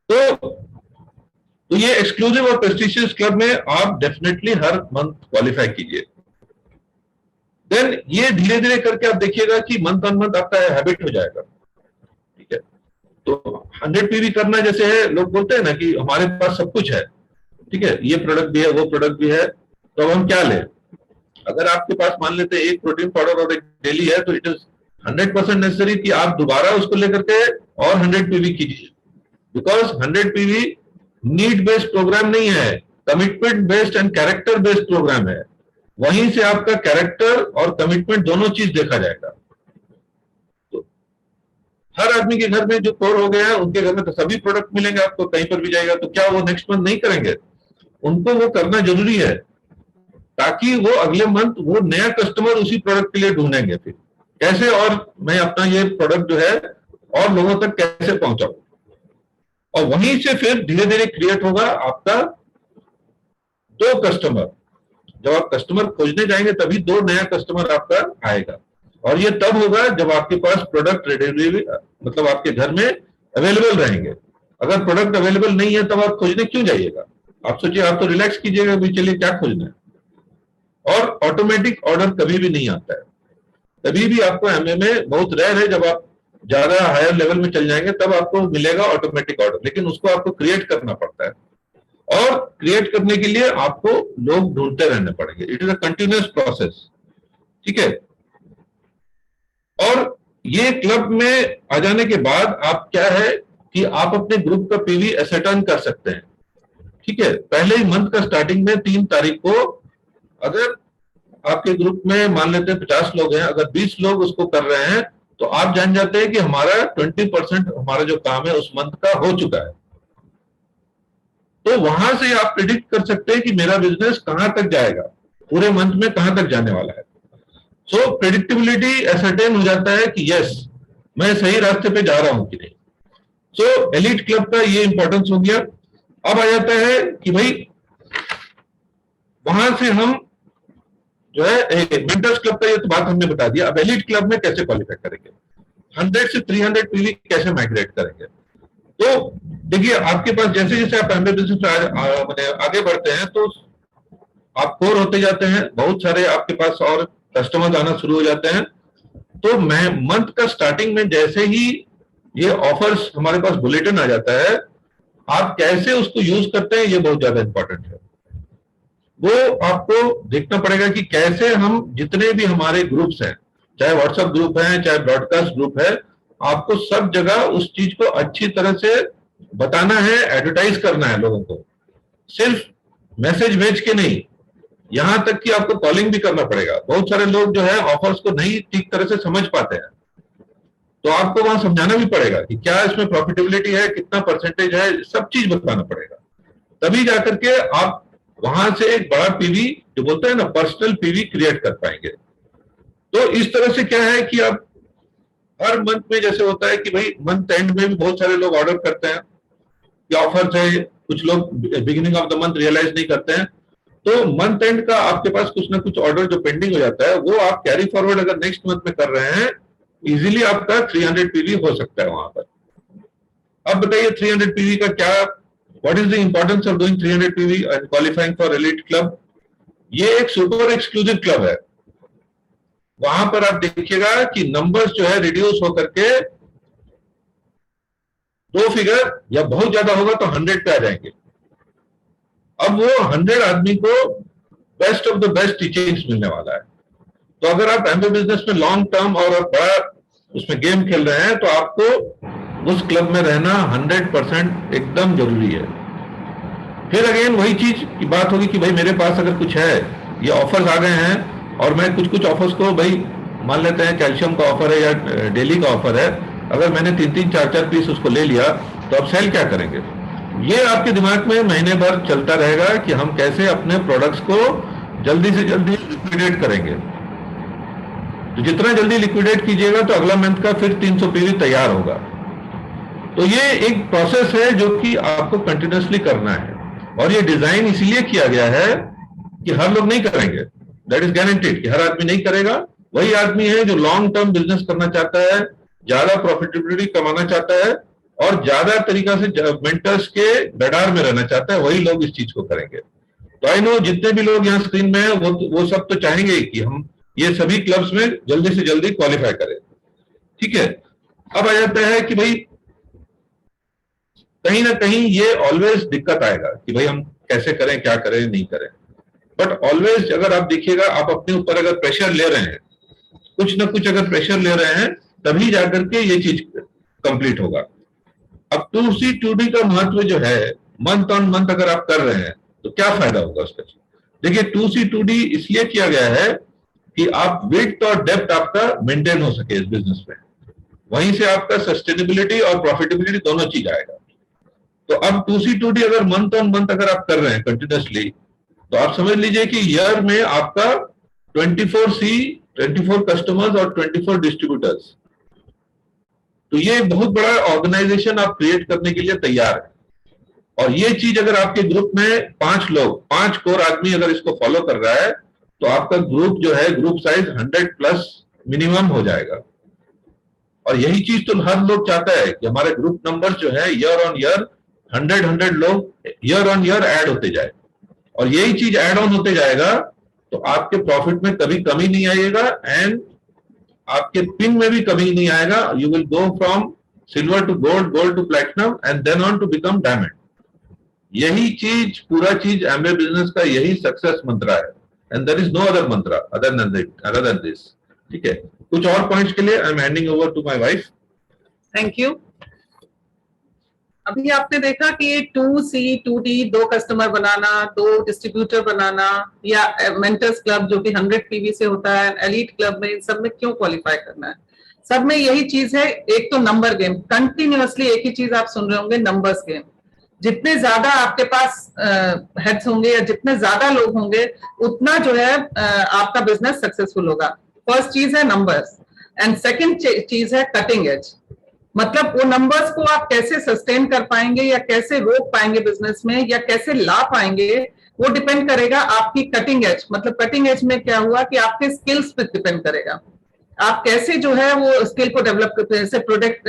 तो ये एक्सक्लूसिव और प्रेस्टिजियस क्लब में आप डेफिनेटली हर मंथ क्वालिफाई कीजिए। देन ये धीरे धीरे करके आप देखिएगा कि मंथ ऑन मंथ आपका हैबिट हो जाएगा। ठीक है, तो 100 पीवी करना जैसे है, लोग बोलते हैं ना कि हमारे पास सब कुछ है, ठीक है, ये प्रोडक्ट भी है, वो प्रोडक्ट भी है, तो अब हम क्या लें? अगर आपके पास मान लेते हैं एक प्रोटीन पाउडर और एक डेली है तो इट इज 100% नेसेसरी कि आप दोबारा उसको लेकर के और 100 पीवी कीजिए, because 100 PV need based program नहीं है, commitment based and character based program है। वहीं से आपका कैरेक्टर और कमिटमेंट दोनों चीज देखा जाएगा। तो हर आदमी के घर में जो कोर हो गया है उनके घर में तो सभी प्रोडक्ट मिलेंगे आपको, कहीं पर भी जाएगा तो क्या वो नेक्स्ट मंथ नहीं करेंगे? उनको वो करना जरूरी है, ताकि वो अगले मंथ वो नया कस्टमर उसी प्रोडक्ट के लिए ढूंढेंगे। फिर कैसे और मैं अपना ये प्रोडक्ट जो है और लोगों तक कैसे पहुंचाऊं, और वहीं से फिर धीरे धीरे क्रिएट होगा आपका 2 कस्टमर। जब आप कस्टमर खोजने जाएंगे तभी 2 नया कस्टमर आपका आएगा, और ये तब होगा जब आपके पास प्रोडक्ट रेडी, मतलब आपके घर में अवेलेबल रहेंगे। अगर प्रोडक्ट अवेलेबल नहीं है तब आप खोजने क्यों जाइएगा? आप सोचिए, आप तो रिलैक्स कीजिएगा, भी चलिए क्या खोजना है। और ऑटोमेटिक ऑर्डर कभी भी नहीं आता है, कभी भी आपको एमए में बहुत रेयर है, जब आप ज्यादा हायर लेवल में चल जाएंगे तब आपको मिलेगा ऑटोमेटिक ऑर्डर, लेकिन उसको आपको क्रिएट करना पड़ता है, और क्रिएट करने के लिए आपको लोग ढूंढते रहने पड़ेंगे। It is a continuous process, ठीक है। और ये क्लब में आ जाने के बाद आप क्या है कि आप अपने ग्रुप का पीवी एसेटर्न कर सकते हैं, ठीक है। पहले ही मंथ का स्टार्टिंग में 3 तारीख को अगर आपके ग्रुप में मान लेते हैं 50 लोग हैं, अगर 20 लोग उसको कर रहे हैं तो आप जान जाते हैं कि हमारा 20% हमारा जो काम है उस मंथ का हो चुका है। तो वहां से आप प्रिडिक्ट कर सकते हैं कि मेरा बिजनेस कहां तक जाएगा, पूरे मंथ में कहां तक जाने वाला है। सो प्रेडिक्टेबिलिटी एसर्टेन हो जाता है कि यस मैं सही रास्ते पे जा रहा हूं कि नहीं। सो एलीट क्लब का ये इंपॉर्टेंस हो गया। अब आ जाता है कि भाई वहां से हम जो है मेंटर्स क्लब का ये तो बात हमने बता दिया, अब एलीट क्लब में कैसे क्वालिफाई करेंगे। 100 से 300 पीवी कैसे माइग्रेट करेंगे। तो देखिए आपके पास जैसे जैसे आप एमबीए बिजनेस में आगे बढ़ते हैं तो आप कोर होते जाते हैं, बहुत सारे आपके पास और कस्टमर्स आना शुरू हो जाते हैं। तो मैं मंथ का स्टार्टिंग में जैसे ही ये ऑफर्स हमारे पास बुलेटिन आ जाता है, आप कैसे उसको यूज करते हैं ये बहुत ज्यादा इंपॉर्टेंट है। वो आपको देखना पड़ेगा कि कैसे हम जितने भी हमारे ग्रुप्स हैं, चाहे व्हाट्सएप ग्रुप है चाहे ब्रॉडकास्ट ग्रुप है, आपको सब जगह उस चीज को अच्छी तरह से बताना है, एडवर्टाइज करना है लोगों को, सिर्फ मैसेज भेज के नहीं, यहां तक कि आपको कॉलिंग भी करना पड़ेगा। बहुत सारे लोग जो है ऑफर्स को नहीं ठीक तरह से समझ पाते हैं, तो आपको वहां समझाना भी पड़ेगा कि क्या इसमें प्रॉफिटेबिलिटी है, कितना परसेंटेज है, सब चीज बताना पड़ेगा। तभी जाकर के आप वहां से एक बड़ा पीवी, जो बोलते हैं ना पर्सनल पीवी, क्रिएट कर पाएंगे। तो इस तरह से क्या है कि आप हर मंथ में जैसे होता है कि भाई मंथ एंड में भी बहुत सारे लोग ऑर्डर करते हैं कि ऑफर है, कुछ लोग beginning of the month realise नहीं करते हैं, तो मंथ एंड का आपके पास कुछ ना कुछ ऑर्डर जो पेंडिंग हो जाता है वो आप कैरी फॉरवर्ड अगर नेक्स्ट मंथ में कर रहे हैं, इजीली आपका 300 पीवी हो सकता है वहां पर। अब बताइए 300 पीवी का क्या, what is the importance of doing 300 PV and qualifying for elite club. ये एक सुपर एक्सक्लूसिव क्लब है, वहां पर आप देखिएगा कि नंबर्स जो है रिड्यूस होकर के 2 फिगर या बहुत ज्यादा होगा तो 100 पे आ जाएंगे। अब वो 100 आदमी को best of the best teachings मिलने वाला है। तो अगर आप एमबीए बिजनेस में लॉन्ग टर्म और बड़ा उसमें गेम खेल रहे हैं तो आपको उस क्लब में रहना 100% एकदम जरूरी है। फिर अगेन वही चीज की बात होगी कि भाई मेरे पास अगर कुछ है, ये ऑफर्स आ गए हैं और मैं कुछ ऑफर्स को, भाई मान लेते हैं कैल्शियम का ऑफर है या डेली का ऑफर है, अगर मैंने 3-3, 4-4 पीस उसको ले लिया तो अब सेल क्या करेंगे। ये आपके दिमाग में महीने भर चलता रहेगा कि हम कैसे अपने प्रोडक्ट्स को जल्दी से जल्दी लिक्विडेट करेंगे। तो जितना जल्दी लिक्विडेट कीजिएगा तो अगला मंथ का फिर 300 पीवी तैयार होगा। तो ये एक प्रोसेस है जो कि आपको कंटिन्यूअसली करना है, और ये डिजाइन इसीलिए किया गया है कि हर लोग नहीं करेंगे, दैट इज गारंटीड कि हर आदमी नहीं करेगा। वही आदमी है जो लॉन्ग टर्म बिजनेस करना चाहता है, ज्यादा प्रॉफिटेबिलिटी कमाना चाहता है और ज्यादा तरीका से मेंटर्स के रडार में रहना चाहता है, वही लोग इस चीज को करेंगे। तो आई नो जितने भी लोग यहाँ स्क्रीन में हैं वो सब तो चाहेंगे कि हम ये सभी क्लब्स में जल्दी से जल्दी क्वालिफाई करें। ठीक है, अब आ जाता है कि भाई कहीं ना कहीं ये ऑलवेज दिक्कत आएगा कि भाई हम कैसे करें, क्या करें, नहीं करें। बट ऑलवेज अगर आप देखिएगा, आप अपने ऊपर अगर प्रेशर ले रहे हैं, कुछ ना कुछ अगर प्रेशर ले रहे हैं, तभी जाकर के ये चीज कंप्लीट होगा। अब 2C 2D का महत्व जो है, मंथ ऑन मंथ अगर आप कर रहे हैं तो क्या फायदा होगा उसका। देखिए 2C 2D इसलिए किया गया है कि आप विड्थ और डेप्थ आपका मेंटेन हो सके इस बिजनेस में, वहीं से आपका सस्टेनेबिलिटी और प्रॉफिटेबिलिटी दोनों चीज आएगा। तो अब 2C 2D अगर मंथ ऑन मंथ अगर आप कर रहे हैं कंटिन्यूसली, तो आप समझ लीजिए कि ईयर में आपका 24 कस्टमर्स और 24 डिस्ट्रीब्यूटर्स, तो ये बहुत बड़ा ऑर्गेनाइजेशन आप क्रिएट करने के लिए तैयार है। और ये चीज अगर आपके ग्रुप में 5 लोग, 5 कोर आदमी अगर इसको फॉलो कर रहा है, तो आपका ग्रुप जो है, ग्रुप साइज 100+ मिनिमम हो जाएगा। और यही चीज तो हर लोग चाहता है कि हमारे ग्रुप नंबर जो है ईयर ऑन ईयर 100 लोग ईयर ऑन ईयर ऐड होते जाए, और यही चीज ऐड ऑन होते जाएगा तो आपके प्रॉफिट में कभी कमी नहीं आएगा एंड आपके पिन में भी कमी नहीं आएगा। You will go from silver to gold, gold to platinum and then on to become diamond. यही चीज, पूरा चीज एमबीए बिजनेस का यही सक्सेस मंत्र है, and there is no other mantra other than this. ठीक है, कुछ और पॉइंट्स के लिए I am handing over to my wife. Thank you. अभी आपने देखा कि 2C 2D, 2 कस्टमर बनाना, 2 डिस्ट्रीब्यूटर बनाना, या मेंटर्स क्लब जो कि 100 पीवी से होता है, एलीट क्लब में, इन सब में क्यों क्वालिफाई करना है। सब में यही चीज है, एक तो नंबर गेम, कंटिन्यूअसली एक ही चीज आप सुन रहे होंगे, नंबर्स गेम। जितने ज्यादा आपके पास हेड्स होंगे या जितने ज्यादा लोग होंगे, उतना जो है आपका बिजनेस सक्सेसफुल होगा। फर्स्ट चीज है नंबर्स, एंड सेकंड चीज है कटिंग एज। मतलब वो नंबर्स को आप कैसे सस्टेन कर पाएंगे या कैसे रोक पाएंगे बिजनेस में, या कैसे ला पाएंगे, वो डिपेंड करेगा आपकी कटिंग एज। मतलब कटिंग एज में क्या हुआ कि आपके स्किल्स पे डिपेंड करेगा। आप कैसे जो है वो स्किल को डेवलप करते हैं, जैसे प्रोडक्ट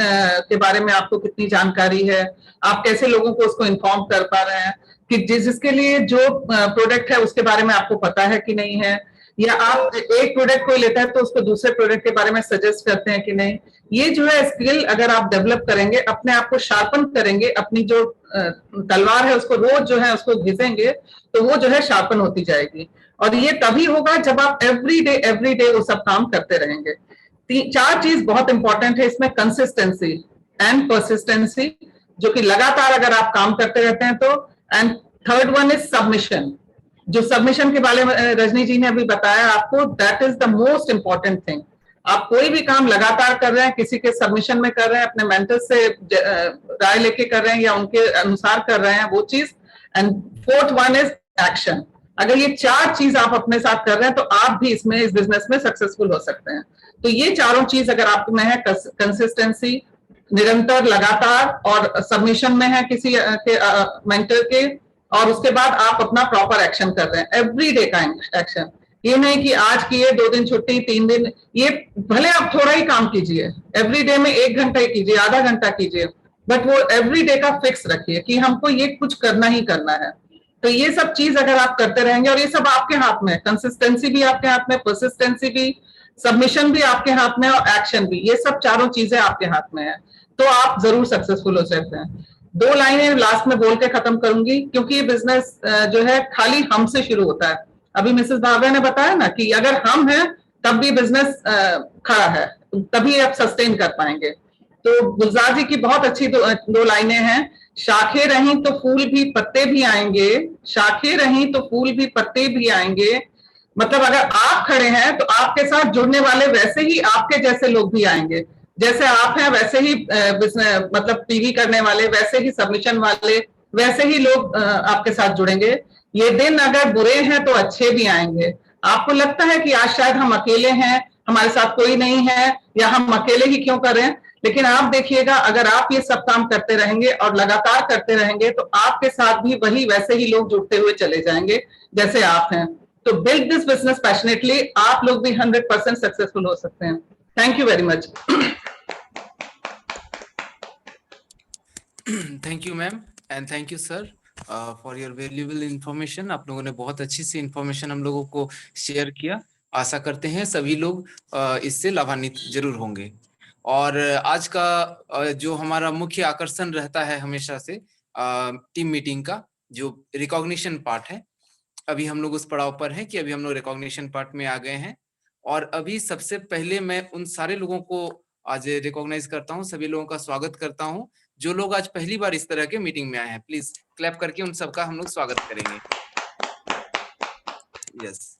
के बारे में आपको कितनी जानकारी है, आप कैसे लोगों को उसको इन्फॉर्म कर पा रहे हैं कि जिसके लिए जो प्रोडक्ट है उसके बारे में आपको पता है कि नहीं है, या आप एक प्रोडक्ट कोई लेता है तो उसको दूसरे प्रोडक्ट के बारे में सजेस्ट करते हैं कि नहीं। ये जो है स्किल अगर आप डेवलप करेंगे, अपने आप को शार्पन करेंगे, अपनी जो तलवार है उसको रोज जो है उसको घिसेंगे तो वो जो है शार्पन होती जाएगी। और ये तभी होगा जब आप एवरी डे वो सब काम करते रहेंगे। 4 चीज बहुत इंपॉर्टेंट है इसमें, कंसिस्टेंसी एंड परसिस्टेंसी, जो कि लगातार अगर आप काम करते रहते हैं तो, and third one is submission, जो सबमिशन के बारे में रजनी जी ने अभी बताया आपको, that is the most important thing. आप कोई भी काम लगातार कर रहे हैं, किसी के सबमिशन में कर रहे हैं, अपने मेंटर से राय लेके कर रहे हैं या उनके अनुसार कर रहे हैं वो चीज। And fourth one is action. अगर ये 4 चीज आप अपने साथ कर रहे हैं तो आप भी इसमें, इस बिजनेस में सक्सेसफुल हो सकते हैं। तो ये चारों चीज अगर आप में है, कंसिस्टेंसी, निरंतर, लगातार, और सबमिशन में है किसी के मेंटर के, और उसके बाद आप अपना प्रॉपर एक्शन कर रहे हैं, एवरीडे का एक्शन। ये नहीं कि आज किए 2 दिन छुट्टी 3 दिन, ये भले आप थोड़ा ही काम कीजिए, एवरीडे में 1 घंटा ही कीजिए, आधा घंटा कीजिए, बट वो एवरीडे का फिक्स रखिए कि हमको ये कुछ करना ही करना है। तो ये सब चीज अगर आप करते रहेंगे, और ये सब आपके हाथ में, कंसिस्टेंसी भी आपके हाथ में, परसिस्टेंसी भी, सबमिशन भी आपके हाथ में, और एक्शन भी, ये सब चारों चीजें आपके हाथ में है, तो आप जरूर सक्सेसफुल हो सकते हैं। 2 लाइनें लास्ट में बोल के खत्म करूंगी, क्योंकि ये बिजनेस जो है खाली हमसे शुरू होता है। अभी मिसेस भाव्या ने बताया ना कि अगर हम हैं तब भी बिजनेस खड़ा है, तभी आप सस्टेन कर पाएंगे। तो गुलजार जी की बहुत अच्छी 2 लाइनें हैं, शाखें रहीं तो फूल भी पत्ते भी आएंगे, शाखें रहीं तो फूल भी पत्ते भी आएंगे। मतलब अगर आप खड़े हैं तो आपके साथ जुड़ने वाले वैसे ही आपके जैसे लोग भी आएंगे, जैसे आप हैं वैसे ही मतलब पीवी करने वाले, वैसे ही सबमिशन वाले, वैसे ही लोग आपके साथ जुड़ेंगे। ये दिन अगर बुरे हैं तो अच्छे भी आएंगे। आपको लगता है कि आज शायद हम अकेले हैं, हमारे साथ कोई नहीं है, या हम अकेले ही क्यों करें, लेकिन आप देखिएगा अगर आप ये सब काम करते रहेंगे और लगातार करते रहेंगे तो आपके साथ भी वही वैसे ही लोग जुड़ते हुए चले जाएंगे जैसे आप हैं। तो बिल्ड दिस बिजनेस पैशनेटली, आप लोग भी 100% सक्सेसफुल हो सकते हैं। Thank you very much. Thank you ma'am and thank you sir for your valuable information. आप लोगों ने बहुत अच्छी सी इंफॉर्मेशन हम लोगों को शेयर किया। आशा करते हैं सभी लोग इससे लाभान्वित जरूर होंगे। और आज का जो हमारा मुख्य आकर्षण रहता है हमेशा से टीम मीटिंग का, जो रिकॉग्निशन पार्ट है, अभी हम लोग उस पड़ाव पर हैं कि अभी हम लोग रिकॉग्निशन पार्ट में आ गए हैं। और अभी सबसे पहले मैं उन सारे लोगों को आज रिकॉग्नाइज करता हूं, सभी लोगों का स्वागत करता हूं जो लोग आज पहली बार इस तरह के मीटिंग में आए हैं। प्लीज क्लैप करके उन सबका हम लोग स्वागत करेंगे। यस।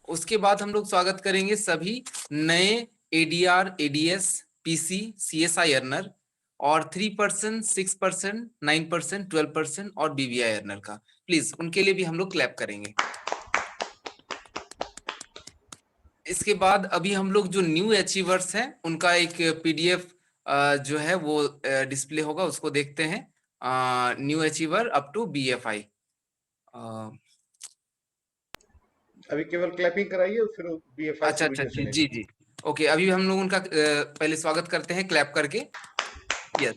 उसके बाद हम लोग स्वागत करेंगे सभी नए ADR, ADS, PC, CSI earner और 3%, 6%, 9%, 12% और BVI अर्नर का। प्लीज उनके लिए भी हम लोग क्लैप करेंगे। इसके बाद अभी हम लोग जो न्यू अचीवर्स हैं उनका एक PDF जो है वो डिस्प्ले होगा, उसको देखते हैं। New achiever up to BFI। अभी केवल क्लैपिंग कराइए फिर BFI। अच्छा जी जी ओके। अभी हम लोग उनका पहले स्वागत करते हैं क्लैप करके। यस।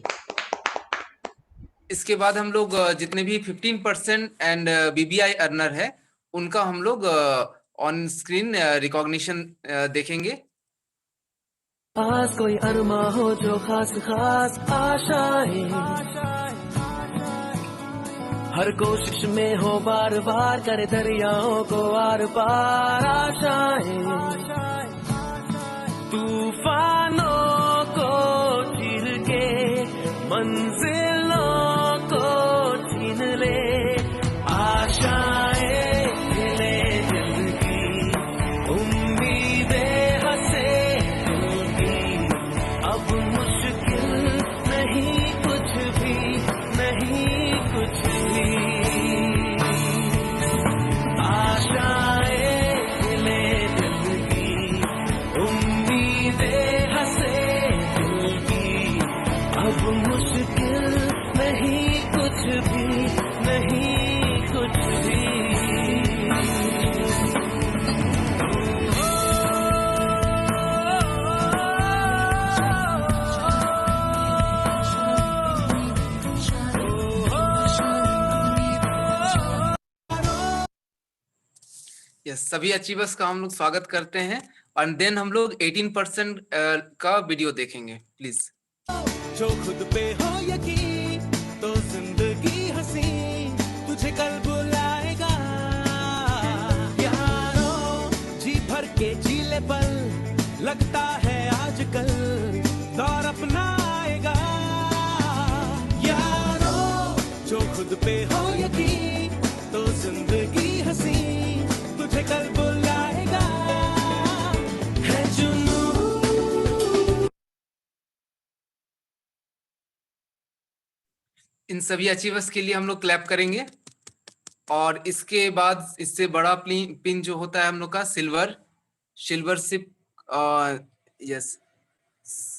इसके बाद हम लोग जितने भी 15% एंड BBI अर्नर है उनका हम लोग ऑन स्क्रीन रिकॉग्निशन देखेंगे। आज कोई अरमा हो जो खास खास आशाएं, हर कोशिश में हो बार बार करे दरियाओं को आर पार आशाएं, तूफानों को चीर के मंजिलों को छीन ले आशाएं, हिले दिल की उम्मीदें हंसे दिल की, अब मुश्किल नहीं कुछ भी, नहीं कुछ भी, आशाएं हिले दिल की उम्मीदें हंसे दिल की, अब मुश्किल यस, सभी अचीवर्स का हम लोग स्वागत करते हैं और देन हम लोग 18% का वीडियो देखेंगे प्लीज। जो खुद पे हो यकीन तो जिंदगी हंसी तुझे कल बुलाएगा। यारो जी भर के जीले पल लगता है आजकल दौर अपना आएगा। यारो जो खुद पे हो यकीन तो जिंदगी हंसी तुझे कल बुलाएगा। है जुनून। इन सभी अचीवर्स के लिए हम लोग क्लैप करेंगे और इसके बाद इससे बड़ा पिन जो होता है हम लोग का सिल्वर सिप। यस,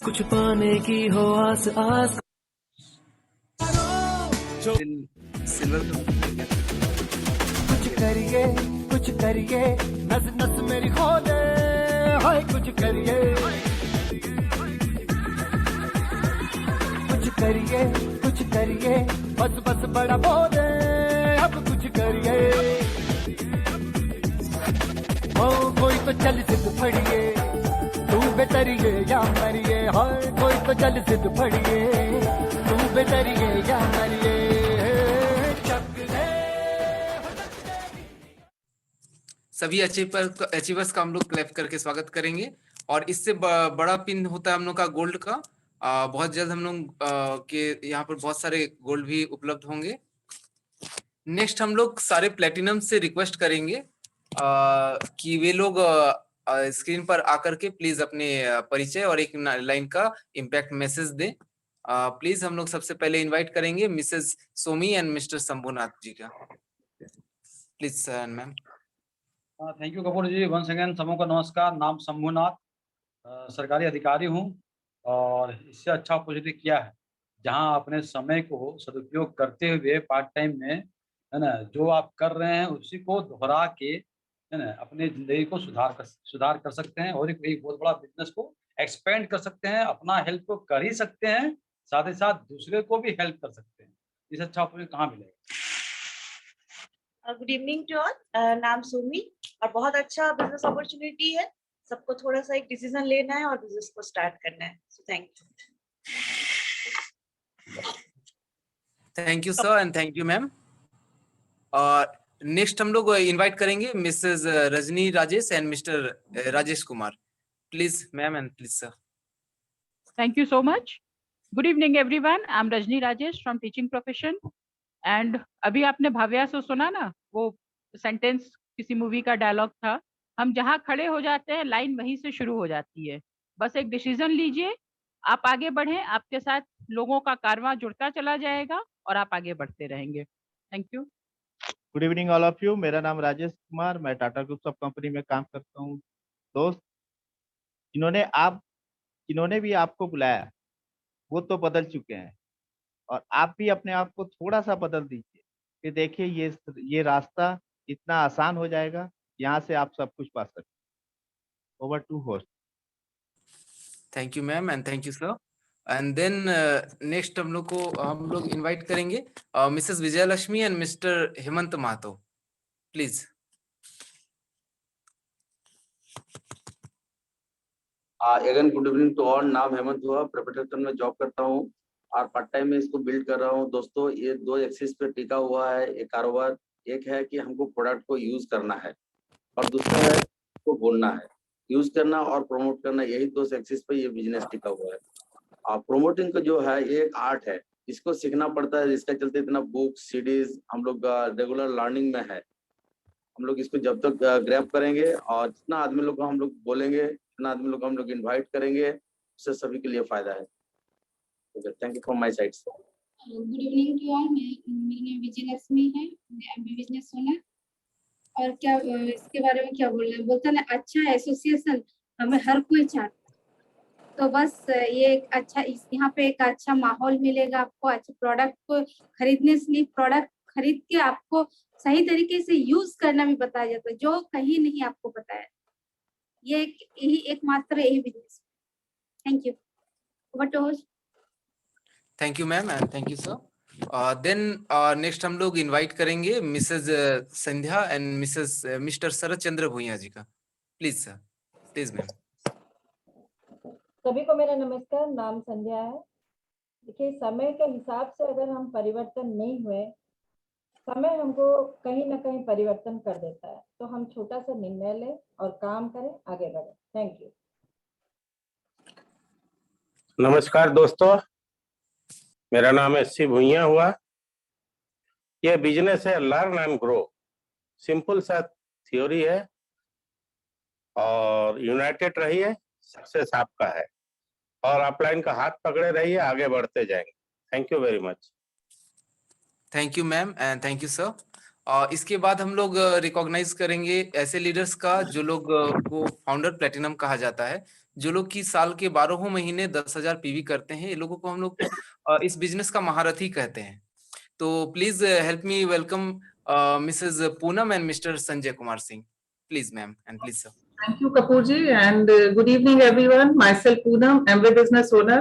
कुछ पाने की हो आस आस सिल्वर। कुछ करिए नस नस मेरी खोले हाय कुछ करिए बस बस बड़ा बोले अब कुछ करिए। ओ कोई तो चल सिद्ध फड़िए तू बेतरिए या मरिए। हाय कोई तो चल सिद्ध फड़िए तू बेतरिए या मरिए। सभी अचीवर्स का हम लोग क्लैप करके स्वागत करेंगे और इससे बड़ा पिन होता है हम लोग का गोल्ड का। बहुत जल्द हम लोग के यहाँ पर बहुत सारे गोल्ड भी उपलब्ध होंगे। नेक्स्ट हम लोग सारे प्लेटिनम से रिक्वेस्ट करेंगे कि वे लोग स्क्रीन पर आकर के प्लीज अपने परिचय और एक लाइन का इम्पैक्ट मैसेज दें। प्लीज हम लोग सबसे पहले इनवाइट करेंगे Mrs Somi and mister Shambhunath ji का। Please sir ma'am. Thank you Kapoor ji. Once again सबको नमस्कार। नाम शंभुनाथ, सरकारी अधिकारी हूँ और इससे अच्छा अपॉर्चुनिटी क्या है जहाँ अपने समय को सदुपयोग करते हुए पार्ट टाइम में है ना जो आप कर रहे हैं उसी को दोहरा के है ना अपने जिंदगी को सुधार कर सकते हैं और एक बहुत बड़ा बिजनेस को एक्सपेंड कर सकते हैं। अपना हेल्प तो कर ही सकते हैं, साथ ही साथ दूसरे को भी हेल्प कर सकते हैं। इससे अच्छा अपॉर्चुनिटी कहाँ मिलेगा। Good evening to all. नाम सोमी और बहुत अच्छा बिजनेस अपॉर्चुनिटी है। सबको थोड़ा सा एक डिसीजन लेना है और बिजनेस को स्टार्ट करना है। So thank you sir and thank you ma'am. और नेक्स्ट हम लोग इनवाइट करेंगे Mrs Rajni Rajesh and mister Rajesh Kumar. Please ma'am and please sir. Thank you so much. Good evening everyone. I'm Rajni Rajesh from teaching profession. And अभी आपने भाव्या से सुना ना वो सेंटेंस किसी मूवी का डायलॉग था। हम जहाँ खड़े हो जाते हैं लाइन वहीं से शुरू हो जाती है। बस एक डिसीजन लीजिए, आप आगे बढ़ें, आपके साथ लोगों का कारवां जुड़ता चला जाएगा और आप आगे बढ़ते रहेंगे। Thank you. Good evening all of you. मेरा नाम राजेश कुमार, मैं टाटा ग्रुप सब कंपनी में काम करता हूँ। दोस्त, जिन्होंने भी आपको बुलाया वो तो बदल चुके हैं और आप भी अपने आप को थोड़ा सा बदल दीजिए कि देखिए ये रास्ता इतना आसान हो जाएगा, यहाँ से आप सब कुछ पा सकते हैं। Over to host. Thank you ma'am and thank you sir. And then next हम लोग इनवाइट करेंगे Mrs Vijayalakshmi and Mr Hemant Mahato. Please. Again good evening to all. नाम हेमंत हुआ, प्रोप्राइटर में जॉब करता हूँ और पार्ट टाइम में इसको बिल्ड कर रहा हूँ। दोस्तों, ये दो एक्सिस पे टिका हुआ है ये कारोबार। एक है कि हमको प्रोडक्ट को यूज करना है और दूसरा है को बोलना है। यूज करना और प्रमोट करना, यही दो एक्सिस पे ये बिजनेस टिका हुआ है। और प्रमोटिंग का जो है ये एक आर्ट है, इसको सीखना पड़ता है। इसका चलते इतना बुक सीडीज हम लोग रेगुलर लर्निंग में है। हम लोग इसको जब तक ग्रैब करेंगे और जितना आदमी लोग को हम लोग बोलेंगे, जितना आदमी लोग हम लोग इन्वाइट करेंगे, उससे सभी के लिए फायदा है। Thank you from my side. Good evening to all. मेरा नाम विजयलक्ष्मी है, मैं बिजनेस ओनर। और क्या इसके बारे में क्या बोलना है, बोलता ना अच्छा एसोसिएशन हमें हर कोई चाहता। तो बस ये एक अच्छा यहाँ पे एक अच्छा माहौल मिलेगा आपको। अच्छे प्रोडक्ट को खरीदने से लिए प्रोडक्ट खरीद के आपको सही तरीके से यूज करना भी बताया जाता है, जो कहीं नहीं आपको बताया। ये यही एकमात्र यही business. Thank you. Over to host. Thank you ma'am and thank you sir. Then next हम लोग इनवाइट करेंगे Mrs Sandhya and Mr Sharad Chandra Bhuiya ji का। Please sir, please ma'am. सभी को मेरा नमस्कार, नाम संध्या है। देखिए, समय के हिसाब से अगर हम परिवर्तन नहीं हुए, समय हमको कहीं ना कहीं परिवर्तन कर देता है, तो हम छोटा सा निर्णय लें और काम करें, आगे बढ़े। Thank you. नमस्कार दोस्तों, मेरा नाम एस.सी. भुइया हुआ। ये बिजनेस है लर्न एंड ग्रो, सिंपल सा थ्योरी है और यूनाइटेड रहिए, सक्सेस आपका है। और अपलाइन का हाथ पकड़े रहिए, आगे बढ़ते जाएंगे। Thank you very much. Thank you ma'am and thank you sir. इसके बाद हम लोग रिकॉग्नाइज करेंगे ऐसे लीडर्स का जो लोग को फाउंडर प्लेटिनम कहा जाता है, जो लोग की साल के 12 महीने 10,000 पीवी करते हैं। ये लोगों को हम लोग इस बिजनेस का महारथी कहते हैं। तो please help me welcome Mrs Poonam and Mr Sanjay Kumar Singh. Please ma'am and please sir. Thank you Kapoor ji and good evening everyone. Myself Poonam, Amway business owner.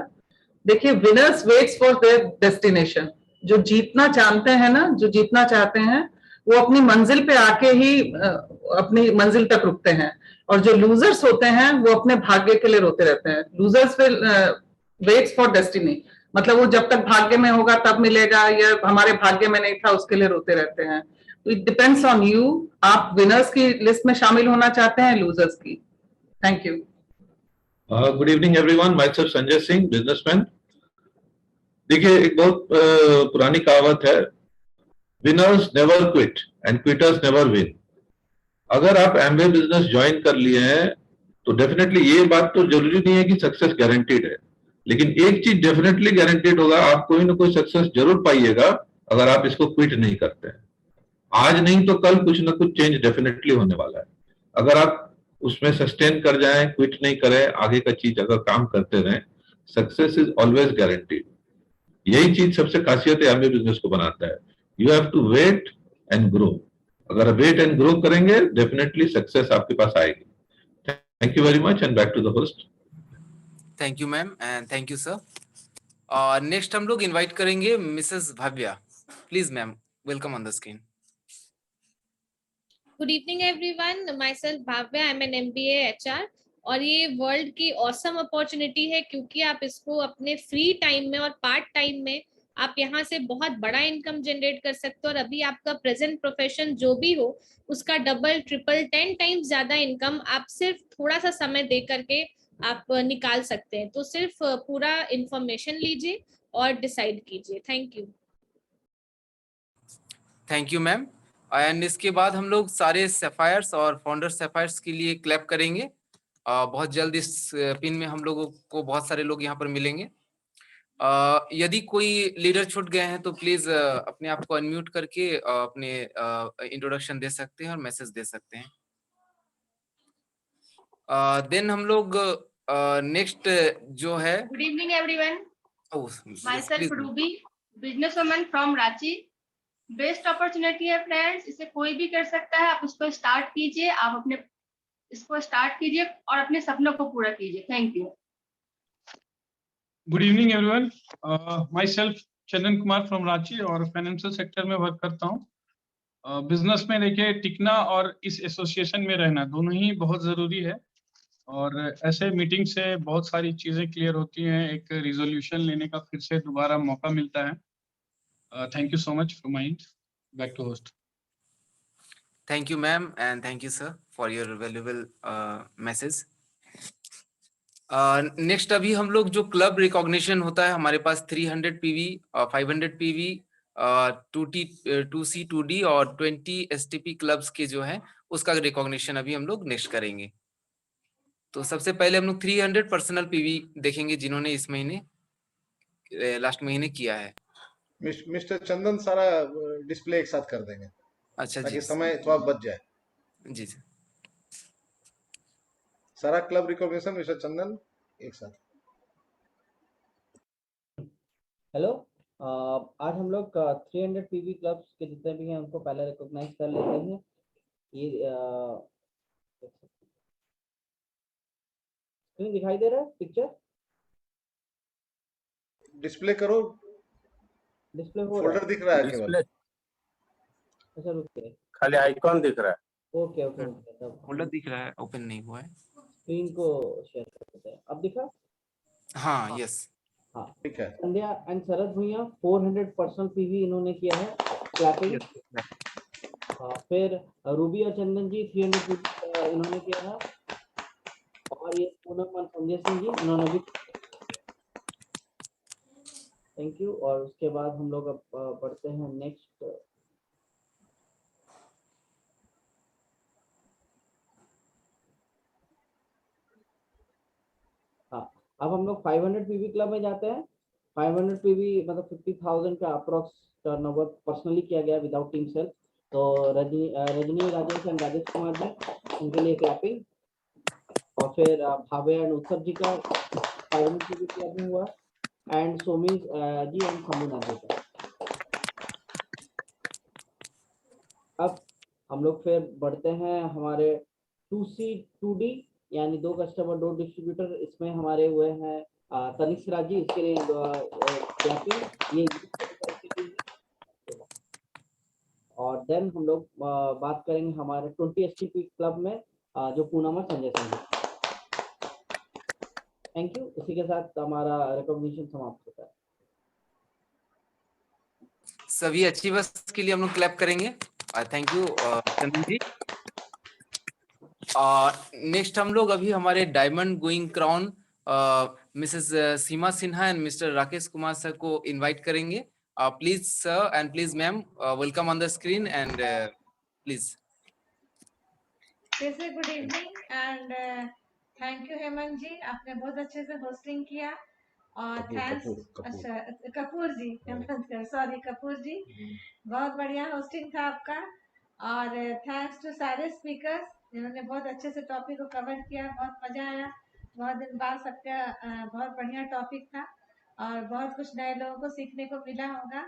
देखिए, winners waits for their destination. जो जीतना जानते हैं ना, जो जीतना चाहते हैं, वो अपनी मंजिल पे आके ही अपनी मंजिल तक रुकते हैं। और जो लूजर्स होते हैं वो अपने भाग्य के लिए रोते रहते हैं। Losers will waits for destiny, मतलब वो जब तक भाग्य में होगा तब मिलेगा, या हमारे भाग्य में नहीं था उसके लिए रोते रहते हैं। तो इट डिपेंड्स ऑन यू, आप विनर्स की लिस्ट में शामिल होना चाहते हैं, लूजर्स की। Thank you. Good evening everyone, my self Sanjay Singh, businessman. देखिए, एक बहुत पुरानी कहावत है, winners never quit and quitters never win. अगर आप एमवे बिजनेस ज्वाइन कर लिए हैं तो डेफिनेटली ये बात तो जरूरी नहीं है कि सक्सेस गारंटीड है, लेकिन एक चीज डेफिनेटली गारंटीड होगा, आप कोई ना कोई सक्सेस जरूर पाइएगा अगर आप इसको क्विट नहीं करते हैं। आज नहीं तो कल कुछ ना कुछ चेंज डेफिनेटली होने वाला है। अगर आप उसमें सस्टेन कर जाएं, क्विट नहीं करें, आगे का चीज अगर काम करते रहें, सक्सेस इज ऑलवेज गारंटीड। यही चीज सबसे खासियत है एमवे बिजनेस को बनाता है। You have to wait and grow. अगर वेट एंड ग्रो करेंगे, डेफिनेटली सक्सेस आपके पास आएगी। Thank you very much and back to the host. Thank you ma'am and thank you sir. Next हम लोग इनवाइट करेंगे Mrs Bhavya. Please ma'am, welcome on the screen. Good evening everyone, myself Bhavya, I am an MBA HR। और ये वर्ल्ड की ऑसम अपॉर्चुनिटी है, क्योंकि आप इसको अपने फ्री टाइम में और पार्ट टाइम में आप यहाँ से बहुत बड़ा इनकम जनरेट कर सकते हो। और अभी आपका प्रेजेंट प्रोफेशन जो भी हो, उसका डबल ट्रिपल 10 टाइम्स ज्यादा इनकम आप सिर्फ थोड़ा सा समय दे करके आप निकाल सकते हैं। तो सिर्फ पूरा इंफॉर्मेशन लीजिए और डिसाइड कीजिए। Thank you. Thank you ma'am. And इसके बाद हम लोग सारे सैफायर्स और फाउंडर सैफायर्स के लिए क्लैप करेंगे। बहुत जल्द इस पिन में हम लोगों को बहुत सारे लोग यहाँ पर मिलेंगे। यदि कोई लीडर छूट गए हैं तो प्लीज अपने आप को अनम्यूट करके अपने इंट्रोडक्शन दे सकते हैं और मैसेज दे सकते हैं। देन हम लोग नेक्स्ट जो है। Good evening everyone, my self Ruby, business woman from Ranchi. Best opportunity है फ्रेंड्स, इसे कोई भी कर सकता है। आप इसको स्टार्ट कीजिए, आप अपने इसको स्टार्ट कीजिए और अपने सपनों को पूरा कीजिए। Thank you. Good evening everyone, my self Chandan Kumar from Ranchi और फाइनेंशियल सेक्टर में वर्क करता हूँ। बिजनेस में देखिए, टिकना और इस एसोसिएशन में रहना दोनों ही बहुत ज़रूरी है। और ऐसे मीटिंग से बहुत सारी चीज़ें क्लियर होती हैं, एक रिजोल्यूशन लेने का फिर से दोबारा मौका मिलता है। Thank you so much from my end, back to host. Thank you ma'am and thank you sir for your valuable message. Next अभी हम लोग जो क्लब रिकॉग्निशन होता है, हमारे पास 300 PV, 500 PV, 2T, 2C, 2D और 20 STP क्लब्स के जो है उसका रिकॉग्निशन अभी हम लोग नेक्स्ट करेंगे। तो सबसे पहले हम लोग 300 पर्सनल PV देखेंगे जिन्होंने इस महीने लास्ट महीने किया है। मिस्टर चंदन सारा डिस्प्ले एक साथ कर देंगे। अच्छा जी, ताकि समय थोड़ा बच जाए। जी जी। सारा क्लब रिकॉग्निशन मिस्टर चंदन एक साथ। हेलो, आज हम लोग 300 PV क्लब्स के जितने भी हैं उनको पहले रिकॉग्नाइज कर लेते हैं। ये स्क्रीन दिखाई दे रहा है, पिक्चर डिस्प्ले करो। डिस्प्ले हो रहा फोल्डर है? दिख रहा है केवल। डिस्प्ले अच्छा रुकिए, खाली आइकॉन दिख रहा है। ओके ओके ओके, तब फोल्डर दिख रहा है, ओपन नहीं हुआ है। स्क्रीन को शेयर कर देते हैं। अब दिखा? हाँ, यस हाँ ठीक है। संध्या एंड शरद भैया 400% पीवी इन्होंने किया है, क्लैपिंग। फिर रूबी और चंदन जी 300 पीवी इन्होंने किया है, और ये पूनम और संजय सिंह जी इन्होंने भी, थैंक यू। और उसके बाद हम लोग अब बढ़ते हैं नेक्स्ट। हाँ अब हम लोग 500 पीवी क्लब में जाते हैं। 500 पीवी मतलब 50,000 का अप्रोक्स टर्नओवर पर्सनली किया गया विदाउट टीम सेल। तो रजनी राजेश एंड राजेश कुमार जी, उनके लिए क्लैपिंग। और फिर भावे एंड उत्सव जी का 500 पीवी क्लब में हुआ, एंड सोमी जी एंड शंभुनाथ जी का। अब हम लोग फिर बढ़ते हैं हमारे 2C 2D यानी 2 कस्टमर 2 डिस्ट्रीब्यूटर। इसमें हमारे हुए हैं तनिष्क राज जी, इसके लिए क्लैपिंग ये। और देन हम लोग बात करेंगे हमारे 20 STP क्लब में जो पूनम और संजय सिंह। Thank you. इसी के साथ हमारा रिकॉग्निशन समाप्त होता है। सभी अचीवर्स के लिए हम लोग क्लैप करेंगे। Thank you Chandan ji. Next हम लोग अभी हमारे diamond going crown missus Seema Sinha and mister Rakesh Kumar sir को इनवाइट करेंगे। Please sir and please ma'am, welcome on the screen and please. Good evening and thank you Hemant ji, आपने बहुत अच्छे से होस्टिंग किया। और थैंक्स, अच्छा कपूर जी, सॉरी कपूर जी, बहुत बढ़िया होस्टिंग था आपका। और थैंक्स टू सारे स्पीकर्स जिन्होंने बहुत अच्छे से टॉपिक को कवर किया, बहुत मजा आया। बहुत दिन बाद सबका बहुत बढ़िया टॉपिक था और बहुत कुछ नए लोगों को सीखने को मिला होगा।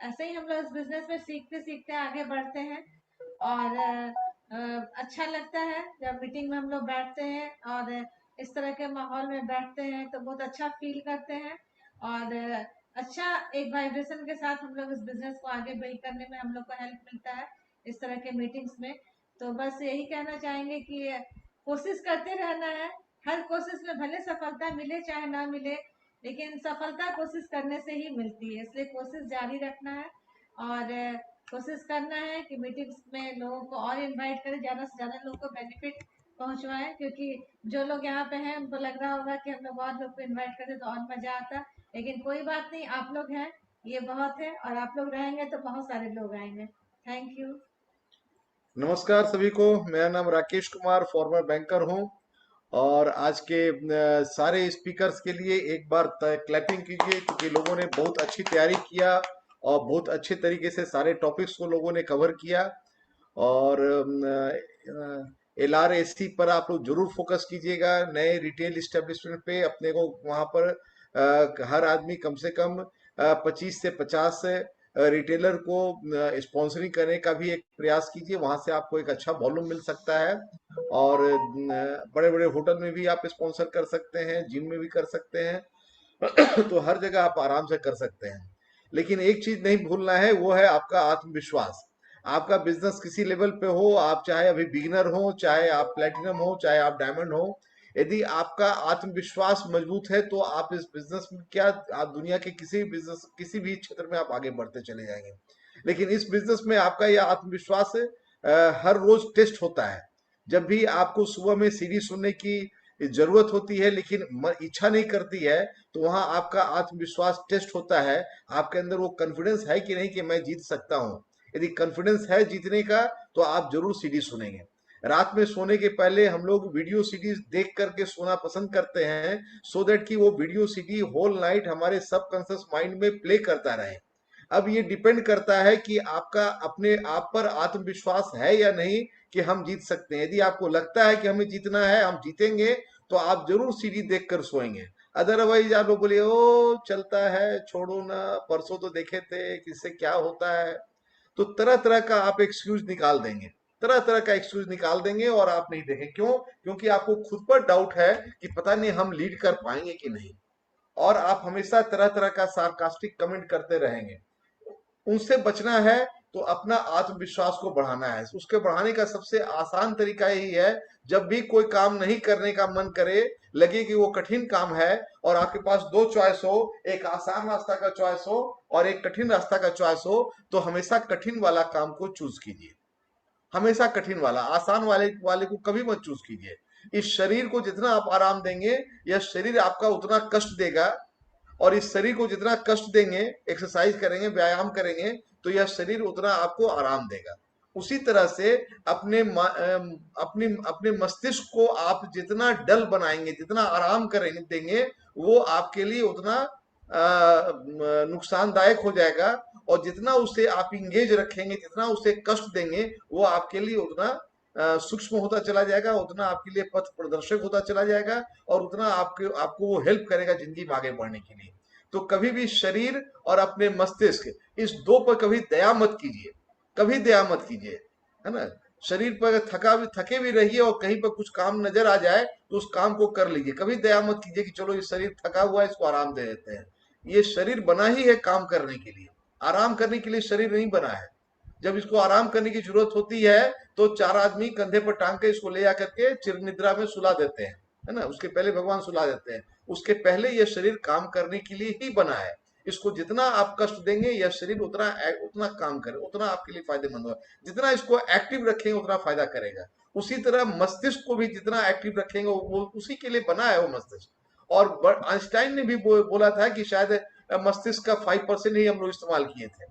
ऐसे ही हम लोग इस बिजनेस में सीखते सीखते आगे बढ़ते हैं और अच्छा लगता है जब मीटिंग में हम लोग बैठते हैं और इस तरह के माहौल में बैठते हैं तो बहुत अच्छा फील करते हैं और अच्छा एक वाइब्रेशन के साथ हम लोग इस बिजनेस को आगे बिल्ड करने में हम लोग को हेल्प मिलता है इस तरह के मीटिंग्स में। तो बस यही कहना चाहेंगे कि कोशिश करते रहना है। हर कोशिश में भले सफलता मिले चाहे ना मिले, लेकिन सफलता कोशिश करने से ही मिलती है, इसलिए कोशिश जारी रखना है और कोशिश करना है कि मीटिंग्स में लोगों को और इनवाइट करें, ज़्यादा से ज़्यादा लोगों को बेनिफिट पहुंचवाएं, क्योंकि जो लोग यहाँ पे हैं उनको लग रहा होगा कि हम लोग और लोग को इनवाइट करें तो और मजा आता, लेकिन कोई बात नहीं, आप लोग हैं ये बहुत है और आप लोग रहेंगे तो बहुत सारे लोग आएंगे। Thank you. नमस्कार सभी को, मेरा नाम राकेश कुमार, फॉर्मर बैंकर हूं और आज के सारे स्पीकर्स के लिए एक बार क्लैपिंग कीजिए क्योंकि लोगों ने बहुत अच्छी तैयारी किया और बहुत अच्छे तरीके से सारे टॉपिक्स को लोगों ने कवर किया। और LRSC पर आप लोग जरूर फोकस कीजिएगा, नए रिटेल इस्टेब्लिशमेंट पे अपने को वहां पर हर आदमी कम से कम 25 से 50 रिटेलर को स्पॉन्सरिंग करने का भी एक प्रयास कीजिए, वहां से आपको एक अच्छा वॉल्यूम मिल सकता है। और बड़े बड़े होटल में भी आप स्पॉन्सर कर सकते हैं, जिम में भी कर सकते हैं तो हर जगह आप आराम से कर सकते हैं। लेकिन एक चीज नहीं भूलना है, वो है आपका आत्मविश्वास। आपका बिजनेस किसी लेवल पे हो, आप चाहे अभी बिगिनर हो, चाहे आप प्लेटिनम हो, चाहे आप डायमंड हो, यदि आपका आत्मविश्वास मजबूत है तो आप इस बिजनेस में क्या, आप दुनिया के किसी भी बिजनेस किसी भी क्षेत्र में आप आगे बढ़ते चले जाएंगे। लेकिन इस बिजनेस में आपका यह आत्मविश्वास हर रोज टेस्ट होता है। जब भी आपको सुबह में सीढ़ी सुनने की जरूरत होती है लेकिन इच्छा नहीं करती है, तो वहां आपका आत्मविश्वास टेस्ट होता है। आपके अंदर वो कॉन्फिडेंस है कि नहीं कि मैं जीत सकता हूं। यदि कॉन्फिडेंस है जीतने का तो आप जरूर सीडी सुनेंगे। रात में सोने के पहले हम लोग वीडियो सीडी देख करके सोना पसंद करते हैं, सो दैट कि वो वीडियो सीडी होल नाइट हमारे सबकॉन्शियस माइंड में प्ले करता रहे। अब ये डिपेंड करता है कि आपका अपने आप पर आत्मविश्वास है या नहीं कि हम जीत सकते हैं। यदि आपको लगता है कि हमें जीतना है, हम जीतेंगे, तो आप जरूर सीडी देखकर सोएंगे। अदरवाइज आप लोग बोलिए ओ चलता है, छोड़ो ना, परसों तो देखे थे किससे क्या होता है, तो तरह तरह का आप एक्सक्यूज निकाल देंगे, तरह तरह का एक्सक्यूज निकाल देंगे और आप नहीं देंगे। क्यों? क्योंकि आपको खुद पर डाउट है कि पता नहीं हम लीड कर पाएंगे कि नहीं, और आप हमेशा तरह तरह का सार्कास्टिक कमेंट करते रहेंगे। उनसे बचना है तो अपना आत्मविश्वास को बढ़ाना है। उसके बढ़ाने का सबसे आसान तरीका यही है, जब भी कोई काम नहीं करने का मन करे, लगे कि वो कठिन काम है और आपके पास दो चॉइस हो, एक आसान रास्ता का चॉइस हो और एक कठिन रास्ता का चॉइस हो, तो हमेशा कठिन वाला काम को चूज कीजिए। हमेशा कठिन वाला, आसान वाले को कभी मत चूज कीजिए। इस शरीर को जितना आप आराम देंगे, यह शरीर आपका उतना कष्ट देगा, और इस शरीर को जितना कष्ट देंगे, एक्सरसाइज करेंगे, व्यायाम करेंगे, तो यह शरीर उतना आपको आराम देगा। उसी तरह से अपने मस्तिष्क को आप जितना डल बनाएंगे, जितना आराम करेंगे देंगे, वो आपके लिए उतना नुकसानदायक हो जाएगा। और जितना उसे आप इंगेज रखेंगे, जितना उसे कष्ट देंगे, वो आपके लिए उतना सूक्ष्म होता चला जाएगा, उतना आपके लिए पथ प्रदर्शक होता चला जाएगा, और उतना आपको वो हेल्प करेगा जिंदगी में आगे बढ़ने के लिए। तो कभी भी शरीर और अपने मस्तिष्क, इस दो पर कभी दया मत कीजिए, कभी दया मत कीजिए, है ना। शरीर पर थके भी रहिए और कहीं पर कुछ काम नजर आ जाए तो उस काम को कर लीजिए। कभी दया मत कीजिए कि चलो ये शरीर थका हुआ है, इसको आराम दे देते हैं। ये शरीर बना ही है काम करने के लिए, आराम करने के लिए शरीर नहीं बना है। जब इसको आराम करने की जरूरत होती है तो चार आदमी कंधे पर टांग के इसको ले जाकर के चिर निद्रा में सुला देते हैं, है ना। उसके पहले भगवान सुला देते हैं, उसके पहले यह शरीर काम करने के लिए ही बना है। इसको जितना आप कष्ट देंगे, यह शरीर उतना काम करे, उतना आपके लिए फायदेमंद होगा। जितना इसको एक्टिव रखेंगे उतना फायदा करेगा। उसी तरह मस्तिष्क को भी जितना एक्टिव रखेंगे, वो उसी के लिए बना है वो मस्तिष्क। और आइंस्टाइन ने भी बोला था कि शायद मस्तिष्क का 5% ही हम लोग इस्तेमाल किए थे,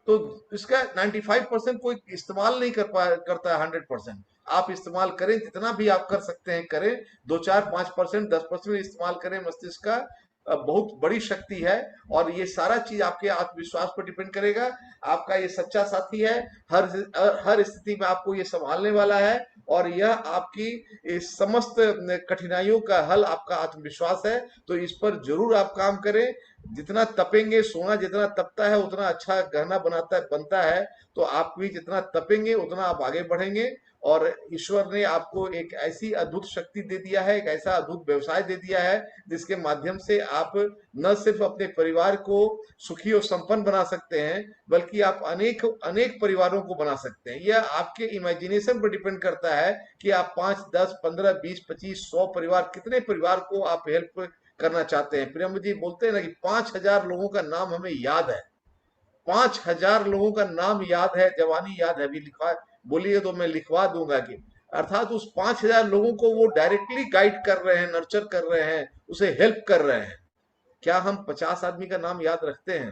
तो इसका 95% कोई इस्तेमाल नहीं करता है। 100% आप इस्तेमाल करें, जितना भी आप कर सकते हैं करें। 2, 4, 5%, 10% इस्तेमाल करें मस्तिष्क का, बहुत बड़ी शक्ति है। और ये सारा चीज आपके आत्मविश्वास पर डिपेंड करेगा। आपका ये सच्चा साथी है, हर स्थिति में आपको ये संभालने वाला है, और यह आपकी इस समस्त कठिनाइयों का हल आपका आत्मविश्वास है। तो इस पर जरूर आप काम करें। जितना तपेंगे, सोना जितना तपता है उतना अच्छा गहना बनता है। तो आप भी जितना तपेंगे उतना आप आगे बढ़ेंगे। और ईश्वर ने आपको एक ऐसी अद्भुत शक्ति दे दिया है, एक ऐसा अद्भुत व्यवसाय दे दिया है, जिसके माध्यम से आप न सिर्फ अपने परिवार को सुखी और संपन्न बना सकते हैं, बल्कि आप अनेक परिवारों को बना सकते हैं। यह आपके इमेजिनेशन पर डिपेंड करता है कि आप 5, 10, 15, 20, 25, 100 परिवार, कितने परिवार को आप हेल्प करना चाहते हैं। प्रियम जी बोलते हैं ना कि 5000 लोगों का नाम हमें याद है, 5000 लोगों का नाम याद है, जवानी याद है, अभी लिखवा बोलिए तो मैं लिखवा दूंगा। कि अर्थात उस 5000 लोगों को वो डायरेक्टली गाइड कर रहे हैं, नर्चर कर रहे हैं, उसे हेल्प कर रहे हैं। क्या हम 50 आदमी का नाम याद रखते हैं?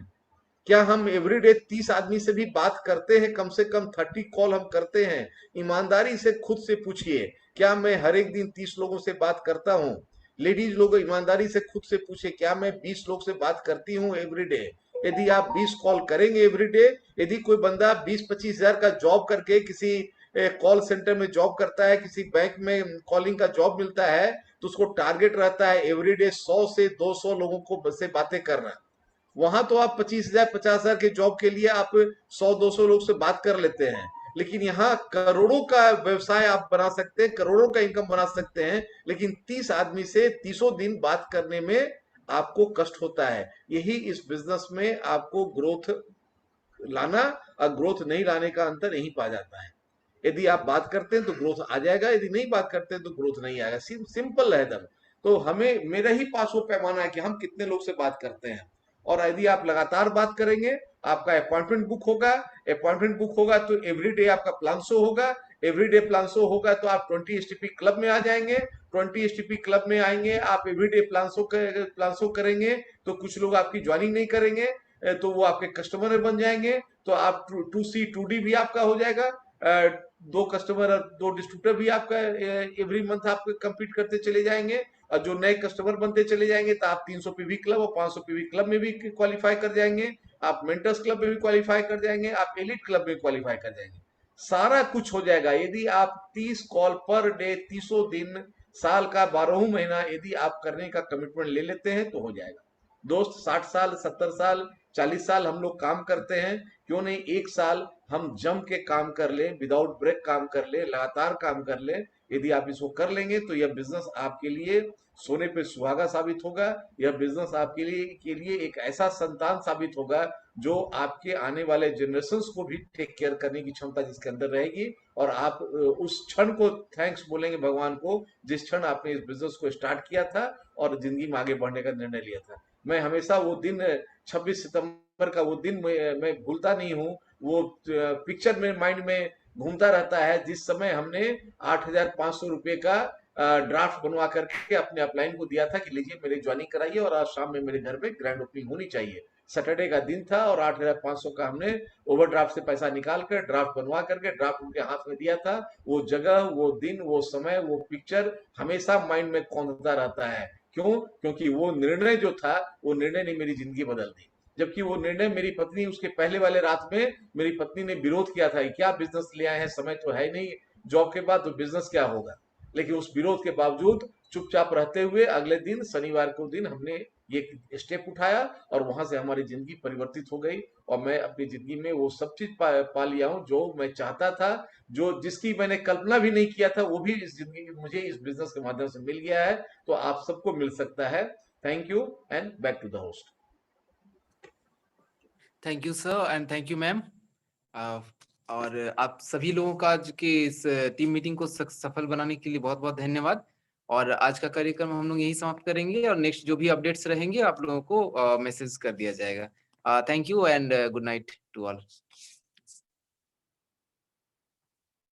क्या हम एवरीडे 30 आदमी से भी बात करते हैं? कम से कम 30 कॉल हम करते हैं। ईमानदारी से खुद से पूछिए, क्या मैं हर एक दिन 30 लोगों से बात करता हूँ? लेडीज लोग ईमानदारी से खुद से पूछे, क्या मैं 20 लोग से बात करती हूँ एवरीडे? यदि आप 20 कॉल करेंगे एवरीडे, यदि कोई बंदा 20-25 हजार का जॉब करके किसी कॉल सेंटर में जॉब करता है, किसी बैंक में कॉलिंग का जॉब मिलता है, तो उसको टारगेट रहता है एवरीडे 100 से 200 लोगों को से बातें करना। वहां तो आप 25,000 50,000 के जॉब के लिए आप 100-200 लोग से बात कर लेते हैं, लेकिन यहाँ करोड़ों का व्यवसाय आप बना सकते हैं, करोड़ों का इनकम बना सकते हैं। लेकिन 30 आदमी से 30 दिन बात करने में आपको कष्ट होता है। यही इस बिजनेस में आपको ग्रोथ लाना और ग्रोथ नहीं लाने का अंतर यही पा जाता है। यदि आप बात करते हैं तो ग्रोथ आ जाएगा, यदि नहीं बात करते हैं तो ग्रोथ नहीं आएगा। सिंपल है एकदम। तो हमें, मेरा ही पास वो पैमाना है कि हम कितने लोग से बात करते हैं। और यदि आप लगातार बात करेंगे, आपका अपॉइंटमेंट बुक होगा। अपॉइंटमेंट बुक होगा तो एवरीडे आपका प्लान शो होगा। एवरीडे प्लान शो होगा तो आप 20 STP क्लब में आ जाएंगे। 20 STP क्लब में आएंगे, आप एवरीडे प्लान शो करेंगे तो कुछ लोग आपकी ज्वाइनिंग नहीं करेंगे, तो वो आपके कस्टमर बन जाएंगे। तो आप 2C 2D भी आपका हो जाएगा। 2 कस्टमर, 2 डिस्ट्रीब्यूटर भी आपका एवरी मंथ आप कंपीट करते चले जाएंगे। और जो नए कस्टमर बनते चले जाएंगे तो आप 300 PV क्लब और 500 PV क्लब में भी क्वालिफाई कर जाएंगे। आप मेंटर्स क्लब में भी क्वालिफाई कर जाएंगे, आप एलिट क्लब में क्वालिफाई कर जाएंगे। सारा कुछ हो जाएगा यदि आप 30 कॉल पर डे, 300 दिन, साल का 12 महीना यदि आप करने का कमिटमेंट ले लेते हैं तो हो जाएगा। दोस्त 60 साल, 70 साल, 40 साल हम लोग काम करते हैं, क्यों नहीं 1 साल हम जम के काम कर ले, विदाउट ब्रेक काम कर ले, लगातार काम कर ले, यदि आप इसको कर लेंगे तो यह बिजनेस आपके लिए सोने पे सुहागा साबित होगा। यह बिजनेस आपके लिए एक ऐसा संतान साबित होगा जो आपके आने वाले जनरेशंस को भी टेक केयर करने की क्षमता जिसके अंदर रहेगी, और आप उस क्षण को थैंक्स बोलेंगे भगवान को जिस क्षण आपने इस बिजनेस को स्टार्ट किया था और जिंदगी में आगे बढ़ने का निर्णय लिया था। मैं हमेशा वो दिन 26 सितंबर का वो दिन मैं भूलता नहीं हूँ। वो पिक्चर में माइंड में घूमता रहता है जिस समय हमने 8,500 रुपए का ड्राफ्ट बनवा करके अपने अपलाइन को दिया था कि लीजिए मेरी ज्वाइनिंग कराइए और आज शाम में मेरे घर पे ग्रैंड ओपनिंग होनी चाहिए। सैटरडे का दिन था और 8,500 का हमने ओवरड्राफ्ट से पैसा निकाल कर ड्राफ्ट बनवा करके ड्राफ्ट उनके हाथ में दिया था। वो जगह, वो दिन, वो समय, वो पिक्चर हमेशा माइंड में कौंधता रहता है। क्यों? क्योंकि वो निर्णय जो था वो निर्णय ने मेरी जिंदगी बदल दी। जबकि वो निर्णय मेरी पत्नी, उसके पहले वाले रात में मेरी पत्नी ने विरोध किया था कि क्या बिजनेस ले आए हैं, समय तो है नहीं जॉब के बाद, तो बिजनेस क्या होगा। लेकिन उस विरोध के बावजूद चुपचाप रहते हुए अगले दिन शनिवार को दिन हमने ये स्टेप उठाया और वहां से हमारी जिंदगी परिवर्तित हो गई। और मैं अपनी जिंदगी में वो सब चीज पा लिया हूँ जो मैं चाहता था, जो जिसकी मैंने कल्पना भी नहीं किया था, वो भी इस जिंदगी में मुझे इस बिजनेस के माध्यम से मिल गया है। तो आप सबको मिल सकता है। Thank you and back to the host. Thank you sir and thank you ma'am. और आप सभी लोगों का कि इस टीम मीटिंग को सफल बनाने के लिए बहुत बहुत धन्यवाद। और आज का कार्यक्रम हम लोग यही समाप्त करेंगे और नेक्स्ट जो भी अपडेट्स रहेंगे आप लोगों को मैसेज कर दिया जाएगा। Thank you and good night to all.